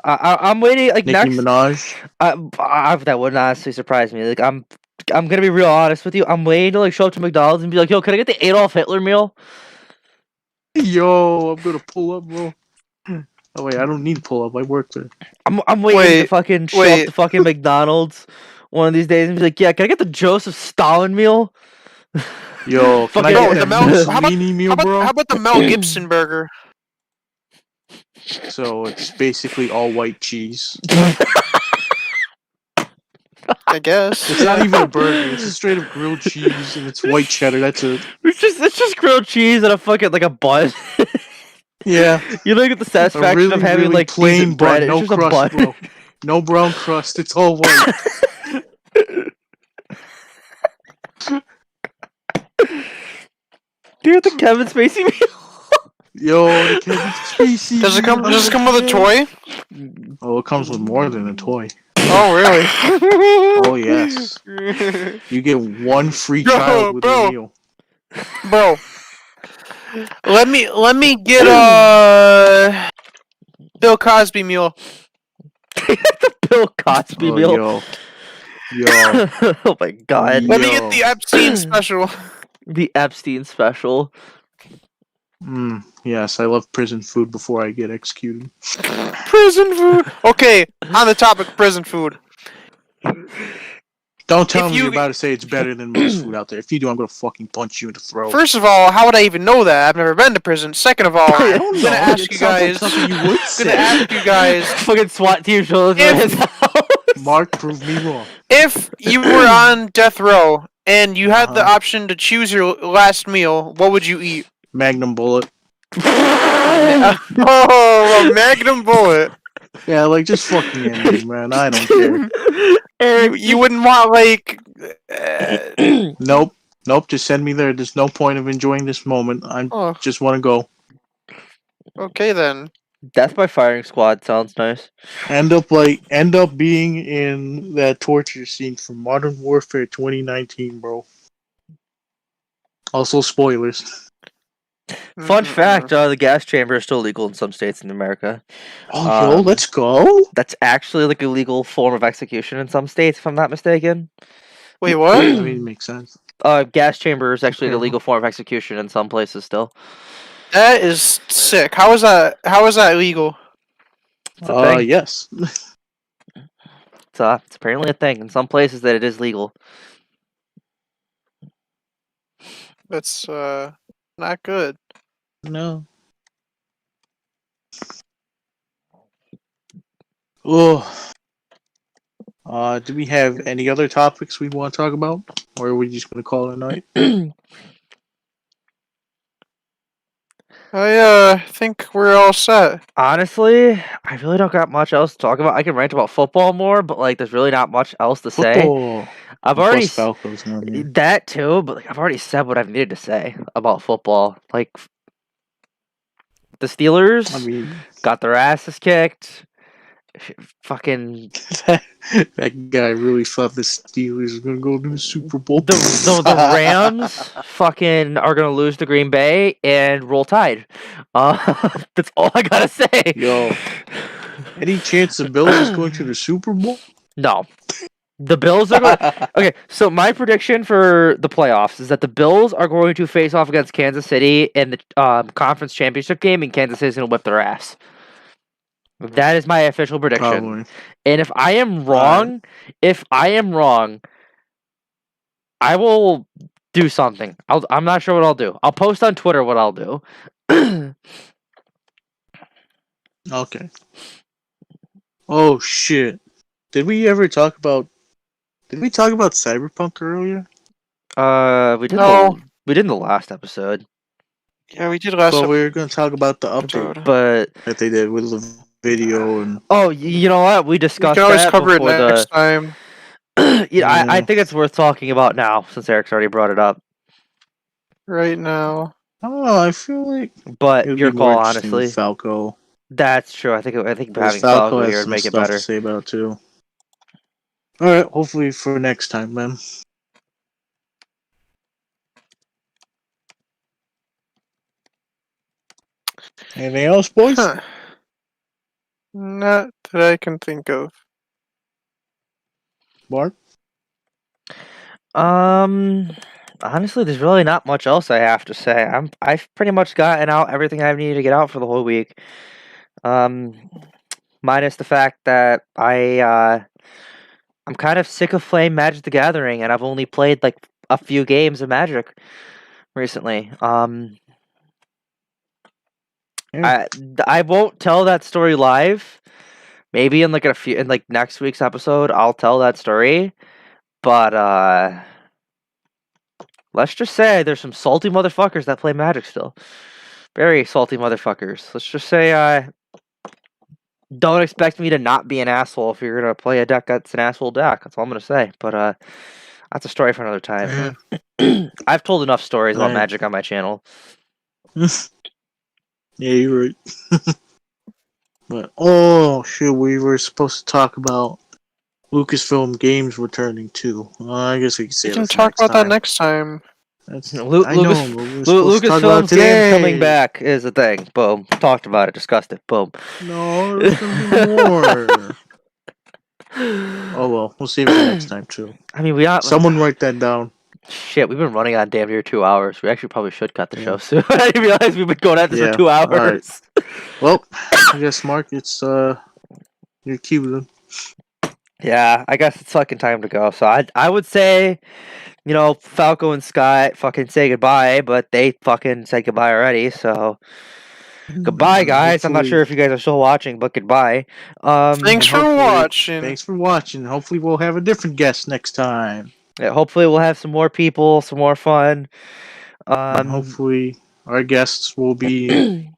I'm waiting, like, Nicki next... Minaj? That would not honestly surprise me. Like, I'm gonna be real honest with you. I'm waiting to, like, show up to McDonald's and be like, yo, can I get the Adolf Hitler meal? Yo, I'm gonna pull up, bro. Oh wait, I don't need to pull up. I work there. I'm waiting to fucking show up to fucking McDonald's one of these days and be like, yeah, can I get the Joseph Stalin meal? Yo, can I get the Mussolini meal, bro? How about the Mel Gibson burger? So it's basically all white cheese. I guess. It's not even a burger. It's just straight up grilled cheese and it's white cheddar. That's it. It's just grilled cheese and a fucking, like, a bun. Yeah. You look at the satisfaction of having, like, plain bread. No It's just crust, a bun. bro. No brown crust. It's all white. Dude, the Kevin Spacey meal. Yo, the Kevin Spacey. Does it come with a toy? Oh, it comes with more than a toy. Oh, really? Oh, yes. You get one free child with a meal. Bro. Let me get Bill Cosby meal. The Bill Cosby meal. Yo. Oh my god. Let me get the Epstein special. The Epstein special. Yes, I love prison food before I get executed. Prison food. Okay, on the topic of prison food. Don't tell me you're about to say it's better than most food out there. If you do, I'm gonna fucking punch you in the throat. First of all, how would I even know that? I've never been to prison. Second of all, I don't know. I'm gonna ask you guys. Fucking SWAT team shows Mark, prove me wrong. If you were on death row and you had the option to choose your last meal, what would you eat? Magnum bullet. Oh, a Magnum bullet. Yeah, like just fucking end me, man. I don't care. You wouldn't want like. Nope. Just send me there. There's no point of enjoying this moment. I just want to go. Okay then. Death by firing squad sounds nice. End up being in that torture scene from Modern Warfare 2019, bro. Also spoilers. Fun fact, the gas chamber is still legal in some states in America. Oh, let's go. That's actually like a legal form of execution in some states, if I'm not mistaken. Wait, what? I mean, it makes sense. Gas chamber is actually a legal form of execution in some places still. That is sick. How is that legal? It's a thing. Yes. It's apparently a thing in some places that it is legal. That's not good. No. Oh. Do we have any other topics we want to talk about? Or are we just going to call it a night? I think we're all set. Honestly, I really don't got much else to talk about. I can rant about football more, but like, there's really not much else to say. I've already that too, but like, I've already said what I've needed to say about football. Like, the Steelers got their asses kicked, fucking That guy really thought the Steelers were going to go to the Super Bowl. the Rams fucking are gonna lose to Green Bay and roll Tide. That's all I gotta say. Yo, any chance the Bills is going to the Super Bowl? No. The Bills are going. Okay, so my prediction for the playoffs is that the Bills are going to face off against Kansas City in the conference championship game, and Kansas City's going to whip their ass. That is my official prediction. Probably. And if I am wrong, I will do something. I'm not sure what I'll do. I'll post on Twitter what I'll do. Okay. Oh shit! Did we talk about Cyberpunk earlier? We did. No. We did in the last episode, Yeah, we did last So time. we were going to talk about the update but that they did with the video and. oh, you know what? We We discussed can always that cover it before next time. Yeah, I Yeah. think it's worth talking about now since Eric's already brought it up. Right now. Oh, I feel like But it would your be more call, interesting with honestly. Falco. That's true. I think Because having Falco has here would some make it stuff better. to say about it too. All right, hopefully for next time, man. Anything else, boys? Huh. Not that I can think of. Bart? Honestly, there's really not much else I have to say. I've pretty much gotten out everything I've needed to get out for the whole week. Minus the fact that I'm kind of sick of playing Magic the Gathering, and I've only played like a few games of Magic recently. I won't tell that story live. Maybe in like next week's episode, I'll tell that story. But let's just say there's some salty motherfuckers that play Magic still. Very salty motherfuckers. Let's just say don't expect me to not be an asshole if you're gonna play a deck that's an asshole deck. That's all I'm gonna say. But that's a story for another time. I've told enough stories about Right. Magic on my channel. Yeah, you're right. But oh shit, we were supposed to talk about Lucasfilm Games returning too. I guess we can say We can that for talk next about that time. next time. That's, Lu- I know, Lucas- but we were supposed to talk about Lucasfilm's it game today. coming back is a thing. Boom. Talked about it. Discussed it. Boom. No, there's gonna be more. Oh well, we'll save it for next time too. I mean, we are. Someone write that down. Shit, we've been running on damn near 2 hours. We actually probably should cut the Yeah. show soon. I didn't realize we've been going at this Yeah, for 2 hours. alright. Well, I guess Mark, it's your cue then. Yeah, I guess it's fucking time to go. So I would say, Falco and Scott fucking say goodbye, but they fucking said goodbye already. So goodbye, guys. I'm not Hopefully- sure if you guys are still watching, but goodbye. Thanks for hopefully- watching. Thanks for watching. Hopefully, we'll have a different guest next time. Yeah, hopefully we'll have some more people, some more fun. And hopefully, our guests will be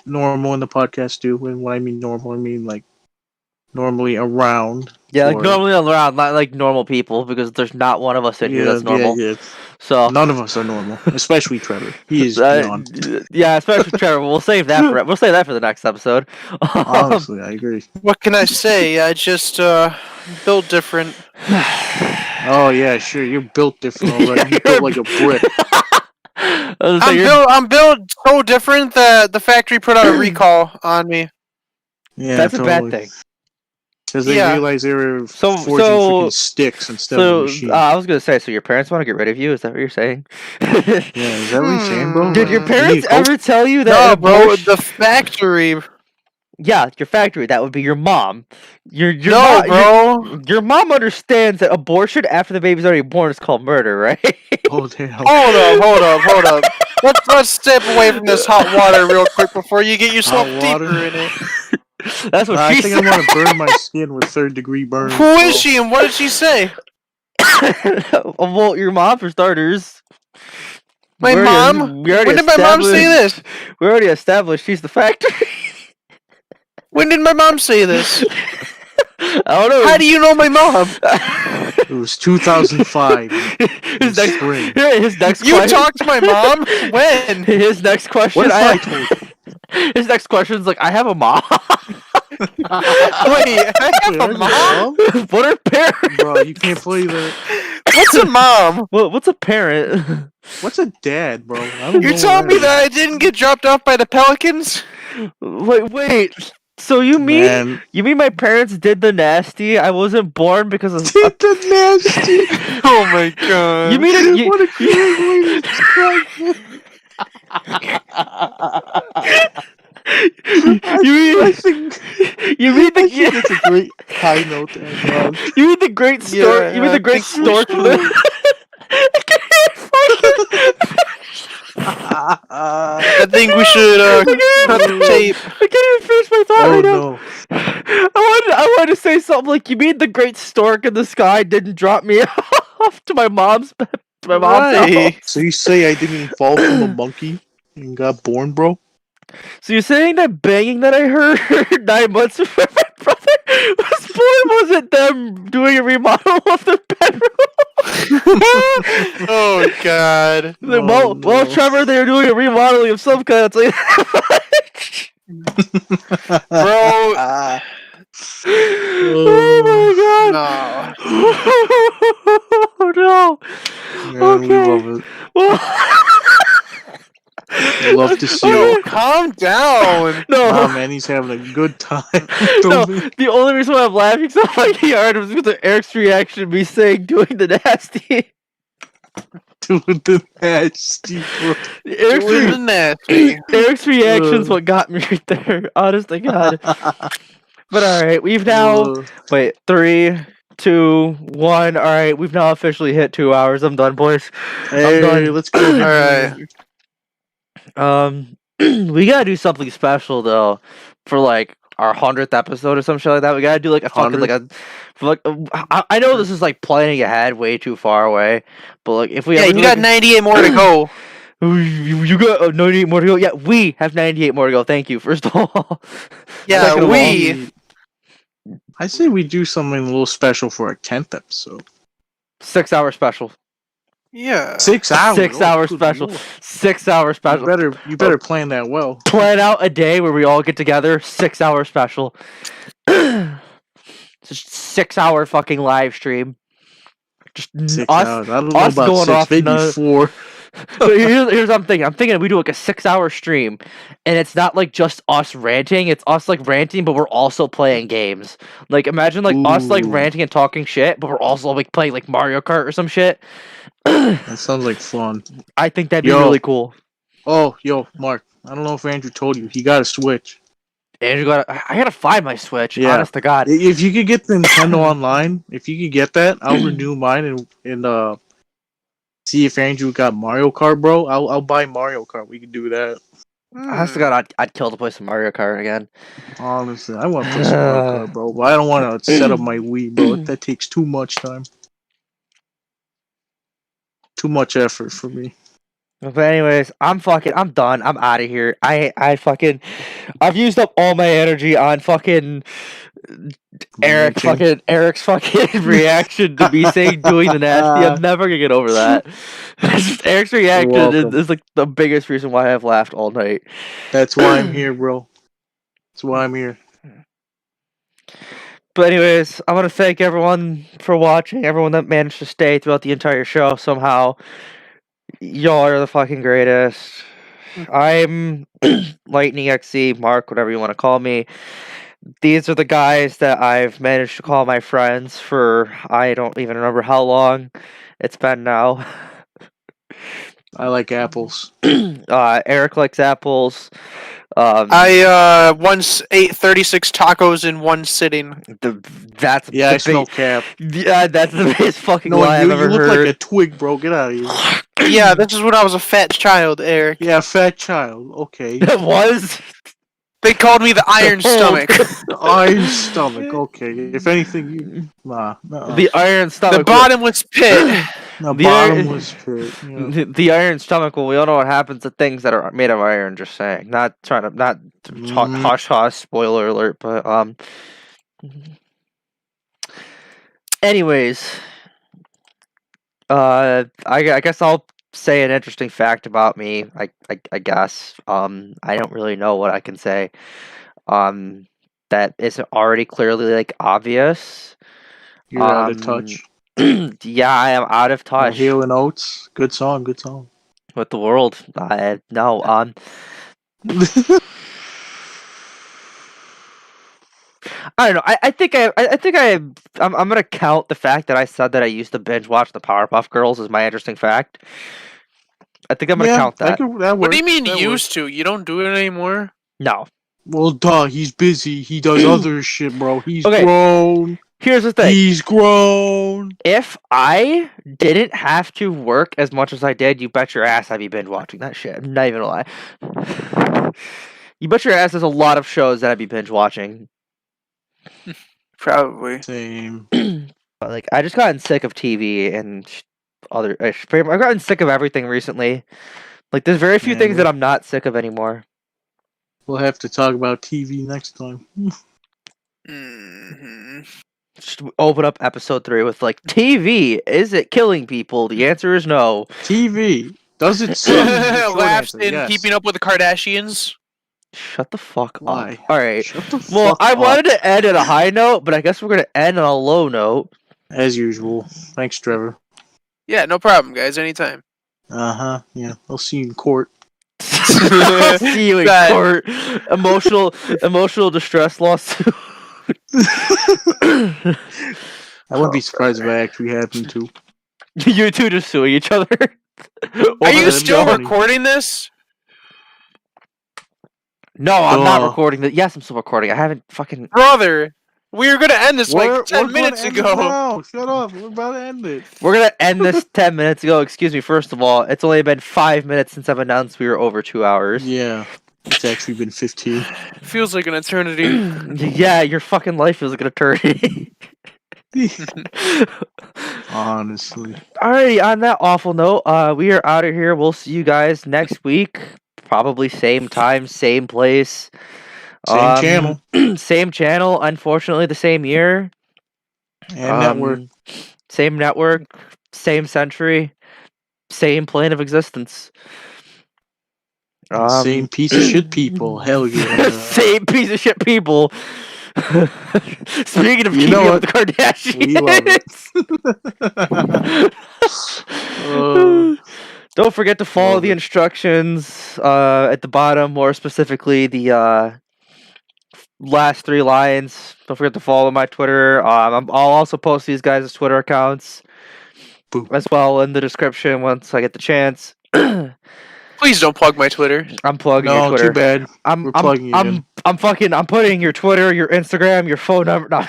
normal in the podcast too. And when I mean normal, I mean like normally around. Yeah, like or- normally around, not like normal people, because there's not one of us in here that's normal. Yeah. So None of us are normal, especially Trevor. He is Uh, beyond. yeah, especially Trevor. We'll save that for the next episode. Honestly, I agree. What can I say? I just built different. Oh yeah, sure. You're built different already. You're built like a brick. I'm built so different that the factory put out a recall on me. Yeah, That's a bad thing. Because they Yeah. realized they were So- forging so- freaking sticks instead of a So machine. I was gonna say, so your parents want to get rid of you? Is that what you're saying? Yeah, is that what you're saying, bro? Did your Mm. parents Hey, ever tell you that? No, an bro, abortion- the factory. Yeah, your factory. That would be your mom. Your No, bro. Your mom understands that abortion after the baby's already born is called murder, right? Oh damn! Hold up. Let's step away from this hot water real quick before you get yourself Hot deeper water? in it. That's what I she think said. I want to burn my skin with 3rd-degree burns. Who is she and what did she say? Well, your mom for starters. My We already- mom? we already When did my mom say established- this? We already established she's the factory. When did my mom say this? I don't know. How do you know my mom? It was 2005. his next, spring. his next You question. talked to my mom? When? His next question. What if I told you? His next question is like, I have a mom. Wait, I have a mom? What are parents? Bro, you can't play that. What's a mom? What's a parent? What's a dad, bro? I don't You're know telling what me that I didn't get dropped off by the Pelicans? Wait. So you mean my parents did the nasty? I wasn't born because of Did the nasty? Oh my god. You mean What a great way to describe it. I think it's a great high note to end on. You mean the great stork? Yeah, you mean the great I think we stork? I think we should cut the tape. I can't even finish my thought Oh right now. no. I wanted to say something like, you mean the great stork in the sky didn't drop me off to my mom's house? Right. So you say I didn't fall from a monkey and got born, bro? So you're saying that banging that I heard 9 months before my brother was born wasn't them doing a remodel of their bedroom? Oh god. Well, Trevor, they were doing a remodeling of some kind. It's like, Bro. oh my god. No. Oh no. Yeah, we Okay. love it. Well, We love to see Yo, it. calm down. no. Nah, man, he's having a good time. No, the only reason why I'm laughing so fucking hard was because of Eric's reaction to me saying doing the nasty. Doing the nasty, bro. Eric's, Doing the nasty. Eric's reaction's what got me right there. Honest to God. But alright, we've now... Wait, 3, 2, 1. Alright, we've now officially hit 2 hours. I'm done, boys. Hey, I'm done. let's go. Alright. We gotta do something special, though, for, like, our 100th episode or some shit like that. We gotta do, like, a fucking, like, a... For, like, I know this is, like, planning ahead way too far away, but, like, if we... Yeah, ever you do, got like, 98 more to go. You got 98 more to go? Yeah, we have 98 more to go. Thank you, first of all. Yeah, Second of all, we... I say we do something a little special for our 10th episode. 6 hour special. Yeah. 6 hours. 6 hour good special. lord. 6 hour special. You better plan that well. Plan out a day where we all get together. 6 hour special. Just 6 hour fucking live stream. Just 6 us, hours. I don't know us about going 6, off maybe no- 4. So here's what I'm thinking. I'm thinking we do like a 6 hour stream, and it's not like just us ranting. It's us like ranting, but we're also playing games. Like imagine like us like Ooh. ranting and talking shit, but we're also like playing like Mario Kart or some shit. That sounds like fun. I think that'd be Yo. really cool. Oh, yo, Mark. I don't know if Andrew told you. He got a Switch. Andrew I gotta find my Switch. Yeah. Honest to God. If you could get the Nintendo Online, if you could get that, I'll renew mine and see if Andrew got Mario Kart, bro. I'll buy Mario Kart. We could do that. Honest to God, I'd kill to play some Mario Kart again. Honestly, I want to play some Mario Kart, bro. But I don't want to set up my Wii, bro. That takes too much time. Too much effort for me. But anyways, I'm done. I'm out of here. I've used up all my energy on fucking Eric's fucking reaction to me saying doing the nasty. I'm never gonna get over that. Eric's reaction is like the biggest reason why I've laughed all night. That's why I'm here, bro. That's why I'm here. But anyways, I want to thank everyone for watching, everyone that managed to stay throughout the entire show somehow. Y'all are the fucking greatest. I'm LightningXZ, Mark, whatever you want to call me. These are the guys that I've managed to call my friends for I don't even remember how long it's been now. I like apples. Eric likes apples. I once ate 36 tacos in one sitting. That's Yeah, I smell cap. Yeah, that's the biggest fucking No, lie I've ever you look heard. like a twig, bro. Get out of here. Yeah, this is when I was a fat child, Eric. Yeah, fat child. Okay. It was. They called me the Iron Stomach. Iron stomach. Okay. If anything, you nah. The iron stomach. The bottomless pit. The the bottomless pit. Yeah. The iron stomach. Well, we all know what happens to things that are made of iron. Just saying. Not trying to. Not talk hush hush. Spoiler alert. But Anyways, I guess I'll say an interesting fact about me. I guess. I don't really know what I can say. that isn't already clearly like obvious. You're out of touch. Yeah, I am out of touch Hale and Oates. Good song. Good song. with the world. No. I don't know. I think I'm gonna count the fact that I said that I used to binge watch the Powerpuff Girls as my interesting fact. I think I'm gonna count that. What do you mean used to? You don't do it anymore? No. Well, duh. He's busy. He does other shit, bro. He's Okay. grown. Here's the thing. He's grown. If I didn't have to work as much as I did, you bet your ass I'd be binge watching that shit. I'm not even gonna lie. You bet your ass there's a lot of shows that I'd be binge watching. Probably. Same. But, like, I just gotten sick of TV and I've gotten sick of everything recently. Like, there's very few things that I'm not sick of anymore. We'll have to talk about TV next time. Just open up episode 3 with like, TV, is it killing people? The answer is no. TV, does it suck? Laughs in Keeping Up with the Kardashians. Shut the fuck Why? up. Alright. Shut the Well, fuck I up. wanted to end at a high note, but I guess we're gonna end on a low note. As usual. Thanks, Trevor. Yeah, no problem, guys. Anytime. Yeah. I'll see you in court. See you in court. Emotional distress lawsuit. I wouldn't be surprised if I actually happened to. You two just suing each other. Are you still recording this? No, I'm not recording this. Yes, I'm still recording. I haven't fucking. Brother, we were gonna end this like 10 minutes ago. Shut up. We're about to end it. We're gonna end this 10 minutes ago. Excuse me. First of all, it's only been 5 minutes since I've announced we were over 2 hours. Yeah. It's actually been 15. Feels like an eternity. Yeah, your fucking life feels like an eternity. Honestly. Alrighty, on that awful note, we are out of here. We'll see you guys next week. Probably same time, same place. Same channel. Same channel, unfortunately the same year. And network. Same network, same century, same plane of existence. Same piece of shit people. Hell yeah. Same piece of shit people. Speaking of Keeping Up with the Kardashians. Don't forget to follow the instructions at the bottom, more specifically the last 3 lines. Don't forget to follow my Twitter. I'll also post these guys' Twitter accounts as well in the description once I get the chance. Please don't plug my Twitter. I'm plugging your Twitter. Too bad. We're plugging you in. I'm putting your Twitter, your Instagram, your phone number. No.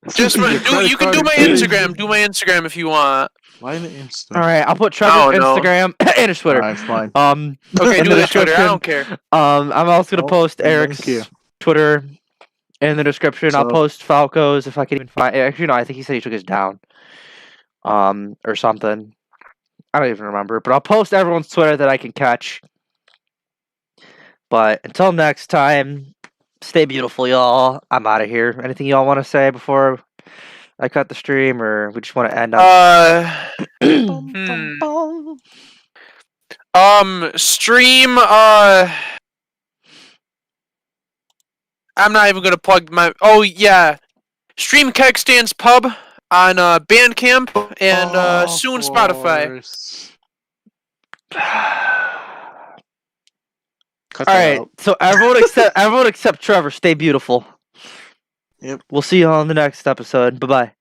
Just you can do my Instagram. Do my Instagram if you want. Why the Instagram? All right, I'll put Trevor's Instagram and his Twitter. Alright, fine. Okay, do the Twitter. I don't care. I'm also gonna post Eric's Twitter in the description. I'll post Falco's if I can even find. Actually, no, I think he said he took his down. Or something. I don't even remember, but I'll post everyone's Twitter that I can catch. But until next time, stay beautiful, y'all. I'm out of here. Anything y'all want to say before I cut the stream, or we just want to end on? Stream. I'm not even gonna plug my. Oh yeah, stream Keg Stands Pub on Bandcamp and soon Spotify. All right, so everyone except Trevor, stay beautiful. Yep. We'll see you on the next episode. Bye bye.